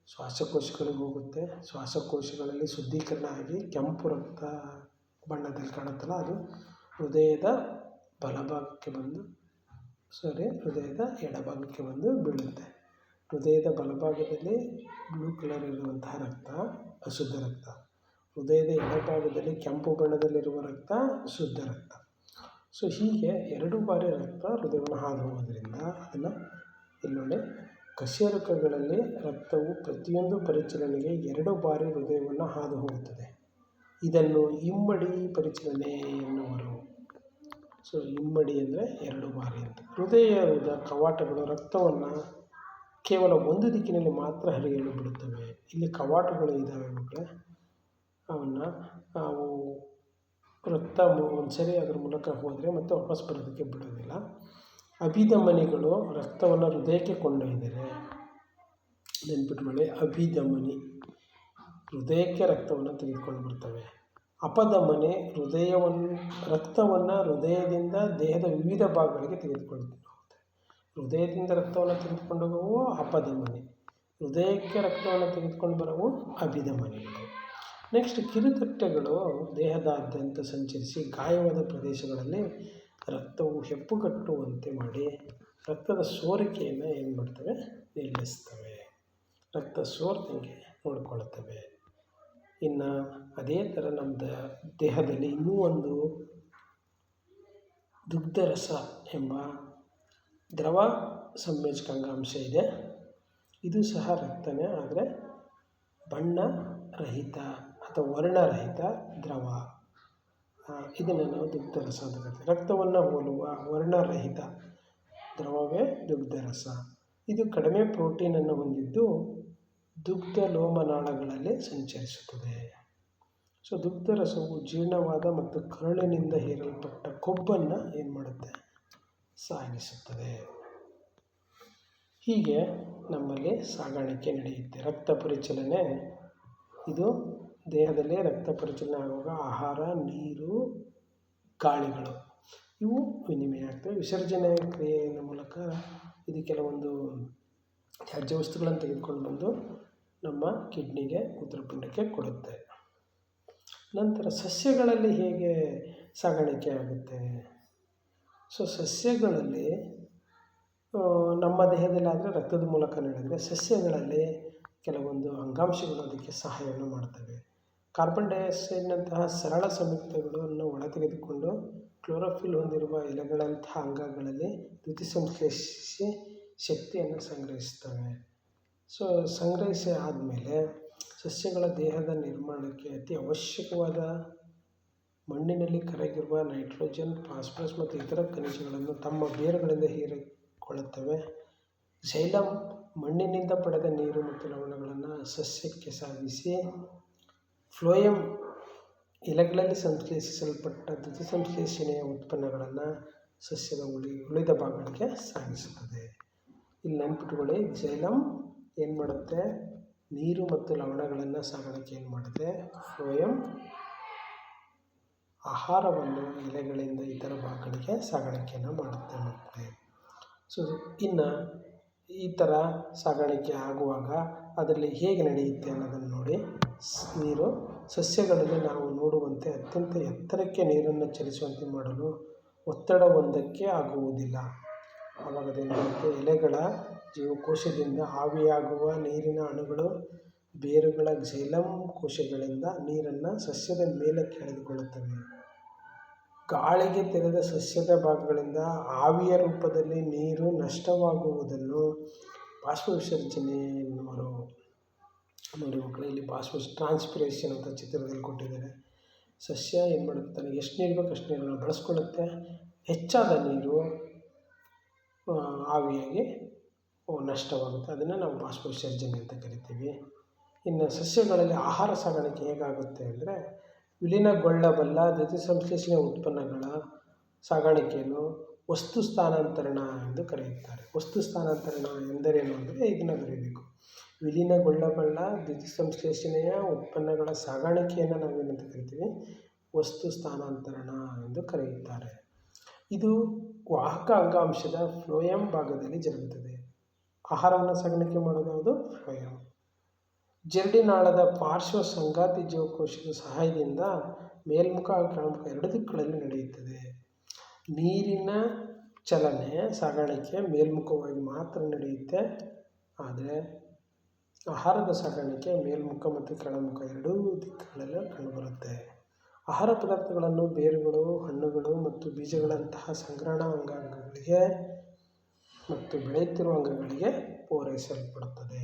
ಶ್ವಾಸಕೋಶಗಳಿಗೆ ಹೋಗುತ್ತೆ. ಶ್ವಾಸಕೋಶಗಳಲ್ಲಿ ಶುದ್ಧೀಕರಣ ಆಗಿ ಕೆಂಪು ರಕ್ತ ಬಣ್ಣದಲ್ಲಿ ಕಾಣುತ್ತಲ್ಲ, ಅದು ಹೃದಯದ ಹೃದಯದ ಎಡಭಾಗಕ್ಕೆ ಬಂದು ಬೀಳುತ್ತೆ. ಹೃದಯದ ಬಲಭಾಗದಲ್ಲಿ ಬ್ಲೂ ಕಲರ್ ಇರುವಂತಹ ರಕ್ತ ಅಶುದ್ಧ ರಕ್ತ, ಹೃದಯದ ಎಡಭಾಗದಲ್ಲಿ ಕೆಂಪು ಬಣ್ಣದಲ್ಲಿರುವ ರಕ್ತ ಶುದ್ಧ ರಕ್ತ. ಸೊ ಹೀಗೆ 2 ಬಾರಿ ರಕ್ತ ಹೃದಯವನ್ನು ಹಾದು ಹೋಗೋದ್ರಿಂದ ಅದನ್ನು ಇಲ್ಲೊಳ್ಳೆ ಕಶೇರುಕಗಳಲ್ಲಿ ರಕ್ತವು ಪ್ರತಿಯೊಂದು ಪರಿಚಲನೆಗೆ 2 ಬಾರಿ ಹೃದಯವನ್ನು ಹಾದು ಹೋಗುತ್ತದೆ. ಇದನ್ನು ಇಮ್ಮಡಿ ಪರಿಚಲನೆ ಎನ್ನುವರು. ಸೊ ಇಮ್ಮಡಿ ಅಂದರೆ 2 ಬಾರಿ ಅಂತ. ಹೃದಯದ ಕವಾಟಗಳು ರಕ್ತವನ್ನು ಕೇವಲ ಒಂದು ದಿಕ್ಕಿನಲ್ಲಿ ಮಾತ್ರ ಹರಿಯಲು ಬಿಡುತ್ತವೆ. ಇಲ್ಲಿ ಕವಾಟಗಳು ಇದ್ದಾವೆ ಮಕ್ಕಳೇ, ಅವು ರಕ್ತ ಒಂದು ಸರಿ ಅದರ ಮೂಲಕ ಹೋದರೆ ಮತ್ತೆ ವಾಪಸ್ ಬರೋದಕ್ಕೆ ಬಿಡೋದಿಲ್ಲ. ಅಭಿಧಮನಿಗಳು ರಕ್ತವನ್ನು ಹೃದಯಕ್ಕೆ ಕೊಂಡೊಯ್ದರೆ, ನೆನ್ಪಿಟ್ಕೊಳ್ಳಿ, ಅಭಿಧಮನಿ ಹೃದಯಕ್ಕೆ ರಕ್ತವನ್ನು ತೆಗೆದುಕೊಂಡು ಬರ್ತವೆ. ಅಪಧಮನಿ ರಕ್ತವನ್ನು ಹೃದಯದಿಂದ ದೇಹದ ವಿವಿಧ ಭಾಗಗಳಿಗೆ ತೆಗೆದುಕೊಂಡು ಹೋಗುತ್ತೆ. ಹೃದಯದಿಂದ ರಕ್ತವನ್ನು ತೆಗೆದುಕೊಂಡು ಹೋಗುವು ಅಪಧಮನಿ, ಹೃದಯಕ್ಕೆ ರಕ್ತವನ್ನು ತೆಗೆದುಕೊಂಡು ಬರುವು ಅಭಿಧಮನಿಗಳು. ನೆಕ್ಸ್ಟ್ ಕಿರುತಟ್ಟೆಗಳು ದೇಹದಾದ್ಯಂತ ಸಂಚರಿಸಿ ಗಾಯವಾದ ಪ್ರದೇಶಗಳಲ್ಲಿ ರಕ್ತವು ಹೆಪ್ಪುಗಟ್ಟುವಂತೆ ಮಾಡಿ ರಕ್ತದ ಸೋರಿಕೆಯನ್ನು ಏನು ಮಾಡ್ತವೆ, ನಿಲ್ಲಿಸ್ತವೆ. ರಕ್ತ ಸೋರ್ದಂಗೆ ನೋಡಿಕೊಳ್ಳುತ್ತವೆ. ಇನ್ನು ಅದೇ ಥರ ನಮ್ಮ ದೇಹದಲ್ಲಿ ಇನ್ನೂ ಒಂದು ದುಗ್ಧರಸ ಎಂಬ ದ್ರವ ಸಂಯೋಜಕಾಂಗಾಂಶ ಇದೆ. ಇದು ಸಹ ರಕ್ತನೇ, ಆದರೆ ಬಣ್ಣರಹಿತ ಅಥವಾ ವರ್ಣರಹಿತ ದ್ರವ. ಇದನ್ನು ನಾವು ದುಗ್ಧರಸ ಅಂತ ಕರಿತೀವಿ. ರಕ್ತವನ್ನು ಹೋಲುವ ವರ್ಣರಹಿತ ದ್ರವವೇ ದುಗ್ಧರಸ. ಇದು ಕಡಿಮೆ ಪ್ರೋಟೀನನ್ನು ಹೊಂದಿದ್ದು ದುಗ್ಧ ಲೋಮನಾಳಗಳಲ್ಲಿ ಸಂಚರಿಸುತ್ತದೆ. ಸೊ ದುಗ್ಧರಸವು ಜೀರ್ಣವಾದ ಮತ್ತು ಕರುಳಿನಿಂದ ಹೀರಲ್ಪಟ್ಟ ಕೊಬ್ಬನ್ನು ಏನು ಮಾಡುತ್ತೆ, ಸಾಗಿಸುತ್ತದೆ. ಹೀಗೆ ನಮ್ಮಲ್ಲಿ ಸಾಗಾಣಿಕೆ ನಡೆಯುತ್ತೆ. ರಕ್ತ ಪರಿಚಲನೆ ಇದು ದೇಹದಲ್ಲಿ ರಕ್ತ ಪರಿಚಲನೆ ಆಗುವಾಗ ಆಹಾರ, ನೀರು, ಗಾಳಿಗಳು ಇವು ವಿನಿಮಯ ಆಗ್ತವೆ. ವಿಸರ್ಜನೆ ಕ್ರಿಯೆಯ ಮೂಲಕ ಇದು ಕೆಲವೊಂದು ತ್ಯಾಜ್ಯ ವಸ್ತುಗಳನ್ನು ತೆಗೆದುಕೊಂಡು ಬಂದು ನಮ್ಮ ಕಿಡ್ನಿಗೆ ಮೂತ್ರಪಿಂಡಕ್ಕೆ ಕೊಡುತ್ತೆ. ನಂತರ ಸಸ್ಯಗಳಲ್ಲಿ ಹೇಗೆ ಸಾಗಾಣಿಕೆ ಆಗುತ್ತೆ? ಸಸ್ಯಗಳಲ್ಲಿ ನಮ್ಮ ದೇಹದಲ್ಲಿ ಆದರೆ ರಕ್ತದ ಮೂಲಕ ನಡೆದರೆ, ಸಸ್ಯಗಳಲ್ಲಿ ಕೆಲವೊಂದು ಅಂಗಾಂಶಗಳು ಅದಕ್ಕೆ ಸಹಾಯವನ್ನು ಮಾಡ್ತವೆ. ಕಾರ್ಬನ್ ಡೈಆಕ್ಸೈಡ್ನಂತಹ ಸರಳ ಸಂಯುಕ್ತಗಳನ್ನು ಒಳತೆಗೆದುಕೊಂಡು ಕ್ಲೋರೋಫಿಲ್ ಹೊಂದಿರುವ ಎಲೆಗಳಂತಹ ಅಂಗಗಳಲ್ಲಿ ದ್ಯುತಿಸಂಶ್ಲೇಷಿಸಿ ಶಕ್ತಿಯನ್ನು ಸಂಗ್ರಹಿಸ್ತವೆ. ಸಂಗ್ರಹಿಸಿ ಆದಮೇಲೆ ಸಸ್ಯಗಳ ದೇಹದ ನಿರ್ಮಾಣಕ್ಕೆ ಅತಿ ಅವಶ್ಯಕವಾದ ಮಣ್ಣಿನಲ್ಲಿ ಕರಗಿರುವ ನೈಟ್ರೋಜನ್, ಫಾಸ್ಫರಸ್ ಮತ್ತು ಇತರ ಖನಿಜಗಳನ್ನು ತಮ್ಮ ಬೇರುಗಳಿಂದ ಹೀರಿಕೊಳ್ಳುತ್ತವೆ. ಝೈಲಮ್ ಮಣ್ಣಿನಿಂದ ಪಡೆದ ನೀರು ಮತ್ತು ಲವಣಗಳನ್ನು ಸಸ್ಯಕ್ಕೆ ಸಾಗಿಸಿ, ಫ್ಲೋಯಮ್ ಎಲೆಗಳಲ್ಲಿ ಸಂಶ್ಲೇಷಿಸಲ್ಪಟ್ಟ ದ್ಯುತಿಸಂಶ್ಲೇಷಣೆಯ ಉತ್ಪನ್ನಗಳನ್ನು ಸಸ್ಯದ ಉಳಿದ ಭಾಗಗಳಿಗೆ ಸಾಗಿಸುತ್ತದೆ. ಇಲ್ಲಿ ನೆನ್ಪಿಟ್ಕೊಳ್ಳಿ, ಝೈಲಮ್ ಏನು ಮಾಡುತ್ತೆ? ನೀರು ಮತ್ತು ಲವಣಗಳನ್ನು ಸಾಗಾಣಿಕೆ ಏನು ಮಾಡುತ್ತೆ? ಫ್ಲೋಯಮ್ ಆಹಾರವನ್ನು ಎಲೆಗಳಿಂದ ಇತರ ಭಾಗಗಳಿಗೆ ಸಾಗಾಣಿಕೆಯನ್ನು ಮಾಡುತ್ತೆ ಮಕ್ಕಳೇ. ಇನ್ನು ಈ ಥರ ಸಾಗಾಣಿಕೆ ಆಗುವಾಗ ಅದರಲ್ಲಿ ಹೇಗೆ ನಡೆಯುತ್ತೆ ಅನ್ನೋದನ್ನು ನೋಡಿ. ನೀರು ಸಸ್ಯಗಳಲ್ಲಿ ನಾವು ನೋಡುವಂತೆ ಅತ್ಯಂತ ಎತ್ತರಕ್ಕೆ ನೀರನ್ನು ಚಲಿಸುವಂತೆ ಮಾಡಲು ಒತ್ತಡ ಒಂದಕ್ಕೆ ಆಗುವುದಿಲ್ಲ. ಆವಾಗ ಅದೇನಾಗುತ್ತೆ? ಎಲೆಗಳ ಜೀವಕೋಶದಿಂದ ಆವಿಯಾಗುವ ನೀರಿನ ಅಣುಗಳು ಬೇರುಗಳ ಝೈಲಮ್ ಕೋಶಗಳಿಂದ ನೀರನ್ನು ಸಸ್ಯದ ಮೇಲಕ್ಕೆ ಎಳೆದುಕೊಳ್ಳುತ್ತವೆ. ಗಾಳಿಗೆ ತೆರೆದ ಸಸ್ಯದ ಭಾಗಗಳಿಂದ ಆವಿಯ ರೂಪದಲ್ಲಿ ನೀರು ನಷ್ಟವಾಗುವುದನ್ನು ಬಾಷ್ಪವಿಸರ್ಜನೆ ಎನ್ನುವರು. ನೋಡಿ ಮಕ್ಕಳೇ, ಇಲ್ಲಿ ಟ್ರಾನ್ಸ್ಪಿರೇಷನ್ ಅಂತ ಚಿತ್ರದಲ್ಲಿ ಕೊಟ್ಟಿದ್ದಾರೆ. ಸಸ್ಯ ಏನು ಮಾಡುತ್ತೆ? ತನಗೆ ಎಷ್ಟು ನೀರು ಬೇಕು ಅಷ್ಟು ನೀರನ್ನು ಬಳಸ್ಕೊಳ್ಳುತ್ತೆ. ಹೆಚ್ಚಾದ ನೀರು ಆವಿಯಾಗಿ ನಷ್ಟವಾಗುತ್ತೆ. ಅದನ್ನು ನಾವು ಬಾಷ್ಪವಿಸರ್ಜನೆ ಅಂತ ಕರಿತೀವಿ. ಇನ್ನು ಸಸ್ಯಗಳಲ್ಲಿ ಆಹಾರ ಸಾಗಾಣಿಕೆ ಹೇಗಾಗುತ್ತೆ ಅಂದರೆ, ವಿಲೀನಗೊಳ್ಳಬಲ್ಲ ದ್ಯುತಿಸಂಶ್ಲೇಷಣೆಯ ಉತ್ಪನ್ನಗಳ ಸಾಗಾಣಿಕೆಯನ್ನು ವಸ್ತು ಸ್ಥಾನಾಂತರಣ ಎಂದು ಕರೆಯುತ್ತಾರೆ. ವಸ್ತು ಸ್ಥಾನಾಂತರಣ ಎಂದರೇನು ಅಂದರೆ ಇದನ್ನು ಬರೀಬೇಕು. ವಿಲೀನಗೊಳ್ಳಬಲ್ಲ ದ್ಯುತಿಸಂಶ್ಲೇಷಣೆಯ ಉತ್ಪನ್ನಗಳ ಸಾಗಾಣಿಕೆಯನ್ನು ನಾವೇನಂತ ಕರಿತೀವಿ? ವಸ್ತು ಸ್ಥಾನಾಂತರಣ ಎಂದು ಕರೆಯುತ್ತಾರೆ. ಇದು ವಾಹಕ ಅಂಗಾಂಶದ ಫ್ಲೋಯಮ್ ಭಾಗದಲ್ಲಿ ಜರುಗುತ್ತದೆ. ಆಹಾರವನ್ನು ಸಾಗಾಣಿಕೆ ಮಾಡೋದು ಯಾವುದು? ಫ್ಲೋಯಮ್. ಜರಡಿನಾಳದ ಪಾರ್ಶ್ವ ಸಂಗಾತಿ ಜೀವಕೋಶದ ಸಹಾಯದಿಂದ ಮೇಲ್ಮುಖ ಹಾಗೂ ಕೆಳಮುಖ ಎರಡೂ ದಿಕ್ಕುಗಳಲ್ಲಿ ನಡೆಯುತ್ತದೆ. ನೀರಿನ ಚಲನೆ ಸಾಗಾಣಿಕೆ ಮೇಲ್ಮುಖವಾಗಿ ಮಾತ್ರ ನಡೆಯುತ್ತೆ. ಆದರೆ ಆಹಾರದ ಸಾಗಾಣಿಕೆ ಮೇಲ್ಮುಖ ಮತ್ತು ಕೆಳಮುಖ ಎರಡೂ ದಿಕ್ಕುಗಳಲ್ಲಿ ಕಂಡುಬರುತ್ತೆ. ಆಹಾರ ಪದಾರ್ಥಗಳನ್ನು ಬೇರುಗಳು, ಹಣ್ಣುಗಳು ಮತ್ತು ಬೀಜಗಳಂತಹ ಸಂಗ್ರಹಣಾ ಅಂಗಾಂಗಗಳಿಗೆ ಮತ್ತು ಬೆಳೆಯುತ್ತಿರುವ ಅಂಗಗಳಿಗೆ ಪೂರೈಸಲ್ಪಡುತ್ತದೆ.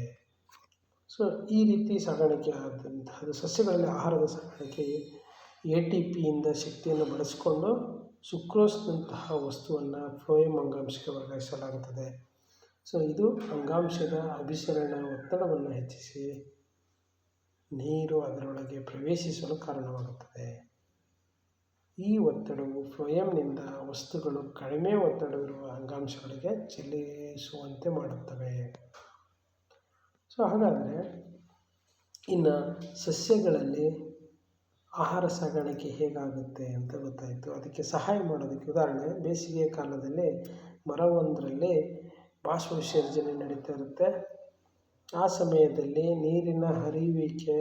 ಈ ರೀತಿ ಸಾಗಾಣಿಕೆ ಆದಂತಹ ಸಸ್ಯಗಳಲ್ಲಿ ಆಹಾರದ ಸಾಗಾಣಿಕೆ ATPಯಿಂದ ಶಕ್ತಿಯನ್ನು ಬಳಸಿಕೊಂಡು ಸುಕ್ರೋಸ್ನಂತಹ ವಸ್ತುವನ್ನು ಫ್ಲೋಯಮ್ ಅಂಗಾಂಶಕ್ಕೆ ವರ್ಗಾಯಿಸಲಾಗುತ್ತದೆ. ಇದು ಅಂಗಾಂಶದ ಅಭಿಸರಣ ಒತ್ತಡವನ್ನು ಹೆಚ್ಚಿಸಿ ನೀರು ಅದರೊಳಗೆ ಪ್ರವೇಶಿಸಲು ಕಾರಣವಾಗುತ್ತದೆ. ಈ ಒತ್ತಡವು ಫ್ಲೋಯಮ್ನಿಂದ ವಸ್ತುಗಳು ಕಡಿಮೆ ಒತ್ತಡವಿರುವ ಅಂಗಾಂಶಗಳಿಗೆ ಚಲಿಸುವಂತೆ ಮಾಡುತ್ತವೆ. ಹಾಗಾದರೆ ಇನ್ನು ಸಸ್ಯಗಳಲ್ಲಿ ಆಹಾರ ಸಾಗಾಣಿಕೆ ಹೇಗಾಗುತ್ತೆ ಅಂತ ಗೊತ್ತಾಯಿತು. ಅದಕ್ಕೆ ಸಹಾಯ ಮಾಡೋದಕ್ಕೆ ಉದಾಹರಣೆ, ಬೇಸಿಗೆಯ ಕಾಲದಲ್ಲಿ ಮರವೊಂದರಲ್ಲಿ ಬಾಷ್ಪವಿಸರ್ಜನೆ ನಡೀತಾ ಇರುತ್ತೆ. ಆ ಸಮಯದಲ್ಲಿ ನೀರಿನ ಹರಿಯುವಿಕೆ,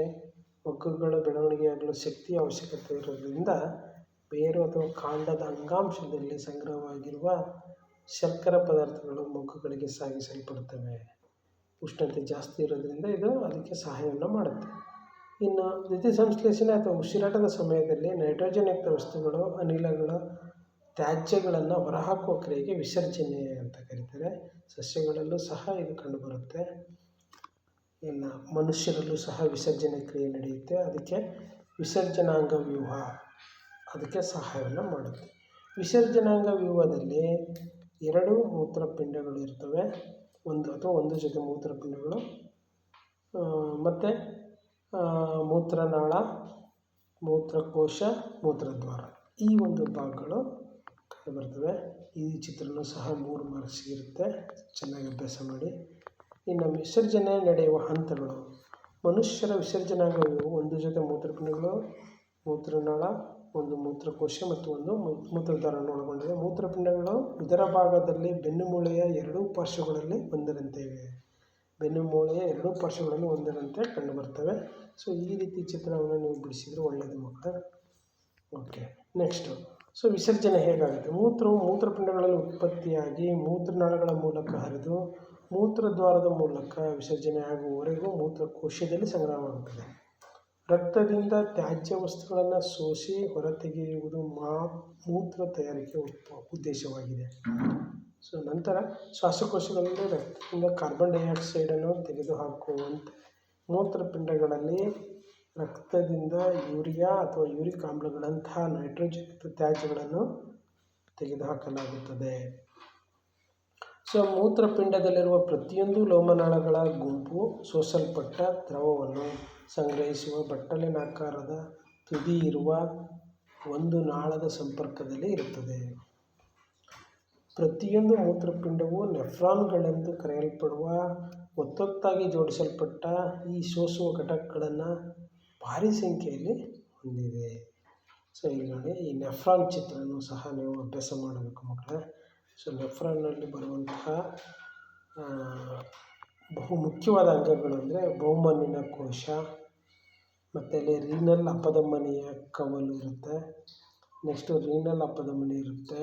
ಮೊಗ್ಗುಗಳ ಬೆಳವಣಿಗೆಯಾಗಲು ಶಕ್ತಿಯ ಅವಶ್ಯಕತೆ ಇರೋದ್ರಿಂದ ಬೇರು ಅಥವಾ ಕಾಂಡದ ಅಂಗಾಂಶದಲ್ಲಿ ಸಂಗ್ರಹವಾಗಿರುವ ಶರ್ಕರ ಪದಾರ್ಥಗಳು ಮೊಗ್ಗುಗಳಿಗೆ ಸಾಗಿಸಲ್ಪಡುತ್ತವೆ. ಉಷ್ಣತೆ ಜಾಸ್ತಿ ಇರೋದ್ರಿಂದ ಇದು ಅದಕ್ಕೆ ಸಹಾಯವನ್ನು ಮಾಡುತ್ತೆ. ಇನ್ನು ದ್ಯುತಿಸಂಶ್ಲೇಷಣೆ ಅಥವಾ ಉಸಿರಾಟದ ಸಮಯದಲ್ಲಿ ನೈಟ್ರೋಜನ್ಯುಕ್ತ ವಸ್ತುಗಳು, ಅನಿಲಗಳ ತ್ಯಾಜ್ಯಗಳನ್ನು ಹೊರಹಾಕುವ ಕ್ರಿಯೆಗೆ ವಿಸರ್ಜನೆ ಅಂತ ಕರೀತಾರೆ. ಸಸ್ಯಗಳಲ್ಲೂ ಸಹ ಇದು ಕಂಡುಬರುತ್ತೆ. ಇನ್ನು ಮನುಷ್ಯರಲ್ಲೂ ಸಹ ವಿಸರ್ಜನೆ ಕ್ರಿಯೆ ನಡೆಯುತ್ತೆ. ಅದಕ್ಕೆ ವಿಸರ್ಜನಾಂಗ ವ್ಯೂಹ ಅದಕ್ಕೆ ಸಹಾಯವನ್ನು ಮಾಡುತ್ತೆ. ವಿಸರ್ಜನಾಂಗ ವ್ಯೂಹದಲ್ಲಿ 2 ಮೂತ್ರಪಿಂಡಗಳು ಇರ್ತವೆ. ಒಂದು ಜೊತೆ ಮೂತ್ರಪಿಂಡಗಳು ಮತ್ತು ಮೂತ್ರನಾಳ, ಮೂತ್ರಕೋಶ, ಮೂತ್ರದ್ವಾರ, ಈ ಒಂದು ಭಾಗಗಳು ಕಂಡುಬರ್ತವೆ. ಈ ಚಿತ್ರನೂ ಸಹ 3 ಮಾರ್ಕ್ಸ್ ಇರುತ್ತೆ. ಚೆನ್ನಾಗಿ ಅಭ್ಯಾಸ ಮಾಡಿ. ಇನ್ನು ವಿಸರ್ಜನೆ ನಡೆಯುವ ಹಂತಗಳು. ಮನುಷ್ಯರ ವಿಸರ್ಜನಾಂಗ ವ್ಯೂಹವು 1 ಜೊತೆ ಮೂತ್ರಪಿಂಡಗಳು, ಮೂತ್ರನಾಳ, ಒಂದು ಮೂತ್ರಕೋಶ ಮತ್ತು ಒಂದು ಮೂತ್ರದ್ವಾರವನ್ನು ಒಳಗೊಂಡಿದೆ. ಮೂತ್ರಪಿಂಡಗಳು ಉದರ ಭಾಗದಲ್ಲಿ ಬೆನ್ನುಮೂಳೆಯ ಎರಡೂ ಪಾರ್ಶ್ವಗಳಲ್ಲಿ ಒಂದರಂತೆ ಇವೆ. ಬೆನ್ನುಮೂಳೆಯ ಎರಡೂ ಪಾರ್ಶ್ವಗಳಲ್ಲಿ ಒಂದರಂತೆ ಕಂಡುಬರ್ತವೆ. ಸೊ ಈ ರೀತಿ ಚಿತ್ರವನ್ನು ನೀವು ಬಿಡಿಸಿದರೆ ಒಳ್ಳೆಯದು ಮಕ್ಕಳೇ. Okay, next. ಸೊ ವಿಸರ್ಜನೆ ಹೇಗಾಗುತ್ತೆ? ಮೂತ್ರವು ಮೂತ್ರಪಿಂಡಗಳಲ್ಲಿ ಉತ್ಪತ್ತಿಯಾಗಿ ಮೂತ್ರನಾಳಗಳ ಮೂಲಕ ಹರಿದು ಮೂತ್ರದ್ವಾರದ ಮೂಲಕ ವಿಸರ್ಜನೆ ಆಗುವವರೆಗೂ ಮೂತ್ರಕೋಶದಲ್ಲಿ ಸಂಗ್ರಹವಾಗುತ್ತದೆ. ರಕ್ತದಿಂದ ತ್ಯಾಜ್ಯ ವಸ್ತುಗಳನ್ನು ಸೋಸಿ ಹೊರತೆಗೆಯುವುದು ಮೂತ್ರ ತಯಾರಿಕೆ ಉದ್ದೇಶವಾಗಿದೆ. ಸೊ ನಂತರ ಶ್ವಾಸಕೋಶಗಳಲ್ಲಿ ರಕ್ತದಿಂದ ಕಾರ್ಬನ್ ಡೈಆಕ್ಸೈಡನ್ನು ತೆಗೆದುಹಾಕುವಂತೆ ಮೂತ್ರಪಿಂಡಗಳಲ್ಲಿ ರಕ್ತದಿಂದ ಯೂರಿಯಾ ಅಥವಾ ಯೂರಿಕ್ ಆಮ್ಲಗಳಂತಹ ನೈಟ್ರೋಜನ್ ತ್ಯಾಜ್ಯಗಳನ್ನು ತೆಗೆದುಹಾಕಲಾಗುತ್ತದೆ. ಸೊ ಮೂತ್ರಪಿಂಡದಲ್ಲಿರುವ ಪ್ರತಿಯೊಂದು ಲೋಮನಾಳಗಳ ಗುಂಪು ಸೋಸಲ್ಪಟ್ಟ ದ್ರವವನ್ನು ಸಂಗ್ರಹಿಸುವ ಬಟ್ಟಲಿನಾಕಾರದ ತುದಿ ಇರುವ ಒಂದು ನಾಳದ ಸಂಪರ್ಕದಲ್ಲಿ ಇರುತ್ತದೆ. ಪ್ರತಿಯೊಂದು ಮೂತ್ರಪಿಂಡವು ನೆಫ್ರಾನ್ಗಳೆಂದು ಕರೆಯಲ್ಪಡುವ ಒತ್ತೊತ್ತಾಗಿ ಜೋಡಿಸಲ್ಪಟ್ಟ ಈ ಸೋಸುವ ಘಟಕಗಳನ್ನು ಭಾರಿ ಸಂಖ್ಯೆಯಲ್ಲಿ ಹೊಂದಿದೆ. ಸೊ ಇಲ್ಲಿ ನೋಡಿ, ಈ ನೆಫ್ರಾನ್ ಚಿತ್ರನೂ ಸಹ ನೀವು ಅಭ್ಯಾಸ ಮಾಡಬೇಕು ಮಕ್ಕಳೇ. ಸೊ ನೆಫ್ರಾನ್ನಲ್ಲಿ ಬರುವಂತಹ ಬಹು ಮುಖ್ಯವಾದ ಅಂಗಗಳು ಅಂದರೆ ಬಹುಮಣ್ಣಿನ ಕೋಶ, ಮತ್ತು ಅಲ್ಲಿ ರೀನಲ್ ಅಪಧಮನಿಯ ಕವಲು ಇರುತ್ತೆ. ನೆಕ್ಸ್ಟು ರೀನಲ್ ಅಪಧಮನಿ ಇರುತ್ತೆ.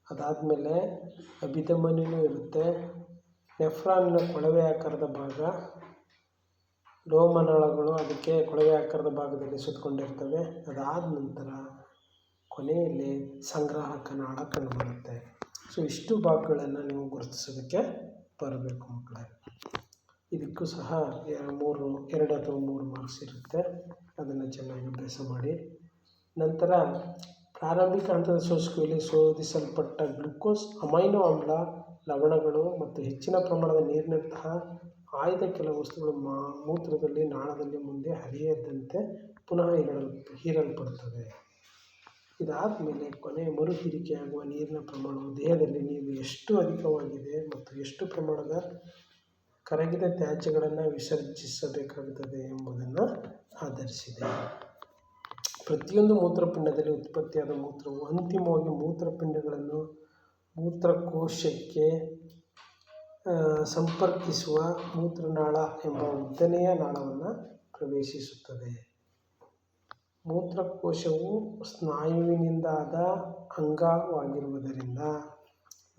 ಅದಾದಮೇಲೆ ಅಭಿಧಮನಿನೂ ಇರುತ್ತೆ. ನೆಫ್ರಾನ್ನ ಕೊಳವೆ ಆಕಾರದ ಭಾಗ, ಲೋಮನಾಳಗಳು ಅದಕ್ಕೆ ಕೊಳವೆ ಆಕಾರದ ಭಾಗದಲ್ಲಿ ಸುತ್ತಕೊಂಡಿರ್ತವೆ. ಅದಾದ ನಂತರ ಕೊನೆಯಲ್ಲಿ ಸಂಗ್ರಾಹಕ ನಾಳ ಕಂಡುಬರುತ್ತೆ. ಸೊ ಇಷ್ಟು ಭಾಗಗಳನ್ನು ನೀವು ಗುರುತಿಸೋದಕ್ಕೆ ಬರಬೇಕು ಮಕ್ಕಳೇ. ಇದಕ್ಕೂ ಸಹ 2 ಅಥವಾ 3 ಮಾರ್ಕ್ಸ್ ಇರುತ್ತೆ. ಅದನ್ನು ಚೆನ್ನಾಗಿ ಅಭ್ಯಾಸ ಮಾಡಿ. ನಂತರ ಪ್ರಾರಂಭಿಕ ಹಂತದ ಸೋಸುವಿಕೆಯಲ್ಲಿ ಶೋಧಿಸಲ್ಪಟ್ಟ ಗ್ಲುಕೋಸ್, ಅಮೈನೋ ಆಮ್ಲ, ಲವಣಗಳು ಮತ್ತು ಹೆಚ್ಚಿನ ಪ್ರಮಾಣದ ನೀರಿನಂತಹ ಆಯ್ದ ಕೆಲವು ವಸ್ತುಗಳು ಮೂತ್ರದಲ್ಲಿ ನಾಳದಲ್ಲಿ ಮುಂದೆ ಹರಿಯದಂತೆ ಪುನಃ ಹೀರಲ್ಪಡುತ್ತವೆ. ಇದಾದ ಮೇಲೆ ಕೊನೆಯ ಮರುಹೀರಿಕೆಯಾಗುವ ನೀರಿನ ಪ್ರಮಾಣವು ದೇಹದಲ್ಲಿ ನೀವು ಎಷ್ಟು ಅಧಿಕವಾಗಿದೆ ಮತ್ತು ಎಷ್ಟು ಪ್ರಮಾಣದ ಕರಗಿದ ತ್ಯಾಜ್ಯಗಳನ್ನು ವಿಸರ್ಜಿಸಬೇಕಾಗುತ್ತದೆ ಎಂಬುದನ್ನು ಆಧರಿಸಿದೆ. ಪ್ರತಿಯೊಂದು ಮೂತ್ರಪಿಂಡದಲ್ಲಿ ಉತ್ಪತ್ತಿಯಾದ ಮೂತ್ರವು ಅಂತಿಮವಾಗಿ ಮೂತ್ರಪಿಂಡಗಳನ್ನು ಮೂತ್ರಕೋಶಕ್ಕೆ ಸಂಪರ್ಕಿಸುವ ಮೂತ್ರನಾಳ ಎಂಬ ಉದ್ದನೆಯ ನಾಳವನ್ನು ಪ್ರವೇಶಿಸುತ್ತದೆ. ಮೂತ್ರಕೋಶವು ಸ್ನಾಯುವಿನಿಂದಾದ ಅಂಗವಾಗಿರುವುದರಿಂದ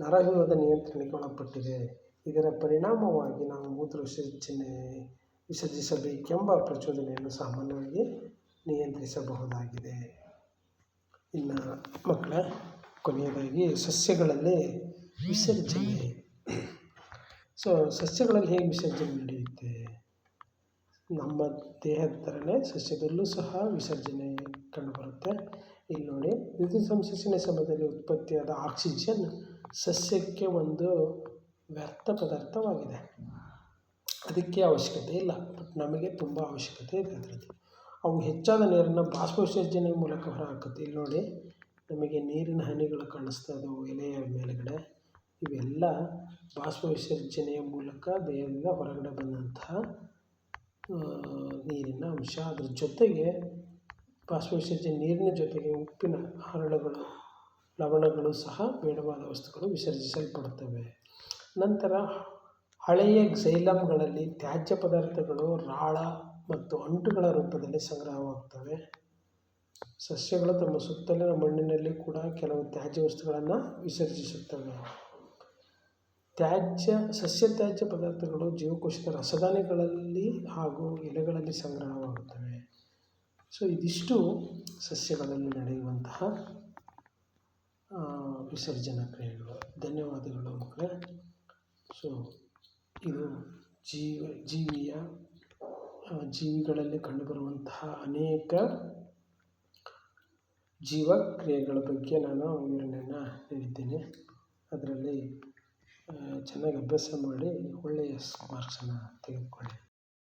ನರವ್ಯೂಹದ ನಿಯಂತ್ರಣಕ್ಕೆ ಒಳಪಟ್ಟಿದೆ. ಇದರ ಪರಿಣಾಮವಾಗಿ ನಾವು ಮೂತ್ರ ವಿಸರ್ಜಿಸಬೇಕೆಂಬ ಪ್ರಚೋದನೆಯನ್ನು ಸಾಮಾನ್ಯವಾಗಿ ನಿಯಂತ್ರಿಸಬಹುದಾಗಿದೆ. ಇನ್ನು ಮಕ್ಕಳ ಕೊನೆಯದಾಗಿ ಸಸ್ಯಗಳಲ್ಲಿ ವಿಸರ್ಜನೆ. ಸೊ ಸಸ್ಯಗಳಲ್ಲಿ ಹೇಗೆ ವಿಸರ್ಜನೆ ನಡೆಯುತ್ತೆ? ನಮ್ಮ ದೇಹದ ಥರನೇ ಸಸ್ಯದಲ್ಲೂ ಸಹ ವಿಸರ್ಜನೆ ಕಂಡುಬರುತ್ತೆ. ಇಲ್ಲಿ ನೋಡಿ, ದ್ಯುತಿಸಂಶ್ಲೇಷಣೆ ಸಮಯದಲ್ಲಿ ಉತ್ಪತ್ತಿಯಾದ ಆಕ್ಸಿಜನ್ ಸಸ್ಯಕ್ಕೆ ಒಂದು ವ್ಯರ್ಥ ಪದಾರ್ಥವಾಗಿದೆ. ಅದಕ್ಕೆ ಅವಶ್ಯಕತೆ ಇಲ್ಲ, ಬಟ್ ನಮಗೆ ತುಂಬ ಅವಶ್ಯಕತೆ ಇದೆ ಅದರದ್ದು. ಅವು ಹೆಚ್ಚಾದ ನೀರನ್ನು ಬಾಷ್ಪ ವಿಸರ್ಜನೆ ಮೂಲಕ ಹೊರಹಾಕುತ್ತೆ. ಇಲ್ಲಿ ನೋಡಿ, ನಮಗೆ ನೀರಿನ ಹನಿಗಳು ಕಾಣಿಸ್ತಾ ಇದ್ದಾವೆ ಎಲೆಯ ಮೇಲುಗಡೆ. ಇವೆಲ್ಲ ಬಾಷ್ಪ ವಿಸರ್ಜನೆಯ ಮೂಲಕ ದೇಹದಿಂದ ಹೊರಗಡೆ ಬಂದಂತಹ ನೀರಿನ ಅಂಶ. ಅದ್ರ ಜೊತೆಗೆ ಬಾಷ್ಪ ವಿಸರ್ಜನೆ ನೀರಿನ ಜೊತೆಗೆ ಉಪ್ಪಿನ ಹರಳುಗಳು, ಲವಣಗಳು ಸಹ ಬೇಡವಾದ ವಸ್ತುಗಳು ವಿಸರ್ಜಿಸಲ್ಪಡುತ್ತವೆ. ನಂತರ ಹಳೆಯ ಝೈಲಮ್ಗಳಲ್ಲಿ ತ್ಯಾಜ್ಯ ಪದಾರ್ಥಗಳು ರಾಳ ಮತ್ತು ಅಂಟುಗಳ ರೂಪದಲ್ಲಿ ಸಂಗ್ರಹವಾಗುತ್ತವೆ. ಸಸ್ಯಗಳು ತಮ್ಮ ಸುತ್ತಲಿನ ಮಣ್ಣಿನಲ್ಲಿ ಕೂಡ ಕೆಲವು ತ್ಯಾಜ್ಯ ವಸ್ತುಗಳನ್ನು ವಿಸರ್ಜಿಸುತ್ತವೆ. ಸಸ್ಯ ತ್ಯಾಜ್ಯ ಪದಾರ್ಥಗಳು ಜೀವಕೋಶದ ರಸದಾನಿಗಳಲ್ಲಿ ಹಾಗೂ ಎಲೆಗಳಲ್ಲಿ ಸಂಗ್ರಹವಾಗುತ್ತವೆ. ಸೊ ಇದಿಷ್ಟು ಸಸ್ಯಗಳಲ್ಲಿ ನಡೆಯುವಂತಹ ವಿಸರ್ಜನಾ ಕ್ರಿಯೆಗಳು. ಧನ್ಯವಾದಗಳು ಮಕ್ಕಳೇ. ಸೊ ಇದು ಜೀವಿಗಳಲ್ಲಿ ಕಂಡುಬರುವಂತಹ ಅನೇಕ ಜೀವಕ್ರಿಯೆಗಳ ಬಗ್ಗೆ ನಾನು ವಿವರಣೆಯನ್ನು ನೀಡಿದ್ದೇನೆ. ಅದರಲ್ಲಿ ಚೆನ್ನಾಗಿ ಅಭ್ಯಾಸ ಮಾಡಿ ಒಳ್ಳೆಯ ಮಾರ್ಕ್ಸನ್ನು ತೆಗೆದುಕೊಳ್ಳಿ.